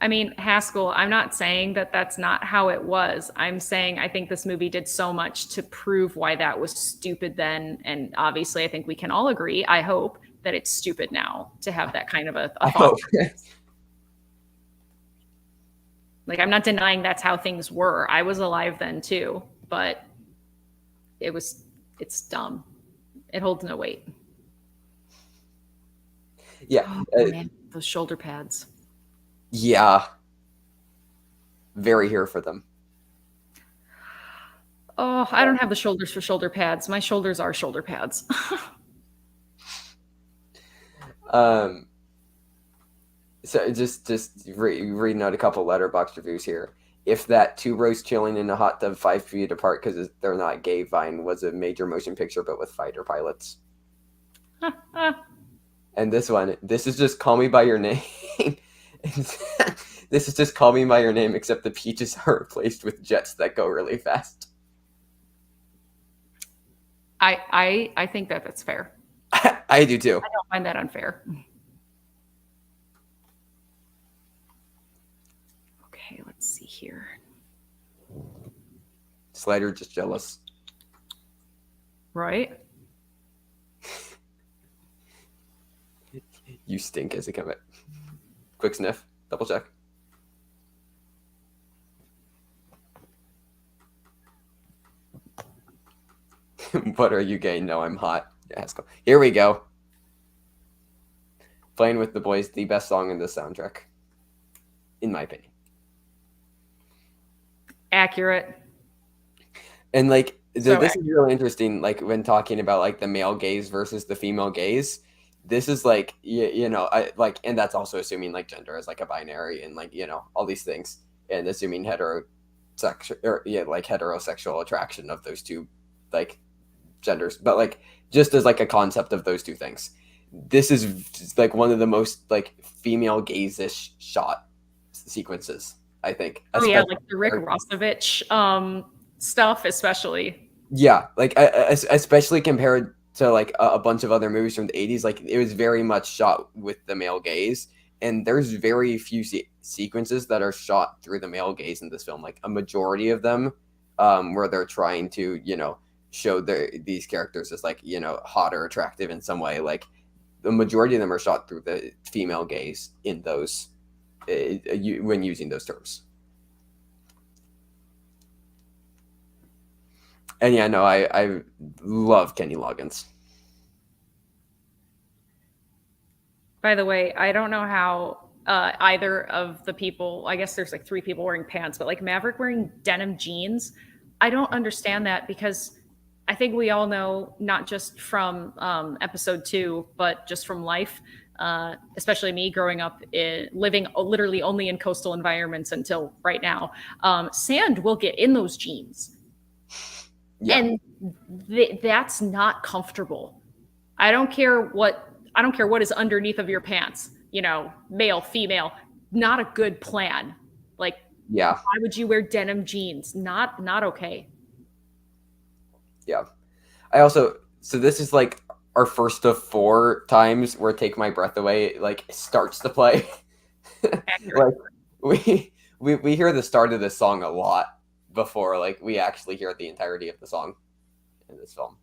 I mean, Haskell, I'm not saying that that's not how it was. I'm saying I think this movie did so much to prove why that was stupid then. And obviously, I think we can all agree, I hope, that it's stupid now to have that kind of a thought. Like, I'm not denying that's how things were. I was alive then too, but it's dumb. It holds no weight. Yeah. Oh, man, those shoulder pads. Yeah. Very here for them. Oh, I don't have the shoulders for shoulder pads. My shoulders are shoulder pads. So just reading out a couple Letterboxd reviews here. If that two bros chilling in a hot tub 5 feet apart because they're not gay vine was a major motion picture, but with fighter pilots. And this one, this is just Call Me by Your Name. This is just Call Me by Your Name, except the peaches are replaced with jets that go really fast. I think that that's fair. I do too. I don't find that unfair. Okay, let's see here. Slider just jealous. Right? You stink as a commit. Quick sniff. Double check. What are you gay? No, I'm hot. Yeah, here we go. Playing with the Boys, the best song in the soundtrack, in my opinion. Accurate. And like So this is really interesting. Like when talking about like the male gaze versus the female gaze, this is like you know I like, and that's also assuming like gender as like a binary and like all these things, and assuming heterosexual or like heterosexual attraction of those two like genders, but like just as like a concept of those two things. This is like one of the most like female gaze-ish shot sequences, I think. oh yeah, like the Rick Rossovich stuff, especially. Yeah, like especially compared to like a bunch of other movies from the 80s, like it was very much shot with the male gaze, and there's very few sequences that are shot through the male gaze in this film. Like a majority of them, where they're trying to show these characters as like hot or attractive in some way. Like the majority of them are shot through the female gaze in those when using those terms. And yeah, no, I love Kenny Loggins. By the way, I don't know how either of the people, I guess there's like 3 people wearing pants, but like Maverick wearing denim jeans, I don't understand that, because I think we all know, not just from episode 2, but just from life, especially me growing up, living literally only in coastal environments until right now, sand will get in those jeans. Yeah. And that's not comfortable. I don't care what is underneath of your pants, male, female, not a good plan. Like, yeah, why would you wear denim jeans? Not okay. Yeah. So this is like our first of 4 times where Take My Breath Away like starts to play. Like we hear the start of this song a lot before like we actually hear the entirety of the song in this film.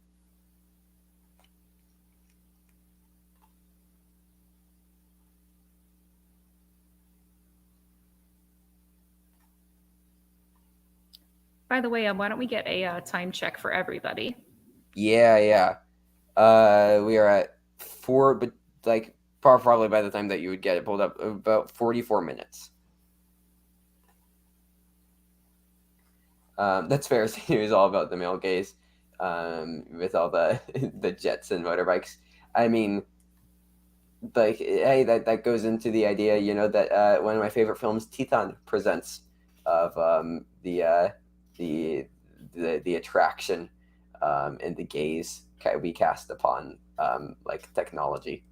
By the way, why don't we get a time check for everybody? Yeah. We are at 4, but like probably by the time that you would get it pulled up, about 44 minutes. That's fair. It was all about the male gaze, with all the the jets and motorbikes. I mean, like, hey, that goes into the idea, that one of my favorite films, Titan, presents of the attraction and the gaze we cast upon like technology,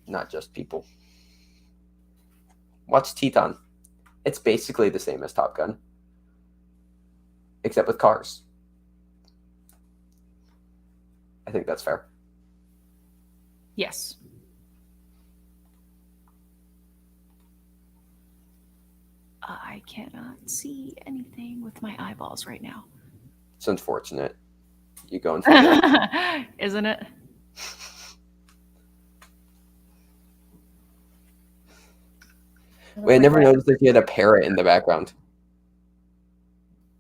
not just people. Watch Titan. It's basically the same as Top Gun, except with cars. I think that's fair. Yes. I cannot see anything with my eyeballs right now. It's unfortunate. You going for it. Isn't it? Wait, I never noticed that you had a parrot in the background.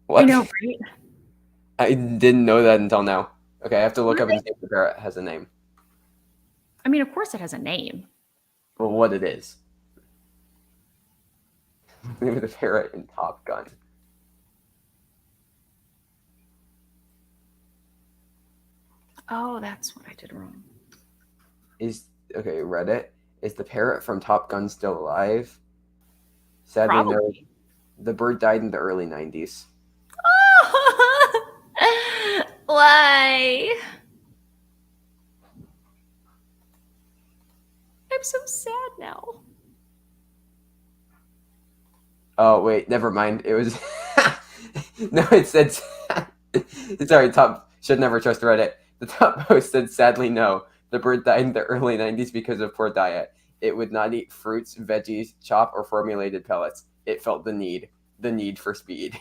What? I know, right? I didn't know that until now. Okay, I have to look up and see if the parrot has a name. I mean, of course it has a name. Well, what it is. Maybe the parrot in Top Gun. Oh, that's what I did wrong. Okay, Reddit. Is the parrot from Top Gun still alive? Sadly, no. The bird died in the early 90s. Why? I'm so sad now. Oh, wait, never mind. It was... No, it said... Sorry, should never trust Reddit. The top post said, sadly, no. The bird died in the early 90s because of poor diet. It would not eat fruits, veggies, chopped or formulated pellets. It felt the need for speed.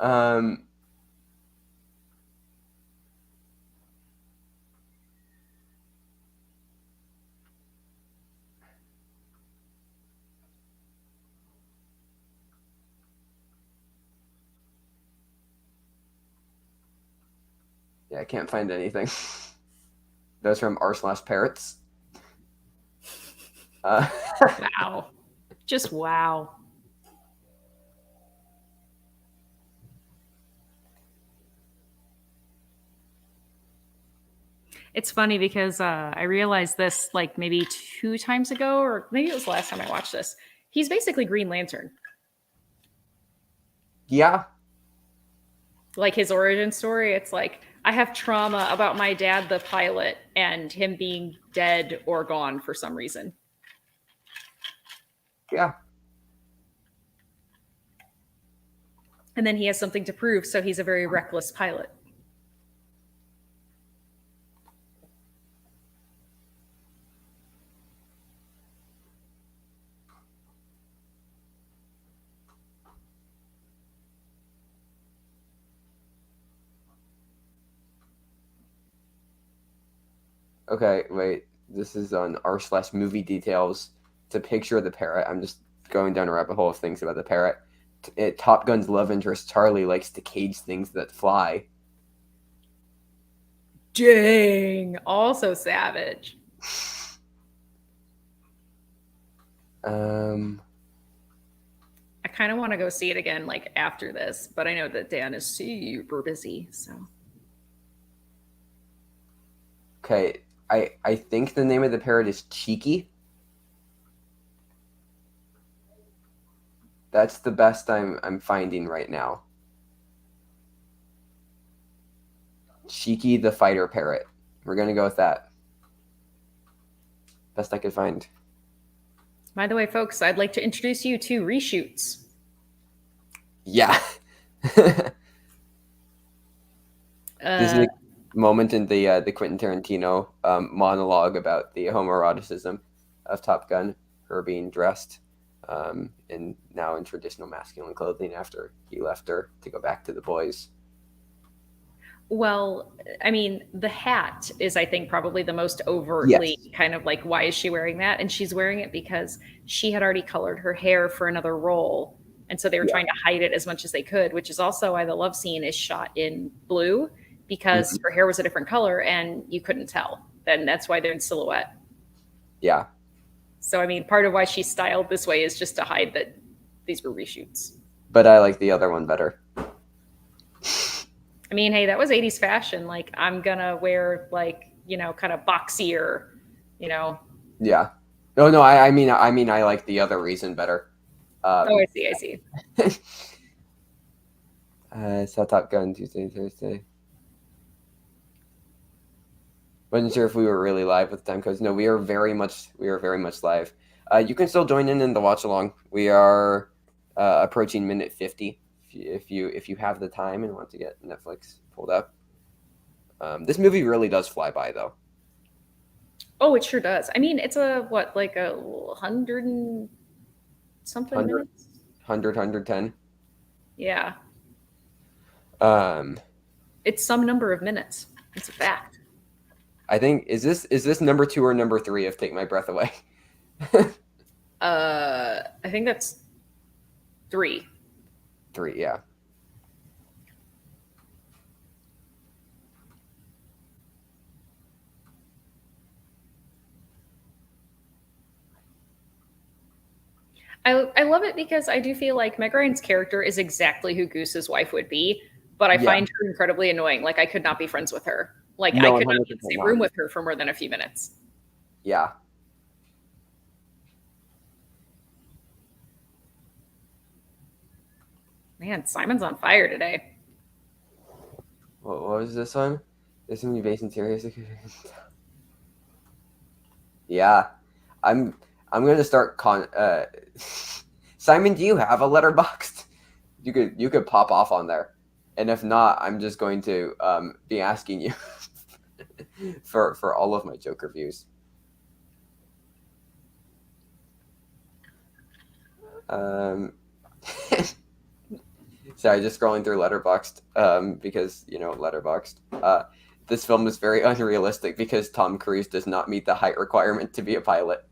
Um, yeah, I can't find anything. Those from r/parrots. Wow. Just wow. It's funny because I realized this like maybe 2 times ago, or maybe it was the last time I watched this. He's basically Green Lantern. Yeah, Like his origin story, it's like I have trauma about my dad, the pilot, and him being dead or gone for some reason. yeah. And then he has something to prove, so he's a very reckless pilot. Okay, wait. This is on r/movie details. It's a picture of the parrot. I'm just going down a rabbit hole of things about the parrot. Top Gun's love interest Charlie likes to cage things that fly. Dang. Also savage. Um, I kind of want to go see it again, like after this, but I know that Dan is super busy. So okay, I think the name of the parrot is Cheeky. That's the best I'm finding right now. Cheeky the fighter parrot. We're gonna go with that. Best I could find. by the way, folks, I'd like to introduce you to reshoots. Yeah. This is a moment in the Quentin Tarantino monologue about the homoeroticism of Top Gun, her being dressed in now in traditional masculine clothing after he left her to go back to the boys. Well, I mean, the hat is, I think, probably the most overtly kind of like, why is she wearing that? And she's wearing it because she had already colored her hair for another role. And so they were trying to hide it as much as they could, which is also why the love scene is shot in blue, because her hair was a different color and you couldn't tell. And that's why they're in silhouette. Yeah. So, I mean, part of why she's styled this way is just to hide that these were reshoots. But I like the other one better. I mean, hey, that was 80s fashion. Like, I'm gonna wear like, you know, kind of boxier, you know. Yeah. No, I mean I like the other reason better. Oh, I see. Saw Top Gun Tuesday and Thursday. Wasn't sure if we were really live with the time codes. No, we are very much live. You can still join in the watch along. We are approaching minute 50. If you have the time and want to get Netflix pulled up. This movie really does fly by, though. Oh, it sure does. I mean, it's like a 100 and something 100, minutes? 110. Yeah. Um, It's some number of minutes. It's a fact. I think is this number 2 or number 3 of Take My Breath Away? I think that's 3. 3, yeah. I love it because I do feel like Meg Ryan's character is exactly who Goose's wife would be, but I find her incredibly annoying. Like, I could not be friends with her. Like, No, I could not be in the same room with her for more than a few minutes. Yeah. Man, Simon's on fire today. What was this one? This one based in serious. Yeah, I'm gonna start Simon, do you have a letterboxd? You could pop off on there, and if not, I'm just going to be asking you for all of my Joker views. Sorry, just scrolling through Letterboxd, because Letterboxd. This film is very unrealistic because Tom Cruise does not meet the height requirement to be a pilot.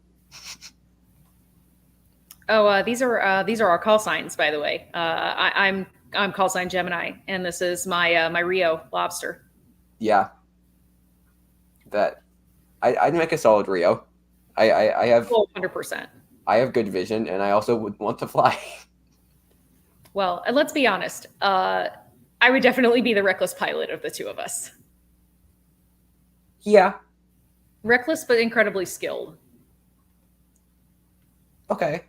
Oh, these are our call signs, by the way. I'm call sign Gemini, and this is my Rio lobster. Yeah, that I'd make a solid Rio. I have 100%. I have good vision, and I also would want to fly. Well, and let's be honest. I would definitely be the reckless pilot of the two of us. Yeah. Reckless, but incredibly skilled. Okay.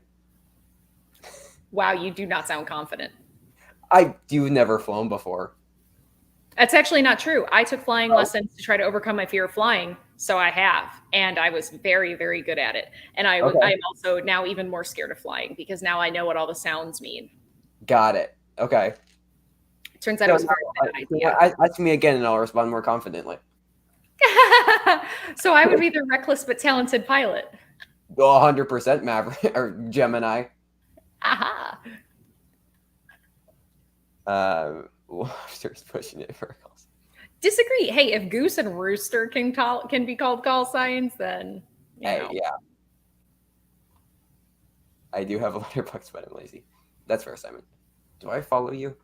Wow, you do not sound confident. You've never flown before. That's actually not true. I took flying lessons to try to overcome my fear of flying, so I have, and I was very, very good at it. And I'm also now even more scared of flying because now I know what all the sounds mean. Got it. Okay. Turns out it was a very bad idea. Ask me again, and I'll respond more confidently. So I would be the reckless but talented pilot. 100% Maverick or Gemini. Aha. Lobster's pushing it for calls. Disagree. Hey, if Goose and Rooster can be called call signs, then yeah. I do have a Letterboxd, but I'm lazy. That's fair, Simon. Do I follow you?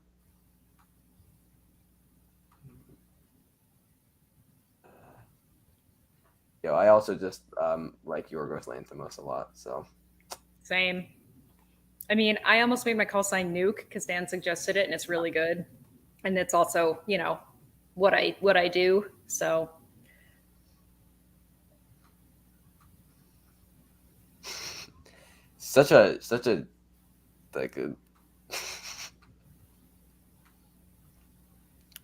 I also just like Yorgos Lanthimos a lot. So same. I mean, I almost made my call sign Nuke because Dan suggested it, and it's really good. And it's also, what I do. So such a like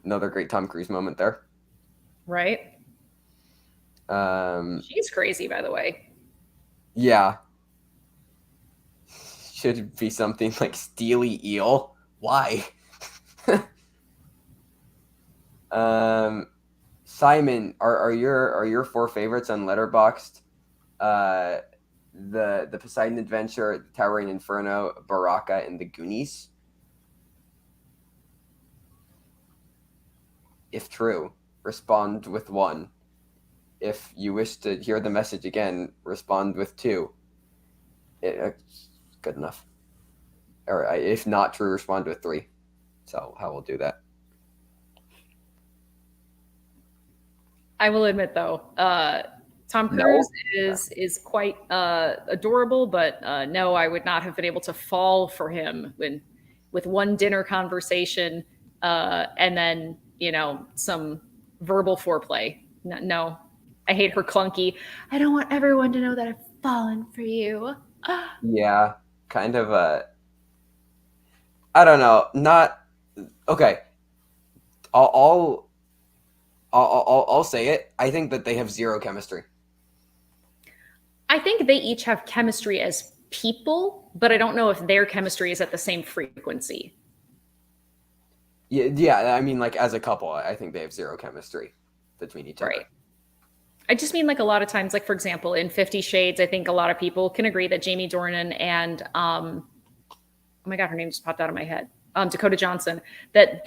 another great Tom Cruise moment there. Right. She's crazy, by the way. Yeah. Should be something like Steely Eel. Why? Simon, are your four favorites on Letterboxd? The Poseidon Adventure, the Towering Inferno, Baraka, and the Goonies? If true, respond with 1. If you wish to hear the message again, respond with 2. Good enough. Or if not true, respond with 3. So how we'll do that. I will admit, though, Tom Cruise is quite adorable, but no, I would not have been able to fall for him with one dinner conversation and then some verbal foreplay. No, I hate her clunky. I don't want everyone to know that I've fallen for you. Yeah, kind of I don't know. Not okay. I'll say it. I think that they have zero chemistry. I think they each have chemistry as people, but I don't know if their chemistry is at the same frequency. Yeah. I mean, like as a couple, I think they have zero chemistry between each other. Right. I just mean like a lot of times, like for example, in 50 Shades, I think a lot of people can agree that Jamie Dornan and oh my God, her name just popped out of my head. Dakota Johnson, that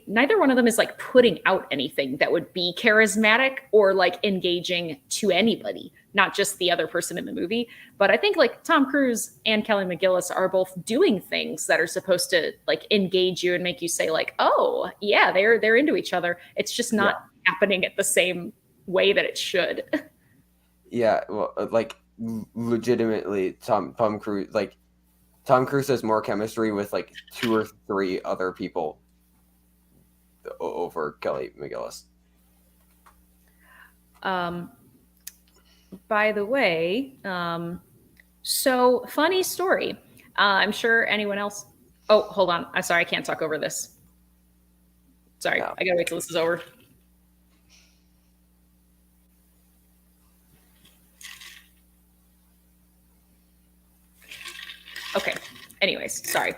neither one of them is like putting out anything that would be charismatic or like engaging to anybody, not just the other person in the movie. But I think like Tom Cruise and Kelly McGillis are both doing things that are supposed to like engage you and make you say like, oh yeah, they're into each other. It's just not happening at the same way that it should. Yeah, well, like legitimately, Tom Cruise, like Tom Cruise has more chemistry with like 2 or 3 other people over Kelly McGillis. By the way, so funny story. I'm sure anyone else. Oh, hold on. I'm sorry. I can't talk over this. Sorry. No. I gotta wait till this is over. Okay. Anyways, sorry.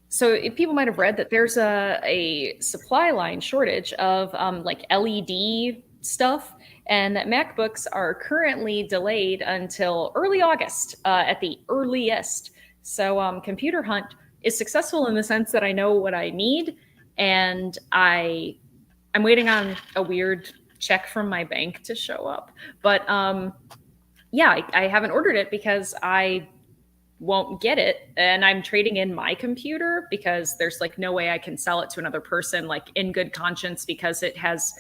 So people might have read that there's a supply line shortage of like LED stuff, and that MacBooks are currently delayed until early August at the earliest. So Computer Hunt is successful in the sense that I know what I need, and I'm waiting on a weird check from my bank to show up. But yeah, I haven't ordered it because I won't get it, and I'm trading in my computer because there's like no way I can sell it to another person like in good conscience because it has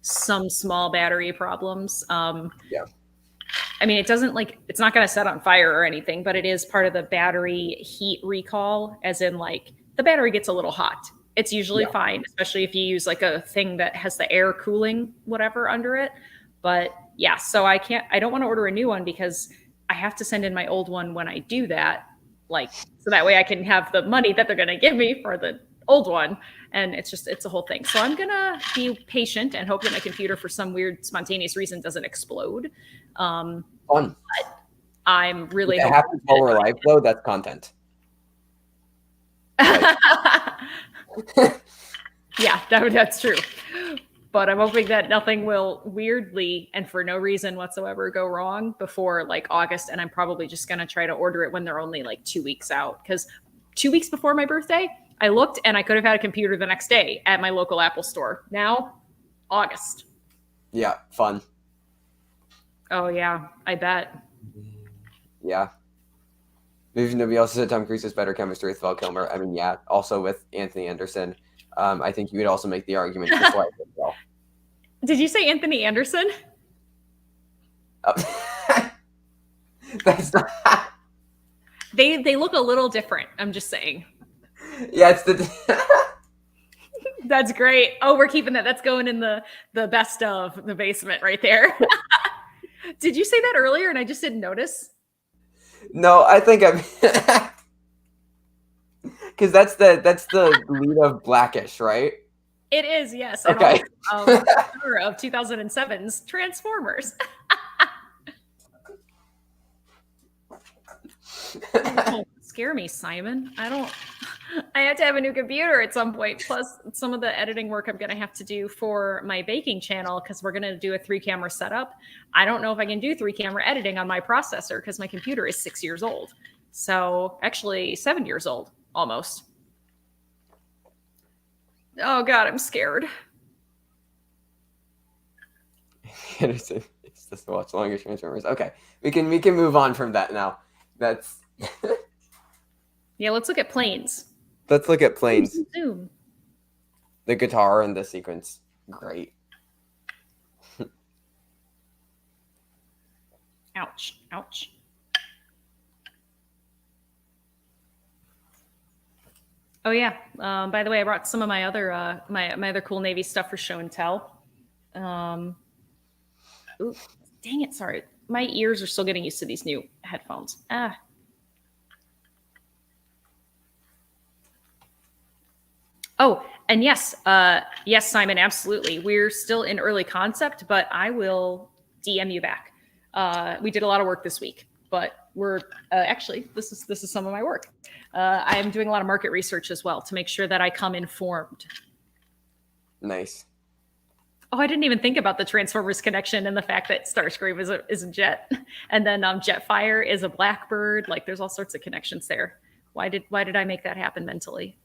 some small battery problems. Yeah. I mean, it doesn't like it's not going to set on fire or anything, but it is part of the battery heat recall, as in like the battery gets a little hot. It's usually Yeah. fine, especially if you use like a thing that has the air cooling whatever under it. But yeah, so I don't want to order a new one because I have to send in my old one when I do that, like so that way I can have the money that they're going to give me for the old one. And it's a whole thing. So I'm going to be patient and hope that my computer for some weird spontaneous reason doesn't explode. Fun. I'm really if it happens while we're live, though, that's content. Like. Yeah, that's true. But I'm hoping that nothing will weirdly and for no reason whatsoever go wrong before like August. And I'm probably just going to try to order it when they're only like 2 weeks out. Because 2 weeks before my birthday, I looked and I could have had a computer the next day at my local Apple store. Now, August. Yeah, fun. Oh, yeah, I bet. Yeah. Maybe nobody else said Tom Cruise has better chemistry with Val Kilmer. I mean, yeah. Also with Anthony Anderson. I think you would also make the argument before I did well. Did you say Anthony Anderson? Oh. That's not. They look a little different. I'm just saying. Yeah, it's the. That's great. Oh, we're keeping that. That's going in the best of the basement right there. Did you say that earlier and I just didn't notice? No, I think I'm. Because that's the lead of Blackish, right? It is, yes. Okay. And of 2007's Transformers. Don't scare me, Simon. I have to have a new computer at some point. Plus, some of the editing work I'm going to have to do for my baking channel because we're going to do a 3-camera setup. I don't know if I can do 3-camera editing on my processor because my computer is 6 years old. So, actually, 7 years old, almost. Oh, God, I'm scared. Anderson is this Watchalong Transformers. Okay, we can move on from that now. That's. Yeah, let's look at planes. Let's look at planes. Zoom. The guitar in the sequence, great. Ouch! Ouch! Oh yeah. By the way, I brought some of my other my other cool Navy stuff for show and tell. Ooh, dang it! Sorry, my ears are still getting used to these new headphones. Oh, and yes, yes, Simon, absolutely. We're still in early concept, but I will DM you back. We did a lot of work this week, but we're actually this is some of my work. I am doing a lot of market research as well to make sure that I come informed. Nice. Oh, I didn't even think about the Transformers connection and the fact that Starscream is a jet, and then Jetfire is a Blackbird. Like, there's all sorts of connections there. Why did I make that happen mentally?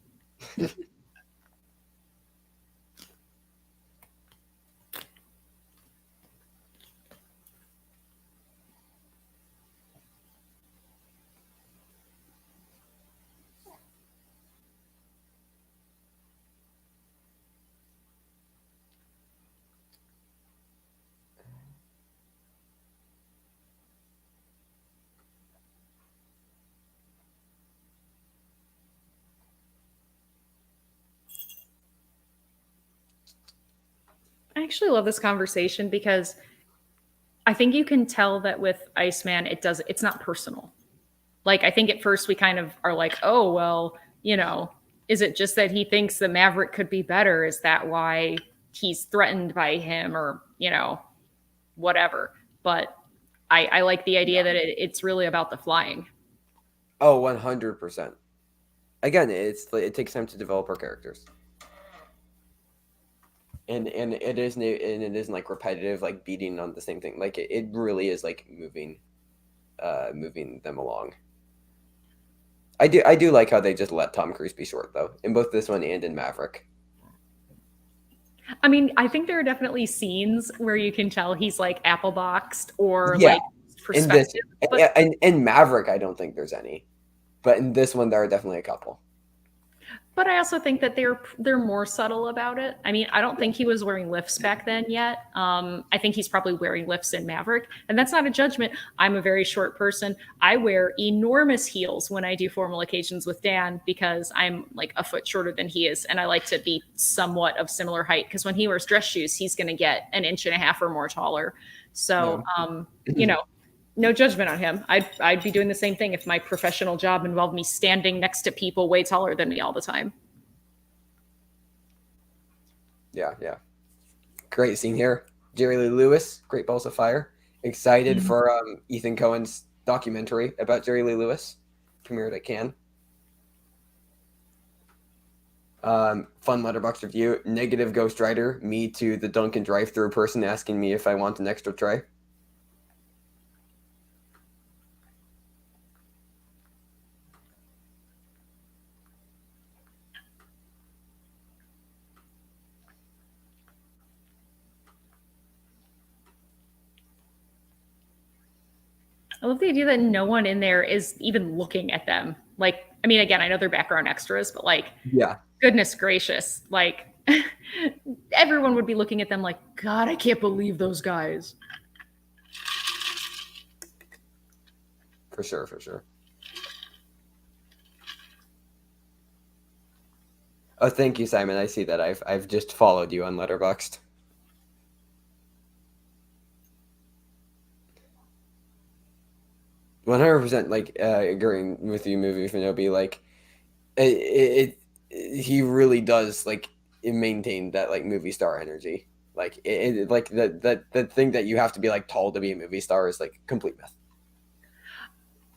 I actually love this conversation because I think you can tell that with Iceman, it's not personal. Like, I think at first we kind of are like, oh, well, is it just that he thinks the Maverick could be better? Is that why he's threatened by him or, whatever? But I like the idea that it's really about the flying. Oh, 100%. Again, it takes time to develop our characters. And it isn't like repetitive, like beating on the same thing. Like it really is like moving them along. I do like how they just let Tom Cruise be short though, in both this one and in Maverick. I mean, I think there are definitely scenes where you can tell he's like apple boxed or Yeah, like in this perspective. But in Maverick, I don't think there's any, but in this one there are definitely a couple. But I also think that they're more subtle about it. I mean, I don't think he was wearing lifts back then yet. I think he's probably wearing lifts in Maverick, and that's not a judgment. I'm a very short person. I wear enormous heels when I do formal occasions with Dan because I'm like a foot shorter than he is, and I like to be somewhat of similar height. Because when he wears dress shoes, he's going to get an inch and a half or more taller. So, you know, no judgment on him. I'd be doing the same thing if my professional job involved me standing next to people way taller than me all the time. Yeah, yeah. Great scene here. Jerry Lee Lewis, Great Balls of Fire. Excited for Ethan Cohen's documentary about Jerry Lee Lewis. Premiered at Cannes. Fun letterbox review. Negative Ghost Rider. Me to the Dunkin' drive-thru person asking me if I want an extra tray. I love the idea that no one in there is even looking at them. Like, I mean, again, I know they're background extras, but like, yeah, goodness gracious, like everyone would be looking at them like, God, I can't believe those guys. For sure, for sure. Oh, thank you, Simon. I see that. I've just followed you on Letterboxd. 100% like agreeing with you, movie Finobi. Like he really does like maintain that like movie star energy. Like like the thing that you have to be like tall to be a movie star is like complete myth.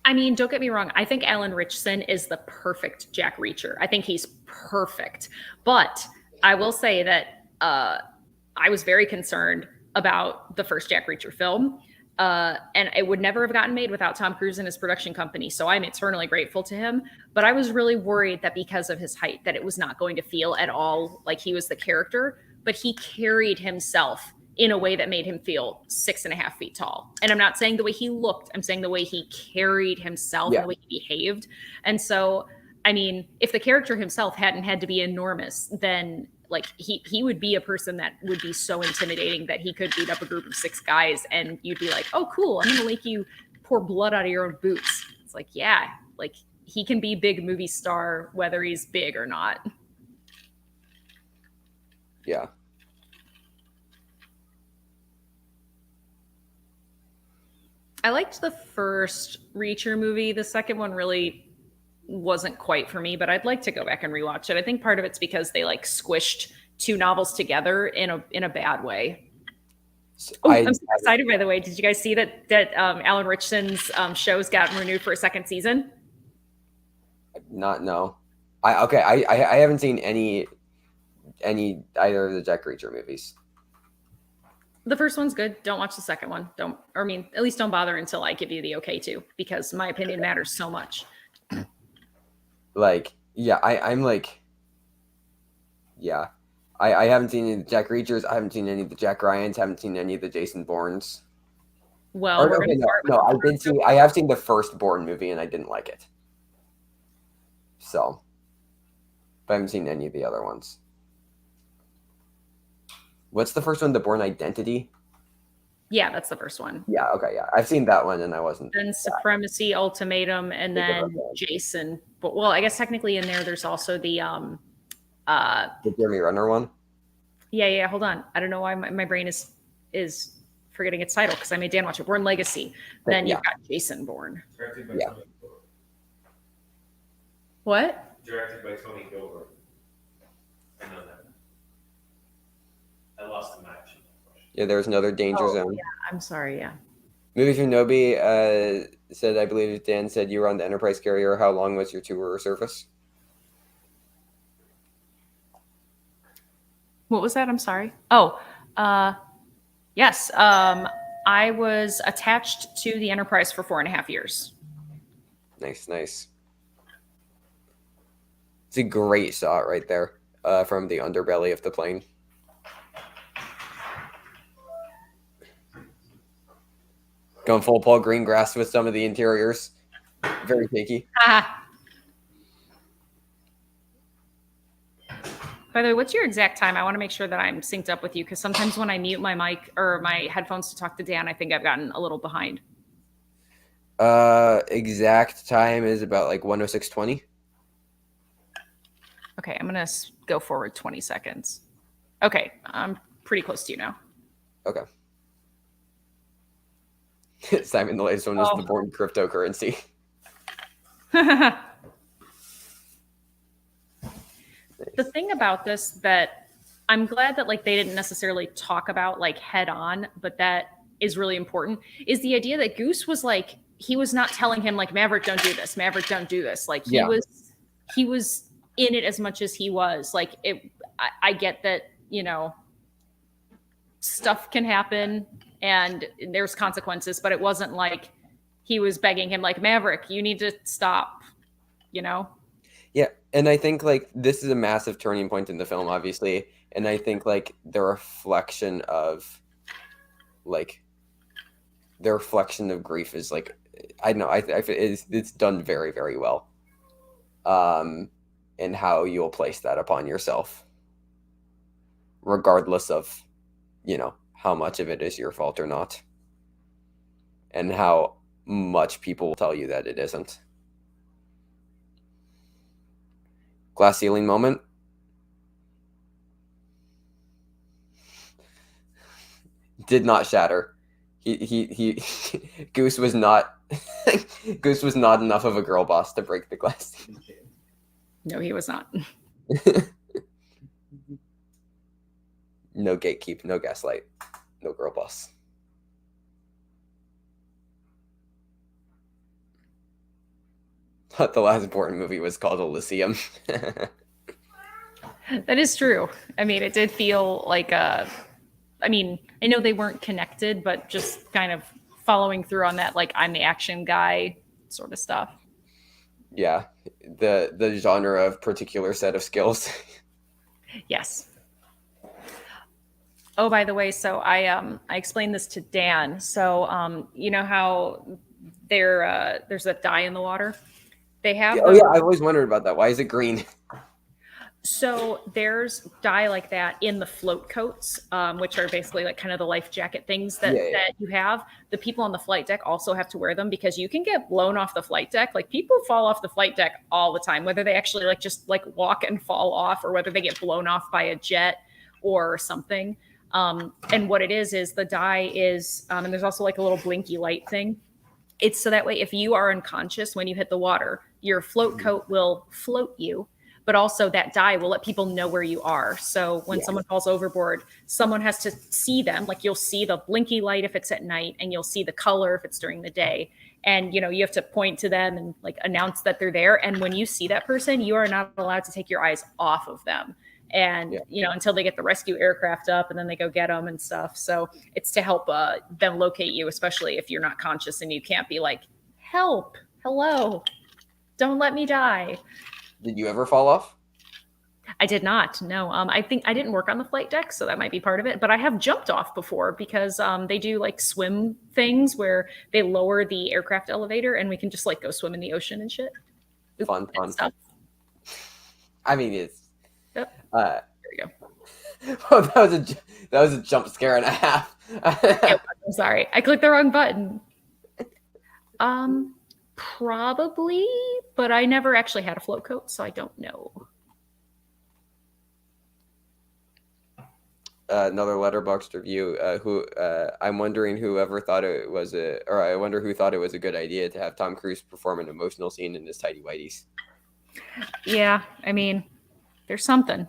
I mean, don't get me wrong. I think Alan Ritchson is the perfect Jack Reacher. I think he's perfect. But I will say that I was very concerned about the first Jack Reacher film. And it would never have gotten made without Tom Cruise and his production company. So I'm eternally grateful to him. But I was really worried that because of his height, that it was not going to feel at all like he was the character. But he carried himself in a way that made him feel 6.5 feet tall. And I'm not saying the way he looked, I'm saying the way he carried himself and the way he behaved. And so, I mean, if the character himself hadn't had to be enormous, then like he would be a person that would be so intimidating that he could beat up a group of 6 guys and you'd be like, oh, cool, I'm gonna make you pour blood out of your own boots. It's like, yeah, like he can be big movie star whether he's big or not. Yeah. I liked the first Reacher movie. The second one really wasn't quite for me, but I'd like to go back and rewatch it. I think part of it's because they like squished 2 novels together in a bad way. Oh, I'm so excited, by the way. Did you guys see that Alan Ritchson's show's gotten renewed for a 2nd season? No. I haven't seen any either of the Jack Reacher movies. The first one's good. Don't watch the second one. At least don't bother until I give you the okay to, because my opinion matters so much. Like, yeah, I'm like, yeah. I haven't seen any of the Jack Reachers. I haven't seen any of the Jack Ryans. Haven't seen any of the Jason Bournes. Well, I have seen the first Bourne movie and I didn't like it. So, but I haven't seen any of the other ones. What's the first one? The Bourne Identity? Yeah, that's the first one. Yeah, okay, yeah. I've seen that one and I wasn't. Then Supremacy, Ultimatum, and then Jason. But well, I guess technically in there's also the Jeremy Renner one? Yeah, hold on. I don't know why my brain is forgetting its title because I made Dan watch it. Bourne Legacy. Then you've got Jason Bourne. Directed by Tony Gilroy. What? Directed by Tony Gilroy. I know that. I lost the match. Yeah, there's another Danger Zone. Yeah, I'm sorry, yeah. Movie from Nobi said, I believe Dan said you were on the Enterprise carrier. How long was your tour service? What was that? I'm sorry. Oh, yes. I was attached to the Enterprise for 4.5 years. Nice. It's a great shot right there from the underbelly of the plane. Going full Paul Greengrass with some of the interiors. Very picky. By the way, what's your exact time? I want to make sure that I'm synced up with you because sometimes when I mute my mic or my headphones to talk to Dan, I think I've gotten a little behind. Exact time is about like 1:06:20. Okay, I'm going to go forward 20 seconds. Okay, I'm pretty close to you now. Okay. Simon, the latest one was the born cryptocurrency. The thing about this that I'm glad that like they didn't necessarily talk about like head on, but that is really important is the idea that Goose was like, he was not telling him like, Maverick, don't do this. Maverick, don't do this. Like he was in it as much as he was like it. I get that, you know, stuff can happen and there's consequences, but it wasn't like he was begging him like, Maverick, you need to stop, you know? Yeah, and I think like this is a massive turning point in the film, obviously, and I think like the reflection of grief is like, I don't know, it's done very, very well, and how you'll place that upon yourself, regardless of, you know, how much of it is your fault or not, and how much people will tell you that it isn't. Glass ceiling moment. Did not shatter. He Goose was not Goose was not enough of a girl boss to break the glass. No, he was not. No gatekeep, no gaslight, no girl boss. The last important movie was called Elysium. That is true. I mean, it did feel like I mean, I know they weren't connected, but just kind of following through on that, like I'm the action guy sort of stuff. Yeah, the genre of particular set of skills. Yes. Oh, by the way, so I explained this to Dan. So you know how there's that dye in the water? They have Oh yeah, I've always wondered about that. Why is it green? So there's dye like that in the float coats, which are basically like kind of the life jacket things that you have. The people on the flight deck also have to wear them because you can get blown off the flight deck. Like people fall off the flight deck all the time, whether they actually like just like walk and fall off or whether they get blown off by a jet or something. And what it is the dye is, and there's also like a little blinky light thing. It's so that way if you are unconscious when you hit the water, your float coat will float you, but also that dye will let people know where you are. So when someone falls overboard, someone has to see them. Like you'll see the blinky light if it's at night, and you'll see the color if it's during the day. And, you know, you have to point to them and like announce that they're there. And when you see that person, you are not allowed to take your eyes off of them. And, you know, until they get the rescue aircraft up and then they go get them and stuff. So it's to help them locate you, especially if you're not conscious and you can't be like, help, hello, don't let me die. Did you ever fall off? I did not. No. I think I didn't work on the flight deck, so that might be part of it. But I have jumped off before because they do like swim things where they lower the aircraft elevator and we can just like go swim in the ocean and shit. Fun. I mean, it's. Yep. There we go. Oh, that was a jump scare and a half. I'm sorry, I clicked the wrong button. Probably, but I never actually had a float coat, so I don't know. Another Letterboxd review. I'm wondering whoever thought it was I wonder who thought it was a good idea to have Tom Cruise perform an emotional scene in his tidy whities. Yeah, I mean, there's something.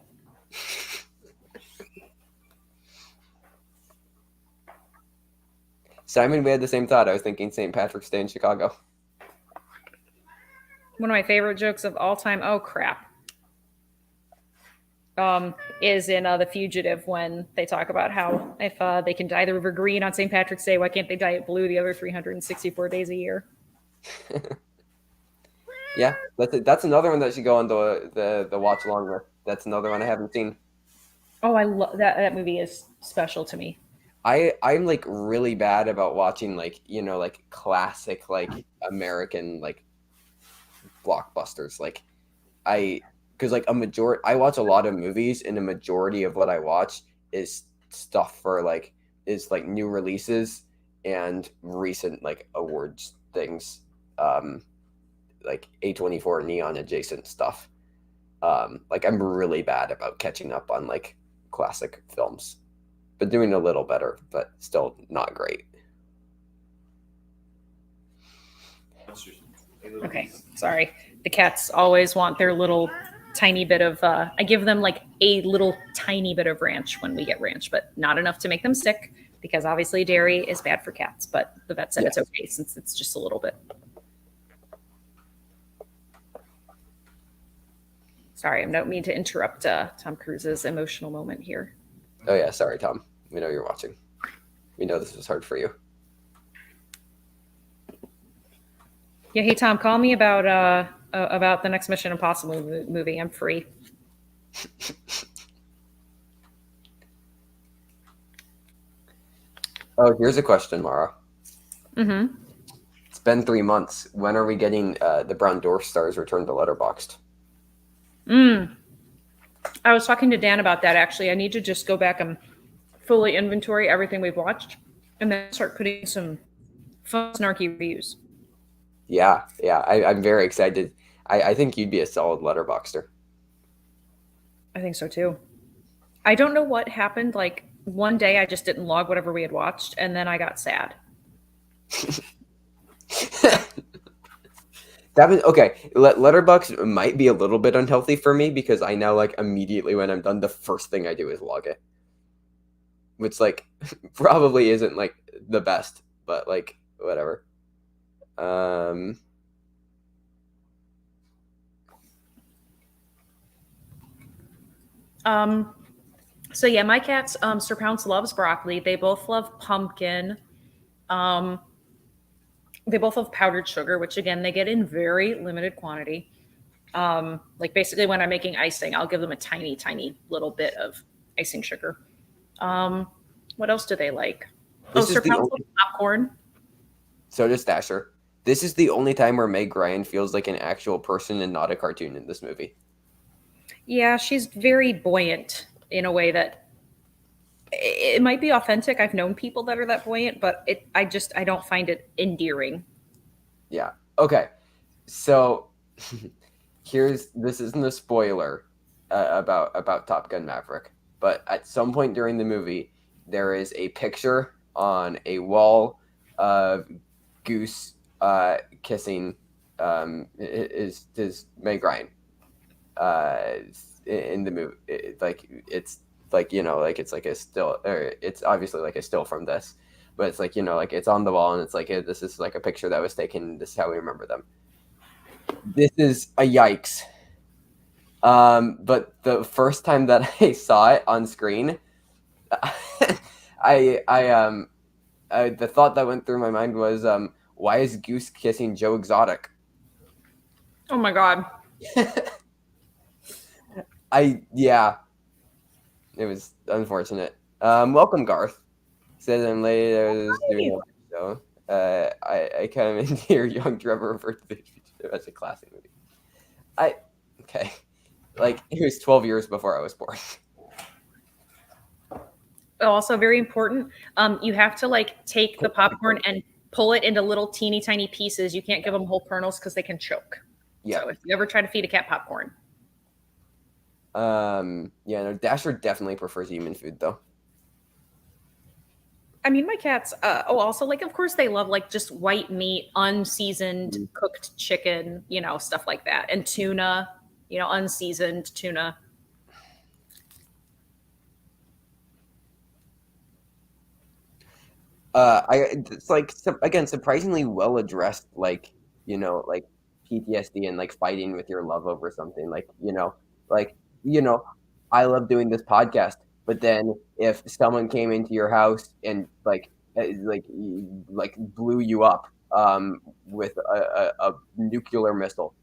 Simon, we had the same thought. I was thinking St. Patrick's Day in Chicago. One of my favorite jokes of all time. Oh crap. Is in The Fugitive when they talk about how if they can dye the river green on St. Patrick's Day, why can't they dye it blue the other 364 days a year? Yeah, that's another one that should go on the watch along list. That's another one I haven't seen. Oh, I love that. That movie is special to me. I'm like really bad about watching like like classic like American like blockbusters. Like I because like I watch a lot of movies, and the majority of what I watch is stuff for like is like new releases and recent like awards things, like A24 Neon adjacent stuff. Like I'm really bad about catching up on like classic films, but doing a little better, but still not great. Okay, sorry. The cats always want their little tiny bit of. I give them like a little tiny bit of ranch when we get ranch, but not enough to make them sick because obviously dairy is bad for cats. But the vet said it's okay since it's just a little bit. Sorry, I don't mean to interrupt Tom Cruise's emotional moment here. Oh yeah, sorry, Tom. We know you're watching. We know this was hard for you. Yeah, hey Tom, call me about the next Mission Impossible movie. I'm free. Oh, here's a question, Mara. Mm-hmm. It's been 3 months. When are we getting the Brown Dwarf Stars returned to Letterboxd? I was talking to Dan about that actually. I need to just go back and fully inventory everything we've watched and then start putting some fun, snarky reviews. Yeah. I'm very excited. I think you'd be a solid Letterboxder. I think so too. I don't know what happened. Like one day I just didn't log whatever we had watched and then I got sad. That was okay. Letterboxd might be a little bit unhealthy for me because I now like immediately when I'm done, the first thing I do is log it, which like probably isn't like the best, but like whatever. So yeah, my cats, Sir Pounce loves broccoli. They both love pumpkin. They both love powdered sugar, which again, they get in very limited quantity. Like basically when I'm making icing, I'll give them a tiny, tiny little bit of icing sugar. What else do they like? Sir Pounce loves popcorn. So does Dasher. This is the only time where Meg Ryan feels like an actual person and not a cartoon in this movie. Yeah, she's very buoyant in a way that it might be authentic. I've known people that are that buoyant, but I don't find it endearing. Yeah. Okay. So this isn't a spoiler about Top Gun Maverick, but at some point during the movie, there is a picture on a wall of Goose kissing is Meg Ryan in the movie. It's like like it's like a still, or it's obviously like a still from this, but it's like like it's on the wall and it's like this is like a picture that was taken. This is how we remember them. This is a yikes. But the first time that I saw it on screen, the thought that went through my mind was, why is Goose kissing Joe Exotic? Oh my god. It was unfortunate. Welcome, Garth. Says I'm late. I was doing a show. I come into your young Trevor referred to the future as a classic movie. Okay. Like it was 12 years before I was born. Also very important. You have to like take the popcorn and pull it into little teeny tiny pieces. You can't give them whole kernels because they can choke. Yeah. So if you ever try to feed a cat popcorn. Yeah, no, Dasher definitely prefers human food though. I mean, my cats, also like, of course they love like just white meat, unseasoned cooked chicken, stuff like that. And tuna, unseasoned tuna. It's like again surprisingly well addressed, like like PTSD and like fighting with your love over something, like like I love doing this podcast, but then if someone came into your house and like blew you up with a nuclear missile,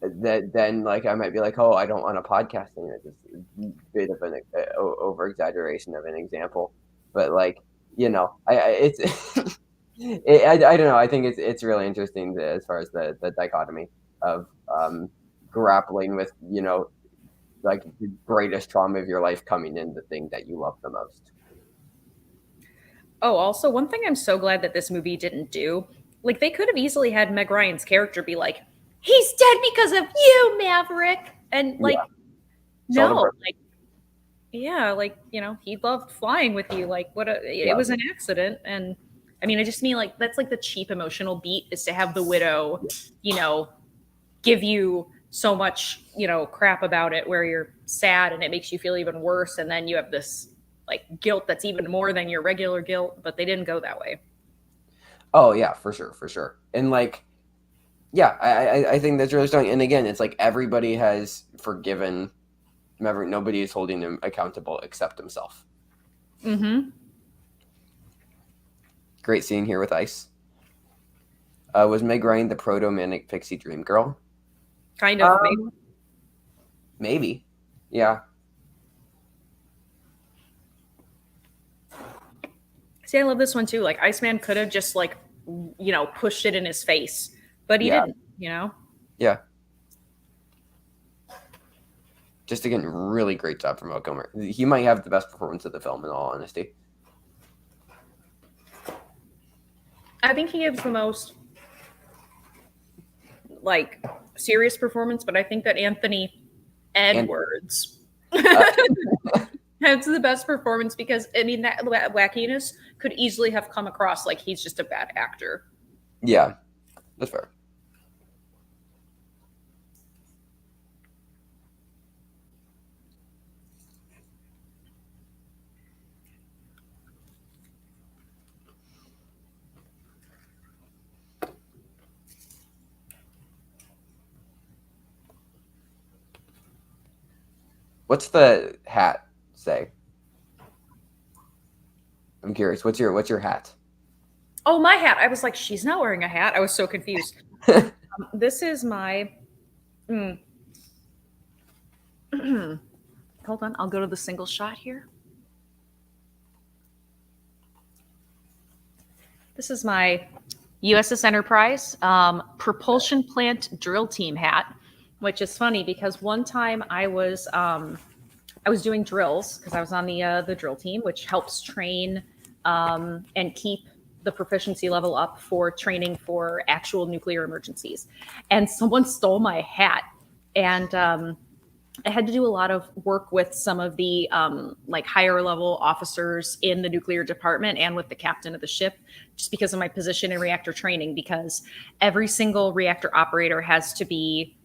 then like I might be like, oh, I don't want a podcast anymore. It's a bit of an over exaggeration of an example, but like it's I don't know. I think it's really interesting as far as the dichotomy of grappling with like the greatest trauma of your life coming in the thing that you love the most. Oh, also, one thing I'm so glad that this movie didn't do, like, they could have easily had Meg Ryan's character be like, he's dead because of you, Maverick. And, like, Yeah. no, like, yeah, like, he loved flying with you. Like, it was an accident. And, I mean, I just mean, like, that's like the cheap emotional beat is to have the widow, give you so much, crap about it where you're sad and it makes you feel even worse. And then you have this like guilt that's even more than your regular guilt, but they didn't go that way. Oh yeah, for sure. And like, yeah, I think that's really strong. And again, it's like everybody has forgiven Maverick. Nobody is holding him accountable except himself. Mm-hmm. Great scene here with Ice. Was Meg Ryan the proto-manic pixie dream girl? Kind of. Maybe. Yeah. See, I love this one too. Like Iceman could have just like, pushed it in his face, but he didn't, Yeah. Just again, really great job from Val Kilmer. He might have the best performance of the film, in all honesty. I think he gives the most like serious performance, but I think that Anthony Edwards has the best performance because I mean that wackiness could easily have come across like he's just a bad actor. Yeah, that's fair. What's the hat say? I'm curious. What's your hat? Oh, my hat. I was like, she's not wearing a hat. I was so confused. This is my. Hold on. I'll go to the single shot here. This is my USS Enterprise propulsion plant drill team hat, which is funny because one time I was doing drills because I was on the drill team, which helps train and keep the proficiency level up for training for actual nuclear emergencies. And someone stole my hat, and I had to do a lot of work with some of the like higher level officers in the nuclear department and with the captain of the ship, just because of my position in reactor training, because every single reactor operator has to be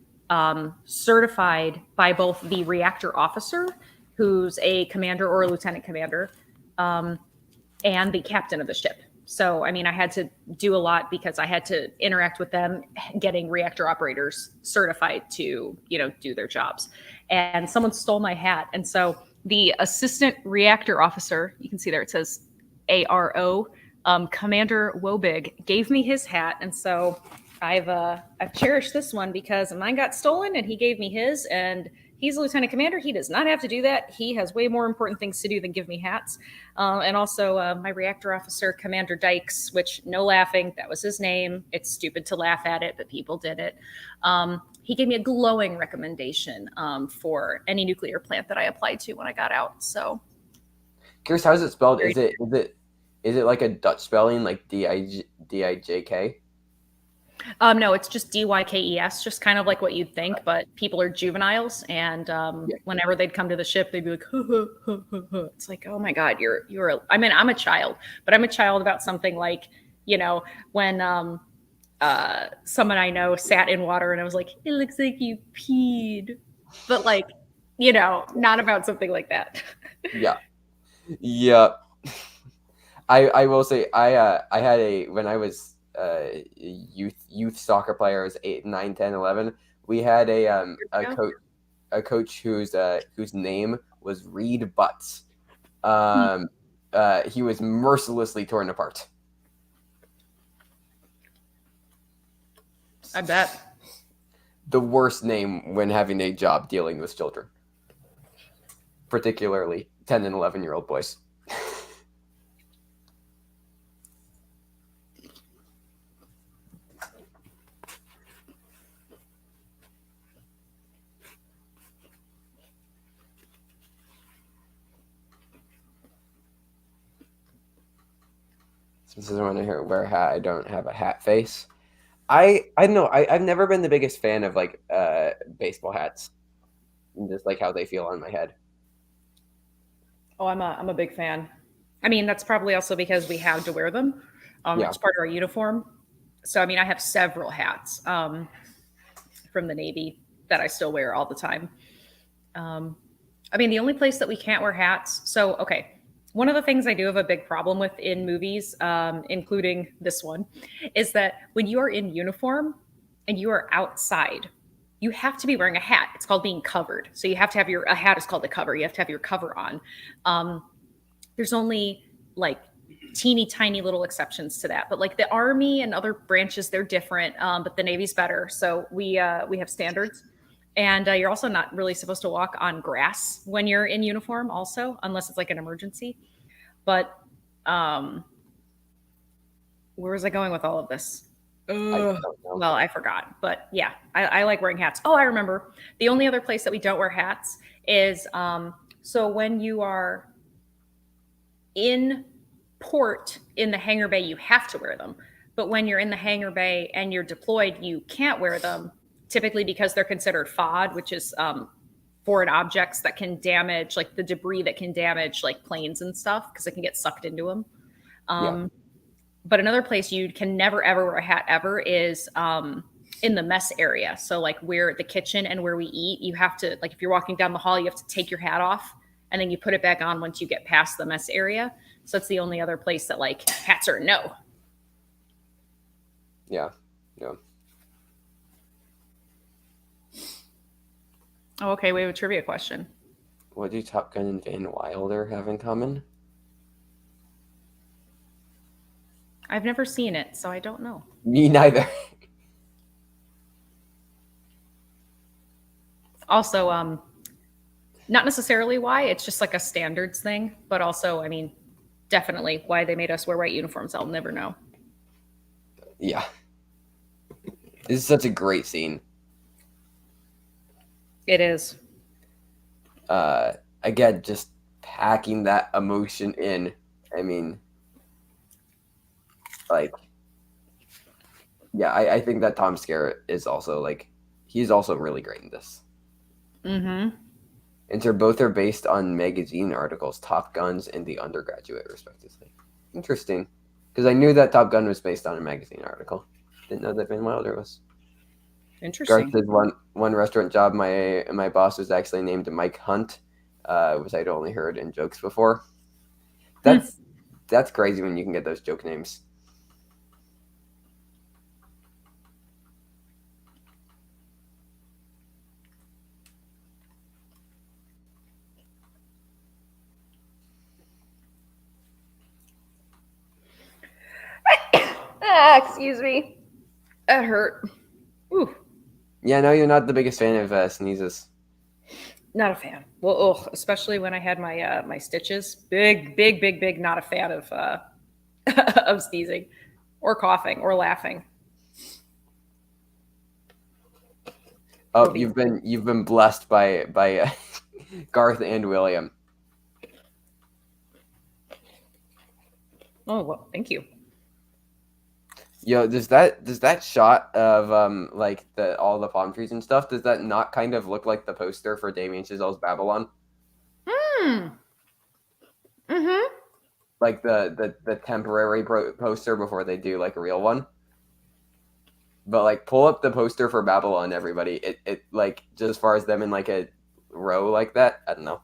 certified by both the reactor officer, who's a commander or a lieutenant commander, and the captain of the ship. So, I mean, I had to do a lot because I had to interact with them, getting reactor operators certified to, do their jobs. And someone stole my hat. And so the assistant reactor officer, you can see there, it says ARO, Commander Wobig, gave me his hat. And so I've cherished this one because mine got stolen and he gave me his, and he's a lieutenant commander. He does not have to do that. He has way more important things to do than give me hats. And also my reactor officer, Commander Dykes, which no laughing, that was his name. It's stupid to laugh at it, but people did it. He gave me a glowing recommendation for any nuclear plant that I applied to when I got out. So, curious, how is it spelled? Is it like a Dutch spelling, like DIJK? No, it's just DYKES, just kind of like what you'd think, but people are juveniles, and whenever they'd come to the ship, they'd be like, huh, huh, huh, huh, huh. It's like, oh my God, I mean, I'm a child, but I'm a child about something like, when someone I know sat in water and I was like, it looks like you peed, but like, not about something like that. Yeah. I will say I had when I was youth soccer player, I was 8, 9, 10, 11. We had a coach whose name was Reed Butts. He was mercilessly torn apart. I bet. the worst name when having a job dealing with children, particularly 10 and 11-year-old boys. This is when I wear a hat. I don't have a hat face. I don't know. I've never been the biggest fan of like baseball hats, and just like how they feel on my head. Oh, I'm a big fan. I mean, that's probably also because we have to wear them. Yeah. It's part of our uniform. So, I mean, I have several hats from the Navy that I still wear all the time. I mean, the only place that we can't wear hats. So, okay. One of the things I do have a big problem with in movies, including this one, is that when you are in uniform and you are outside, you have to be wearing a hat. It's called being covered. So you have to have a hat is called a cover. You have to have your cover on. There's only like teeny tiny little exceptions to that. But like the Army and other branches, they're different. But the Navy's better. So we have standards. And you're also not really supposed to walk on grass when you're in uniform also, unless it's like an emergency. But where was I going with all of this? Well, I forgot. But yeah, I like wearing hats. Oh, I remember. The only other place that we don't wear hats is so when you are in port in the hangar bay, you have to wear them. But when you're in the hangar bay and you're deployed, you can't wear them. Typically because they're considered FOD, which is foreign objects that can damage, like the debris that can damage like planes and stuff, because it can get sucked into them. But another place you can never, ever wear a hat ever is in the mess area. So like where the kitchen and where we eat, you have to, like if you're walking down the hall, you have to take your hat off and then you put it back on once you get past the mess area. So it's the only other place that like hats are no. Yeah. Oh, okay. We have a trivia question. What do Top Gun and Van Wilder have in common? I've never seen it, so I don't know. Me neither. Also, not necessarily why, it's just like a standards thing, but also, I mean, definitely why they made us wear white uniforms, I'll never know. Yeah. This is such a great scene. It is. Again, just packing that emotion in. I mean, like, yeah, I think that Tom Skerritt is also like, he's also really great in this. Mm-hmm. And so both are based on magazine articles, Top Guns and The Undergraduate, respectively. Interesting, because I knew that Top Gun was based on a magazine article. Didn't know that Van Wilder was. Interesting. Garth did one restaurant job. My boss was actually named Mike Hunt, which I'd only heard in jokes before. That's crazy when you can get those joke names. Excuse me. That hurt. Ooh. Yeah, no, you're not the biggest fan of sneezes. Not a fan. Well, especially when I had my my stitches. Big, not a fan of of sneezing or coughing or laughing. Oh, you've been blessed by Garth and William. Oh, well, thank you. Yo, does that shot of like all the palm trees and stuff, does that not kind of look like the poster for Damien Chazelle's Babylon? Mm-hmm. Like the temporary poster before they do like a real one. But like pull up the poster for Babylon, everybody. It like just as far as them in like a row like that, I don't know.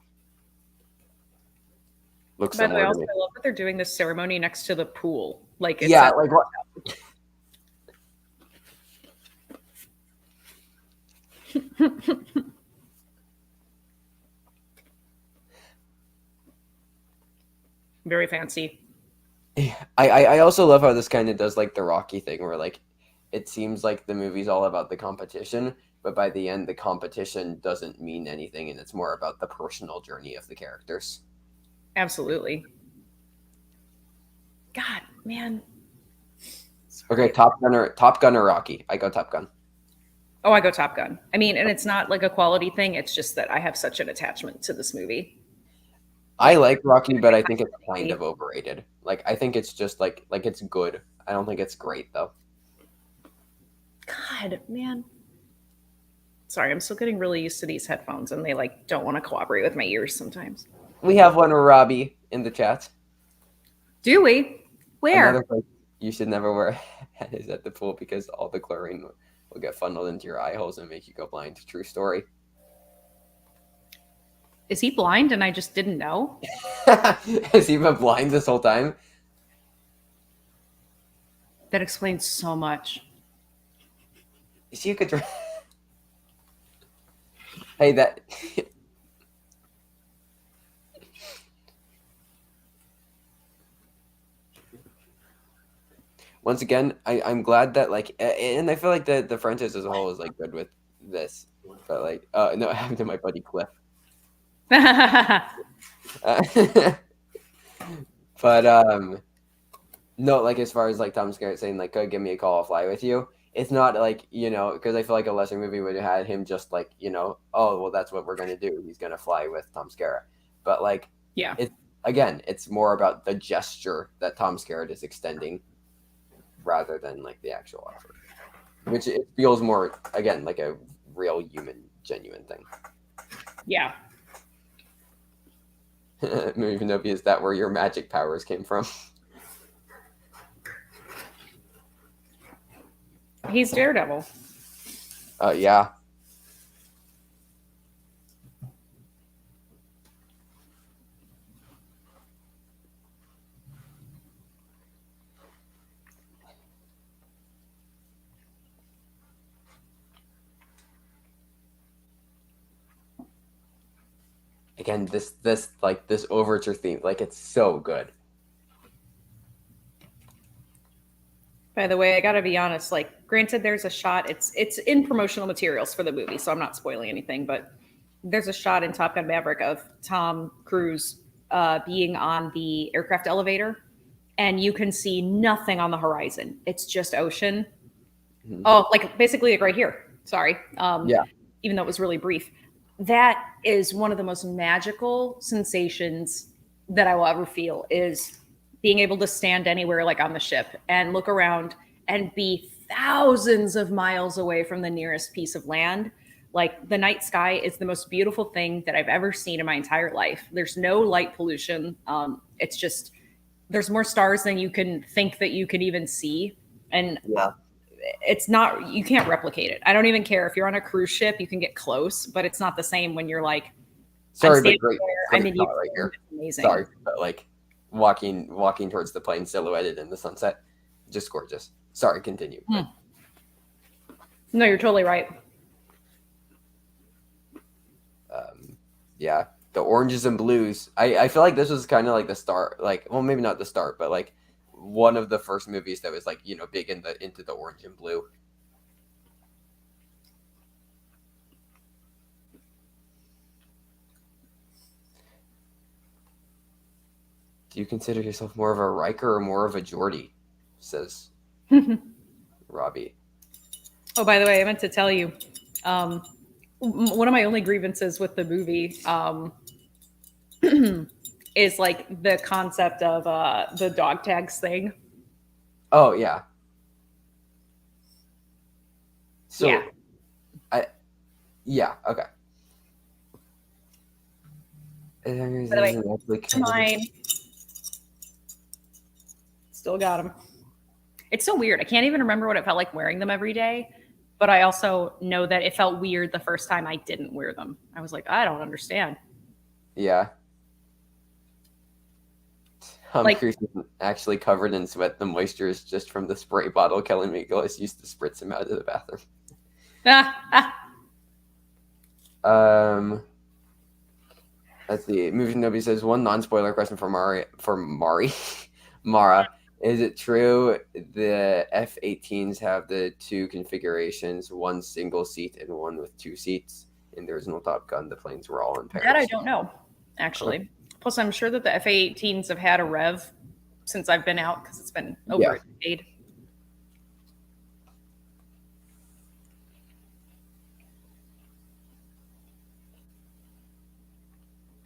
Looks By the way, similar also, to me. I love that they're doing this ceremony next to the pool. Like it's Yeah, like what? very fancy. I also love how this kind of does like the Rocky thing where like it seems like the movie's all about the competition, but by the end, the competition doesn't mean anything, and it's more about the personal journey of the characters. Absolutely. God, man. Okay, Top Gun or Rocky? I go Top Gun. Oh, I go Top Gun. I mean, and it's not like a quality thing. It's just that I have such an attachment to this movie. I like Rocky, but I think it's kind of overrated. Like, I think it's just like it's good. I don't think it's great though. God, man. Sorry, I'm still getting really used to these headphones, and they like don't want to cooperate with my ears sometimes. We have one with Robbie in the chat. Do we? Where? Another place you should never wear a hat is at the pool because all the chlorine will get funneled into your eye holes and make you go blind. True story. Is he blind and I just didn't know? Has he been blind this whole time? That explains so much. Is he a good Hey, that... Once again, I'm glad that, like... And I feel like the franchise as a whole is, like, good with this. But, like... no, it happened to my buddy Cliff. But, no, like, as far as, like, Tom Skerritt saying, like, give me a call, I'll fly with you. It's not like, you know, because I feel like a lesser movie would have had him just like, you know, oh, well, that's what we're going to do. He's going to fly with Tom Skerritt. But like, yeah, it's more about the gesture that Tom Skerritt is extending rather than like the actual offer, which it feels more, again, like a real human, genuine thing. Yeah. Even though, is that where your magic powers came from? He's Daredevil. Yeah. Again, this overture theme, like, it's so good. By the way, I gotta be honest, like, granted there's a shot, it's in promotional materials for the movie, so I'm not spoiling anything, but there's a shot in Top Gun Maverick of Tom Cruise being on the aircraft elevator, and you can see nothing on the horizon. It's just ocean. Mm-hmm. Oh, like basically like right here. Sorry. Yeah. Even though it was really brief. That is one of the most magical sensations that I will ever feel, is being able to stand anywhere, like on the ship, and look around and be thousands of miles away from the nearest piece of land. Like, the night sky is the most beautiful thing that I've ever seen in my entire life. There's no light pollution. It's just, there's more stars than you can think that you can even see. And yeah. It's not, you can't replicate it. I don't even care if you're on a cruise ship, you can get close, but it's not the same when you're like, sorry, but great. I'm in right here. Amazing. Sorry, but like walking towards the plane silhouetted in the sunset, just gorgeous. Sorry, continue. No, you're totally right. Yeah, the oranges and blues. I feel like this was kind of like the start, like, well, maybe not the start, but like one of the first movies that was like, you know, big into the orange and blue. Do you consider yourself more of a Riker or more of a Geordie? Says Robbie. Oh, by the way, I meant to tell you, one of my only grievances with the movie is like the concept of the dog tags thing. Oh yeah. So, yeah. Okay. Mine. Still got them. It's so weird. I can't even remember what it felt like wearing them every day, but I also know that it felt weird the first time I didn't wear them. I was like, I don't understand. Yeah. Tom Cruise isn't actually covered in sweat. The moisture is just from the spray bottle Kelly McGillis used to spritz him out of the bathroom. Let's see. Movie Nobody says, one non-spoiler question for Mara. Is it true the F-18s have the two configurations, one single seat and one with two seats? In the original Top Gun, the planes were all in pairs. That I don't know, actually. Plus, I'm sure that the F-18s have had a rev since I've been out because it's been over a decade.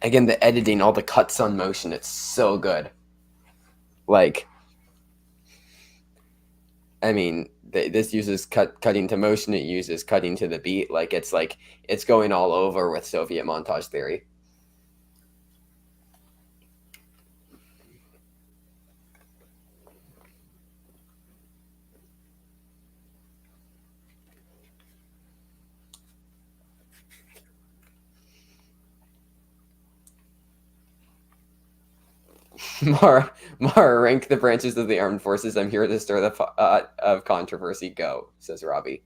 Again, the editing, all the cuts on motion, it's so good. Like, I mean, this uses cutting to motion. It uses cutting to the beat. Like it's going all over with Soviet montage theory. Mara, rank the branches of the armed forces. I'm here to stir the of controversy. Go, says Robbie.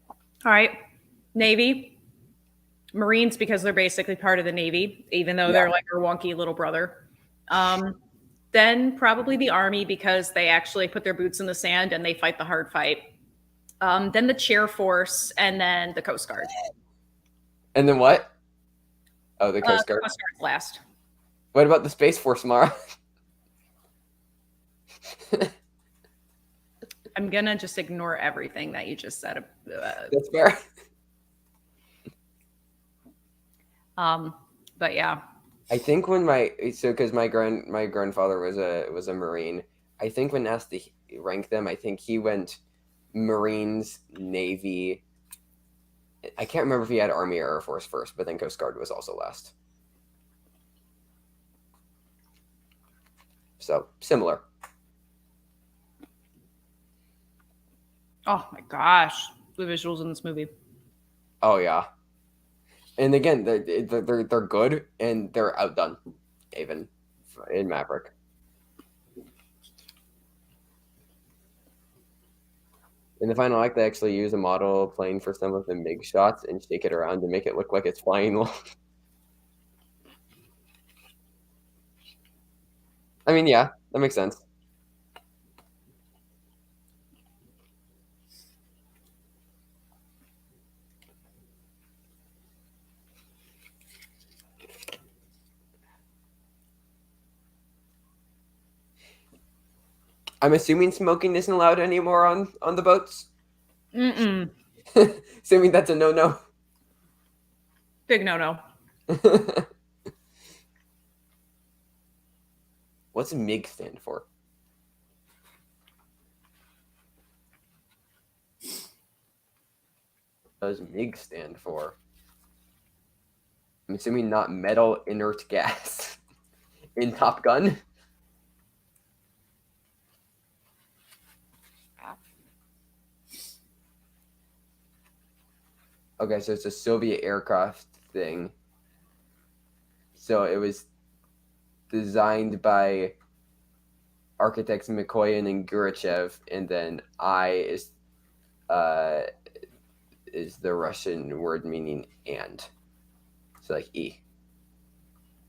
All right. Navy. Marines, because they're basically part of the Navy, even though they're like our wonky little brother. Then probably the Army, because they actually put their boots in the sand and they fight the hard fight. Then the Chair Force, and then the Coast Guard. And then what? Oh, the Coast Guard. Coast Guard's last. What about the Space Force, Mara? I'm gonna just ignore everything that you just said. That's fair. But yeah, I think when because my grandfather was a Marine. I think when asked to rank them, I think he went Marines, Navy. I can't remember if he had Army or Air Force first, but then Coast Guard was also last. So similar. oh my gosh, the visuals in this movie. Oh yeah, and again, they're good and they're outdone, even in Maverick. In the final act, they actually use a model plane for some of the MiG shots and shake it around to make it look like it's flying. I mean, yeah, that makes sense. I'm assuming smoking isn't allowed anymore on the boats. Assuming that's a no-no. Big no-no. What's MiG stand for? What does MiG stand for? I'm assuming not metal inert gas in Top Gun. Okay, so it's a Soviet aircraft thing. So it was designed by architects Mikoyan and Gurachev, and then I is the Russian word meaning and. So like E.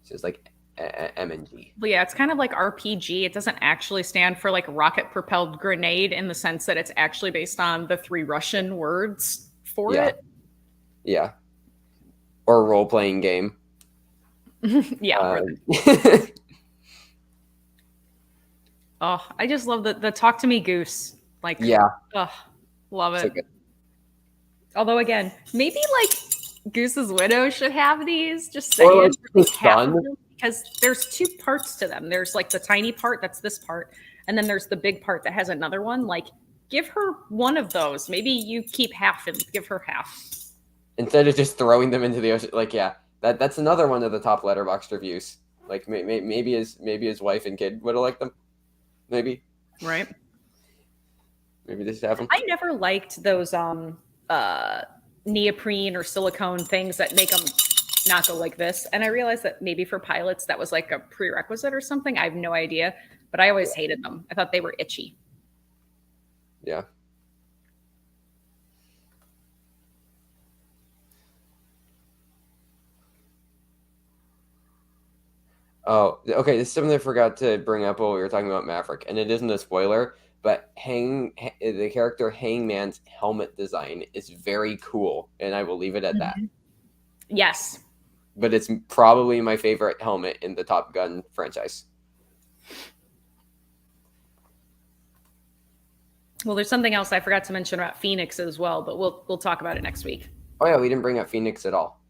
So it's like M and G. Well, yeah, it's kind of like RPG. It doesn't actually stand for like rocket propelled grenade in the sense that it's actually based on the 3 Russian words for it. Yeah. Or role playing game. Yeah. Oh, I just love the talk to me goose. Like, yeah. Love it. So good. Although again, maybe like Goose's widow should have these. Just saying, or like his son. Because there's 2 parts to them. There's like the tiny part that's this part, and then there's the big part that has another one. Like, give her one of those. Maybe you keep half and give her half. Instead of just throwing them into the ocean. Like, yeah, that's another one of the top Letterboxd reviews. Like, maybe his wife and kid would have liked them. Maybe. Right. Maybe just have them. I never liked those neoprene or silicone things that make them not go like this. And I realized that maybe for pilots that was like a prerequisite or something. I have no idea, but I always hated them. I thought they were itchy. Yeah. Oh, okay. This is something I forgot to bring up while we were talking about Maverick, and it isn't a spoiler, but the character Hangman's helmet design is very cool, and I will leave it at that. Yes. But it's probably my favorite helmet in the Top Gun franchise. Well, there's something else I forgot to mention about Phoenix as well, but we'll talk about it next week. Oh yeah, we didn't bring up Phoenix at all.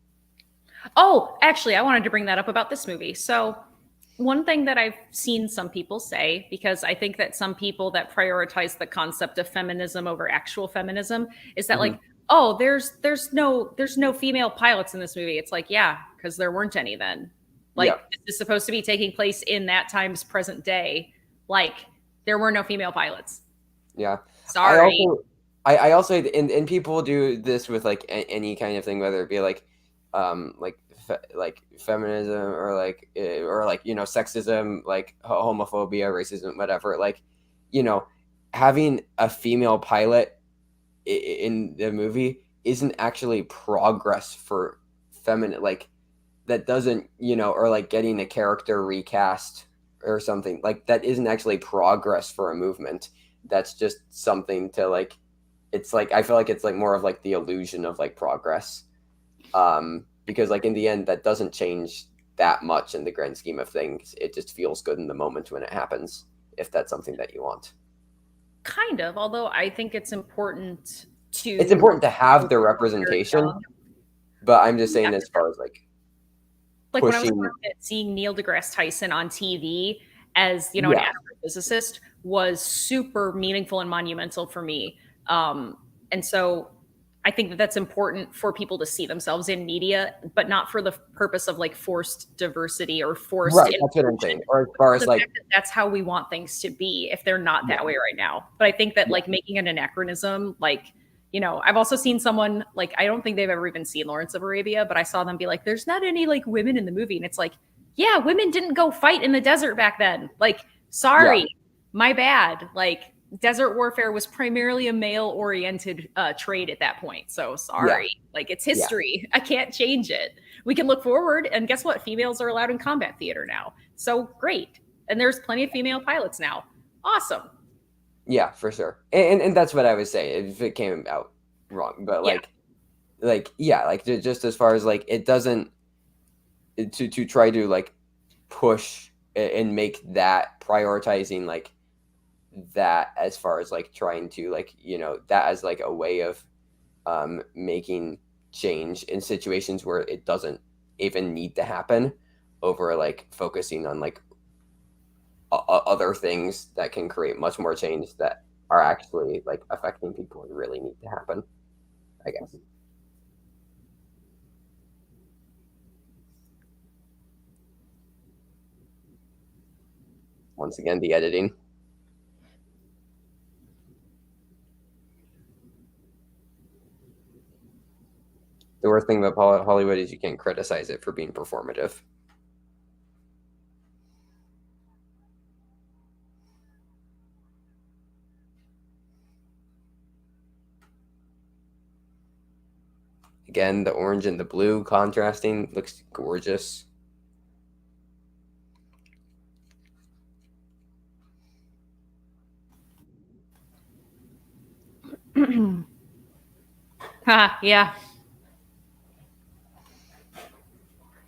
Oh, actually, I wanted to bring that up about this movie. So, one thing that I've seen some people say, because I think that some people that prioritize the concept of feminism over actual feminism is that like, oh, there's no female pilots in this movie. It's like, yeah, because there weren't any then. Like, this is supposed to be taking place in that time's present day. Like, there were no female pilots. Yeah. Sorry. I also and people do this with like any kind of thing, whether it be like feminism or like sexism, like homophobia, racism, whatever. Like, having a female pilot in the movie isn't actually progress for feminine, like that doesn't, or like getting a character recast or something like that isn't actually progress for a movement. That's just something to like, it's like, I feel like it's like more of like the illusion of like progress. Because like in the end, that doesn't change that much in the grand scheme of things. It just feels good in the moment when it happens, if that's something that you want. Kind of, although I think it's important to have the representation, but I'm just saying as far as like pushing... when I was seeing Neil deGrasse Tyson on TV as an astrophysicist was super meaningful and monumental for me. And so I think that that's important for people to see themselves in media, but not for the purpose of like forced diversity or forced. Right, that's what I'm saying. Or as far as like, that's how we want things to be if they're not that way right now. But I think that like making an anachronism, like, I've also seen someone like, I don't think they've ever even seen Lawrence of Arabia, but I saw them be like, there's not any like women in the movie. And it's like, yeah, women didn't go fight in the desert back then. Like, sorry, my bad. Like, desert warfare was primarily a male-oriented trade at that point. So sorry, like it's history. I can't change it. We can look forward, and guess what? Females are allowed in combat theater now. So great, and there's plenty of female pilots now. Awesome. Yeah, for sure. And that's what I would say if it came out wrong. But just as far as like it doesn't to try to like push and make that prioritizing like that as far as like trying to like that as like a way of making change in situations where it doesn't even need to happen, over like focusing on like other things that can create much more change that are actually like affecting people and really need to happen, I guess. Once again, the editing. The worst thing about Hollywood is you can't criticize it for being performative. Again, the orange and the blue contrasting looks gorgeous. Yeah.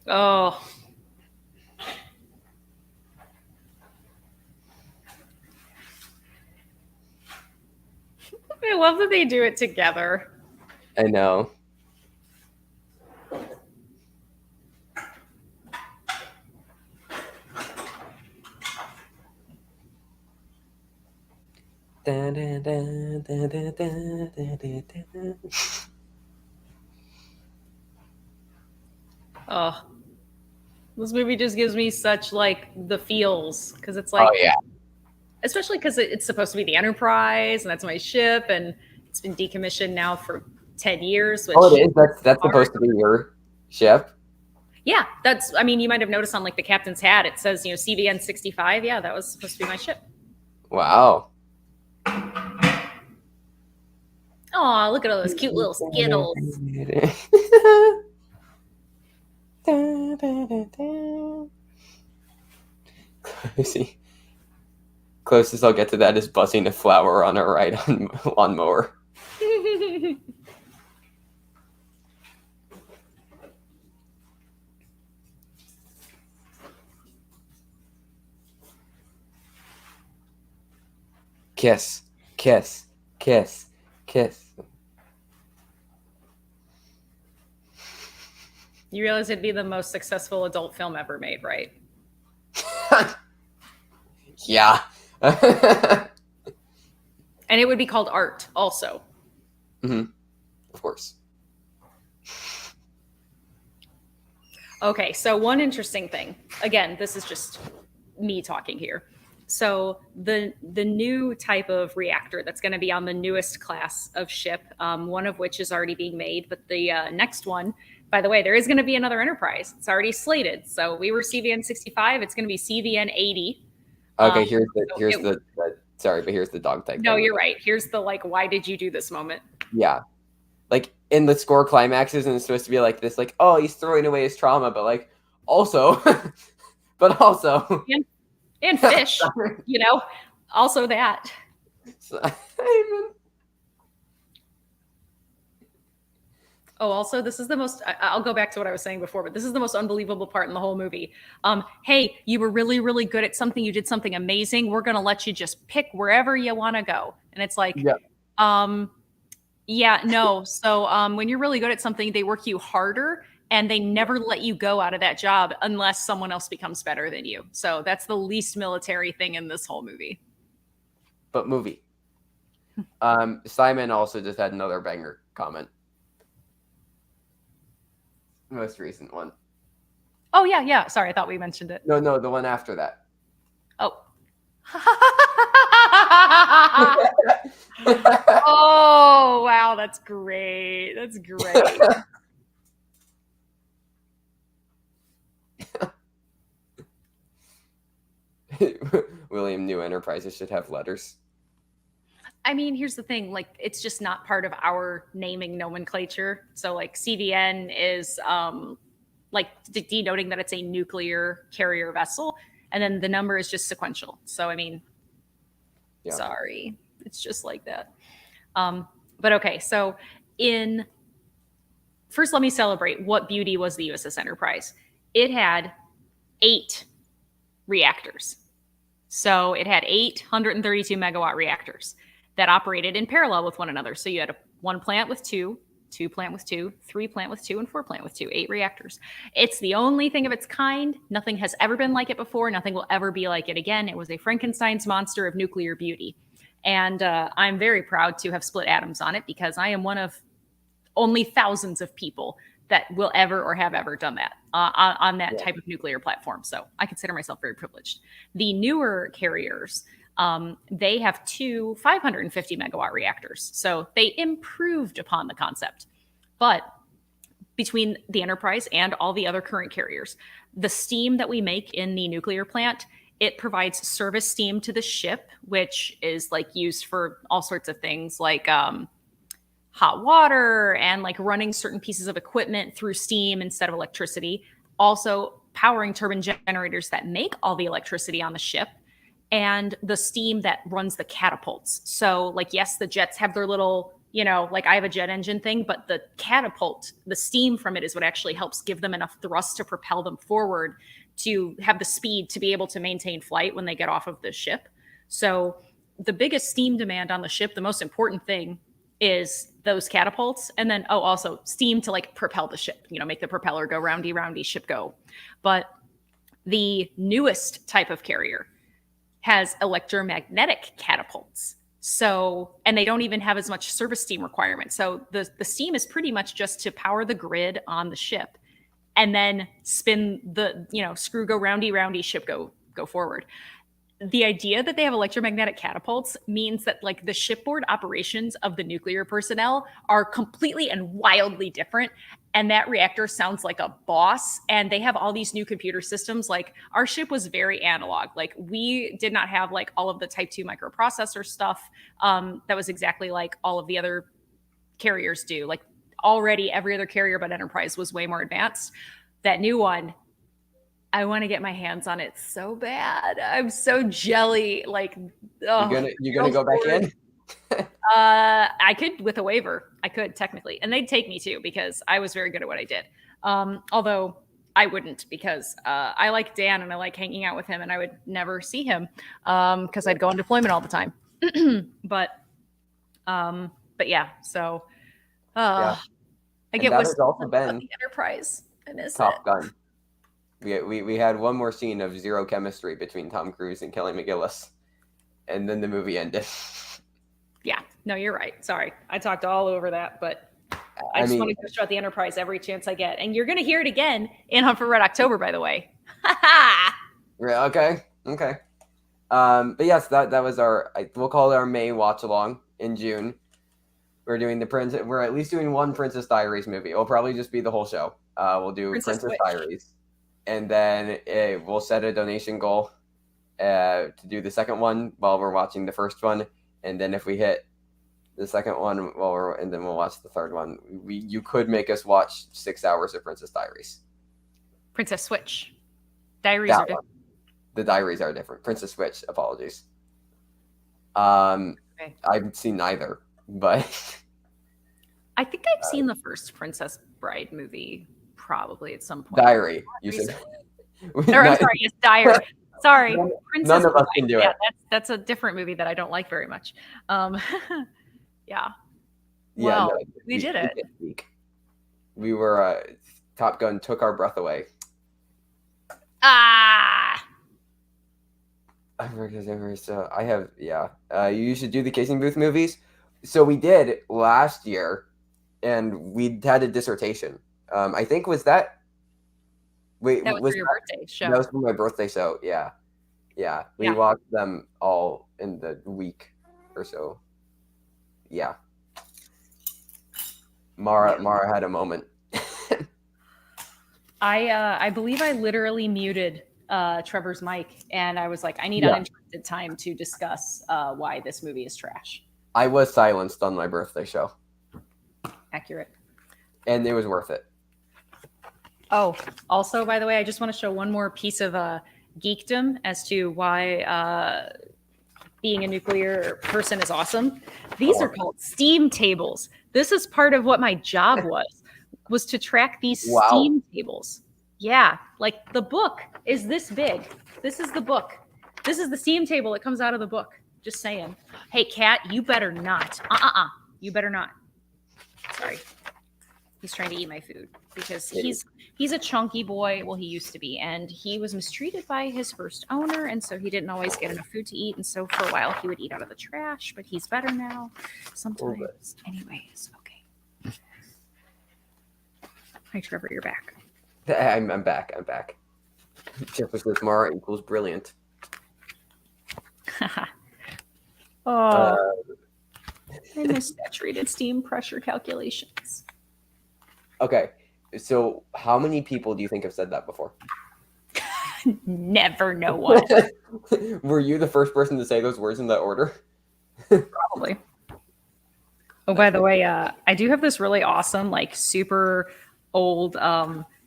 Oh. I love that they do it together. I know. Oh, this movie just gives me such like the feels, because it's like, oh yeah, especially because it's supposed to be the Enterprise and that's my ship, and it's been decommissioned now for 10 years. Which it is. That's supposed to be your ship. Yeah, I mean, you might have noticed on like the captain's hat, it says, CVN 65. Yeah, that was supposed to be my ship. Wow. Oh, look at all those cute little Skittles. See, closest I'll get to that is buzzing a flower on a ride-on lawnmower. Kiss, kiss, kiss, kiss. You realize it'd be the most successful adult film ever made, right? Yeah. And it would be called Art also. Mm-hmm. Of course. Okay, so one interesting thing. Again, this is just me talking here. So the new type of reactor that's going to be on the newest class of ship, one of which is already being made, but the next one, by the way, there is going to be another Enterprise. It's already slated. So we were CVN 65. It's going to be CVN 80. Okay, here's the sorry, but here's the dog tag. No, you're right. Here's the like, why did you do this moment? Yeah. Like in the score climaxes, and it's supposed to be like this, like, oh, he's throwing away his trauma, but like also but also and fish, you know, also that. Oh, also, this is the most, I'll go back to what I was saying before, but this is the most unbelievable part in the whole movie. Hey, you were really, really good at something. You did something amazing. We're going to let you just pick wherever you want to go. And it's like, yeah, no. So when you're really good at something, they work you harder and they never let you go out of that job unless someone else becomes better than you. So that's the least military thing in this whole movie. But movie. Simon also just had another banger comment. Most recent one. Oh, yeah. Sorry, I thought we mentioned it. No, the one after that. Oh. Oh, wow. That's great. That's great. William knew Enterprises should have letters. I mean, here's the thing. Like, it's just not part of our naming nomenclature. So, like, CVN is like denoting that it's a nuclear carrier vessel. And then the number is just sequential. So, I mean, sorry. It's just like that. But okay, so first let me celebrate what beauty was the USS Enterprise. It had 8 reactors. So it had 832 megawatt reactors that operated in parallel with one another. So you had one plant with 2 plant with 2, 3 plant with 2, and 4 plant with 2, 8 reactors. It's the only thing of its kind. Nothing has ever been like it before. Nothing will ever be like it again. It was a Frankenstein's monster of nuclear beauty. And I'm very proud to have split atoms on it because I am one of only thousands of people that will ever or have ever done that on that type of nuclear platform. So I consider myself very privileged. The newer carriers, they have 2 550 megawatt reactors. So they improved upon the concept. But between the Enterprise and all the other current carriers, the steam that we make in the nuclear plant, it provides service steam to the ship, which is like used for all sorts of things like hot water and like running certain pieces of equipment through steam instead of electricity. Also powering turbine generators that make all the electricity on the ship and the steam that runs the catapults. So like, yes, the jets have their little, you know, like I have a jet engine thing, but the catapult, the steam from it is what actually helps give them enough thrust to propel them forward to have the speed to be able to maintain flight when they get off of the ship. So the biggest steam demand on the ship, the most important thing is those catapults. And then, also steam to like propel the ship, you know, make the propeller go roundy, roundy, ship go. But the newest type of carrier has electromagnetic catapults. So, and they don't even have as much service steam requirement. So the steam is pretty much just to power the grid on the ship and then spin the, you know, screw go roundy, roundy, ship go forward. The idea that they have electromagnetic catapults means that like the shipboard operations of the nuclear personnel are completely and wildly different. And that reactor sounds like a boss. And they have all these new computer systems. Like our ship was very analog. Like we did not have like all of the type 2 microprocessor stuff that was exactly like all of the other carriers do. Like already every other carrier but Enterprise was way more advanced. That new one, I want to get my hands on it so bad. I'm so jelly. Like, oh, you're gonna go back in? I could with a waiver. I could technically, and they'd take me too because I was very good at what I did. Although I wouldn't because I like Dan and I like hanging out with him, and I would never see him because I'd go on deployment all the time. but yeah, so Yeah. I get that what's has also been the Enterprise. I miss Top it. Gun. We had one more scene of zero chemistry between Tom Cruise and Kelly McGillis, and then the movie ended. Yeah, no, you're right. Sorry, I talked all over that, but I just want to go about the Enterprise every chance I get, and you're going to hear it again in Hunt for Red October, by the way. Okay. But yes, that was we'll call it our May watch along in June. We're doing we're at least doing one Princess Diaries movie. It'll probably just be the whole show. We'll do Princess Diaries, and then we'll set a donation goal to do the second one while we're watching the first one, and then if we hit the second one and then we'll watch the third one. You could make us watch 6 hours of Princess Diaries. Princess Switch. Diaries are different. The diaries are different. Princess Switch, apologies. Okay. I've seen neither, but I think I've seen the first Princess Bride movie probably at some point. Diary. You said. I'm sorry, yes, Diary. Sorry, Princess None of us Bride. can do it. That's a different movie that I don't like very much. Yeah. Yeah, wow, we did it. We were Top Gun took our breath away. So I have you should do the Kissing Booth movies. So we did last year, and we had a dissertation. I think was that. Wait, that was for your birthday show. That was for my birthday show. Yeah. We watched them all in the week or so. Yeah. Mara had a moment. I believe I literally muted Trevor's mic, and I was like, I need uninterrupted time to discuss why this movie is trash. I was silenced on my birthday show. Accurate. And it was worth it. Oh, also, by the way, I just want to show one more piece of geekdom as to why being a nuclear person is awesome. These are called steam tables. This is part of what my job was to track these steam tables. Yeah, like the book is this big. This is the book. This is the steam table that comes out of the book. Just saying. Hey, Kat, you better not. You better not. Sorry. He's trying to eat my food because he's a chunky boy. Well, he used to be, and he was mistreated by his first owner, and so he didn't always get enough food to eat, and so for a while he would eat out of the trash, but he's better now. Sometimes. Anyways, okay. Hi, Trevor, you're back. I'm back. Just with Mara equals brilliant. I miss saturated steam pressure calculations. Okay, so how many people do you think have said that before? Never, no one. Were you the first person to say those words in that order? Probably. Oh, by the way, I do have this really awesome, like super old.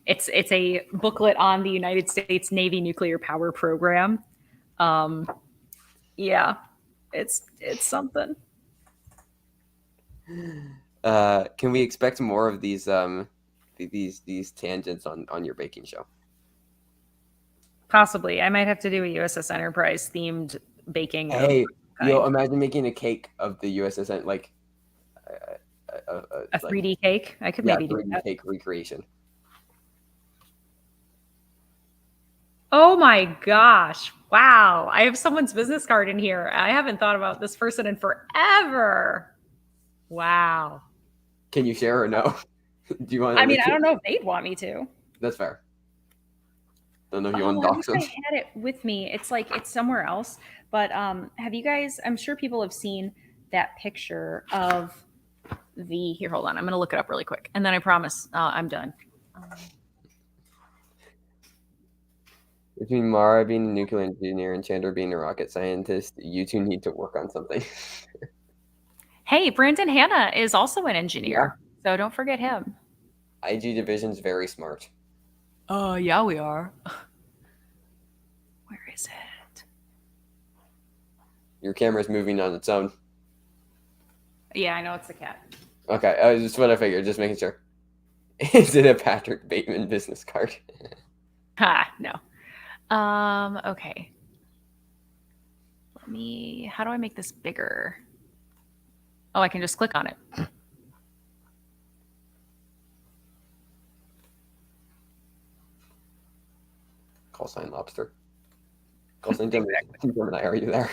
It's a booklet on the United States Navy nuclear power program. Yeah, it's something. Can we expect more of these tangents on your baking show? Possibly. I might have to do a USS Enterprise themed baking. Hey, imagine making a cake of the USS like a 3D cake. I could maybe do that. Cake recreation. Oh my gosh. Wow. I have someone's business card in here. I haven't thought about this person in forever. Wow. Can you share or no? Do you want? I mean, I don't know if they'd want me to. That's fair. Don't know if you want to dox them. I had it with me. It's somewhere else. But have you guys? I'm sure people have seen that picture of the. Here, hold on. I'm gonna look it up really quick, and then I promise I'm done. Between Mara being a nuclear engineer and Chandler being a rocket scientist, you two need to work on something. Hey, Brandon Hanna is also an engineer, so don't forget him. IG Division's very smart. Yeah, we are. is it? Your camera's moving on its own. Yeah, I know it's the cat. Okay, just what I figured. Just making sure. Is it a Patrick Bateman business card? Ha, no. Okay. How do I make this bigger? Oh, I can just click on it. Call sign lobster. Call sign Gemini, are you there?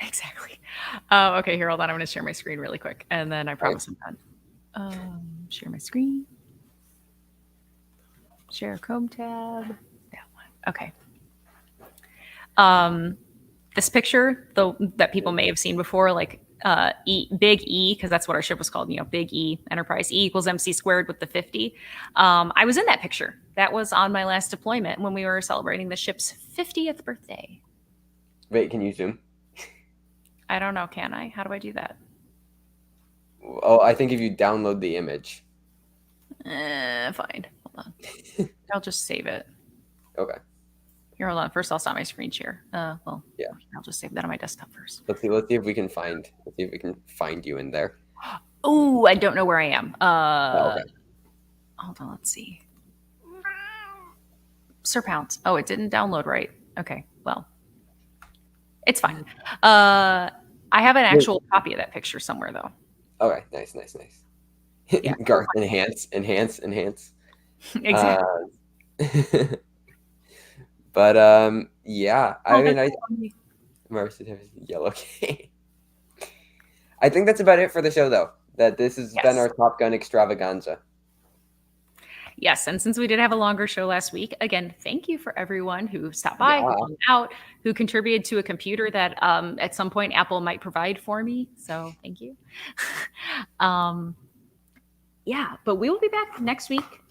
Exactly. Okay, here, hold on. I'm going to share my screen really quick, and then I promise I'm done. Share my screen. Share Chrome tab. That one. Okay. This picture, that people may have seen before, like big E, because that's what our ship was called, big E, Enterprise, E equals MC squared with the 50. I was in that picture. That was on my last deployment when we were celebrating the ship's 50th birthday. Wait, can you zoom? I don't know, can I? How do I do that? Oh, I think if you download the image. Fine. Hold on. I'll just save it. Okay. Here, hold on. First, I'll stop my screen share. Well, yeah. I'll just save that on my desktop first. Let's see if we can find you in there. Oh, I don't know where I am. Okay. Hold on, let's see. Sir Pounce. Oh, it didn't download right. Okay, well, it's fine. I have an actual copy of that picture somewhere, though. Okay, nice. Yeah. Garth, enhance. Exactly. But yeah, I mean, yellow. Okay. I think that's about it for the show, though. That this has been our Top Gun extravaganza. Yes, and since we did have a longer show last week, again, thank you for everyone who stopped by, who hung out, who contributed to a computer that at some point Apple might provide for me. So thank you. Yeah, but we will be back next week,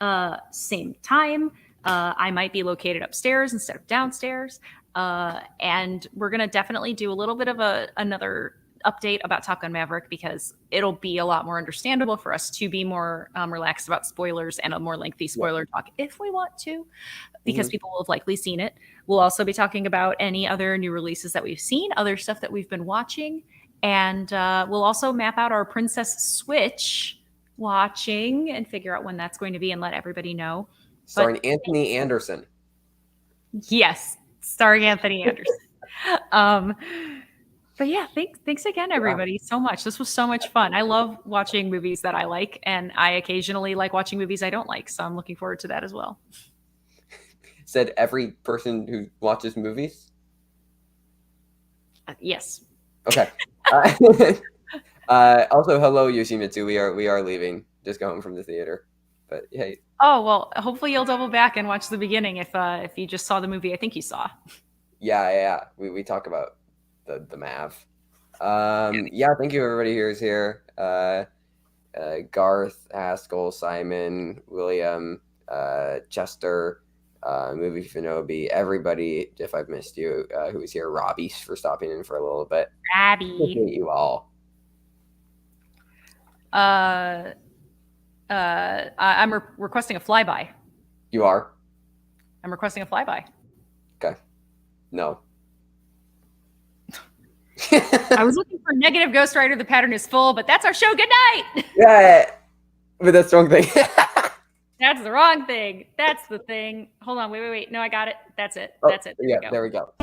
same time. I might be located upstairs instead of downstairs. And we're going to definitely do a little bit of another update about Top Gun Maverick, because it'll be a lot more understandable for us to be more relaxed about spoilers and a more lengthy spoiler talk if we want to, because people will have likely seen it. We'll also be talking about any other new releases that we've seen, other stuff that we've been watching, and we'll also map out our Princess Switch watching and figure out when that's going to be and let everybody know. Starring Anthony Anderson. Yes, starring Anthony Anderson. But yeah, thanks again, everybody, so much. This was so much fun. I love watching movies that I like, and I occasionally like watching movies I don't like, so I'm looking forward to that as well. Said every person who watches movies? Yes. Okay. Also, hello, Yoshimitsu. We are leaving. Just got home from the theater. But hey. Oh, well, hopefully you'll double back and watch the beginning if you just saw the movie I think you saw. Yeah. We talk about the Mav. Yeah, thank you, everybody who's here. Garth, Haskell, Simon, William, Chester, Movie Finobi, everybody, if I've missed you, who was here, Robbie, for stopping in for a little bit. Robbie. Appreciate you all. I'm requesting a flyby. You are? I'm requesting a flyby. Okay. No. I was looking for negative Ghost Rider. The pattern is full, but that's our show. Good night. Yeah, but that's the wrong thing. That's the wrong thing. That's the thing. Hold on. Wait. No, I got it. That's it. Oh, That's it. There we go.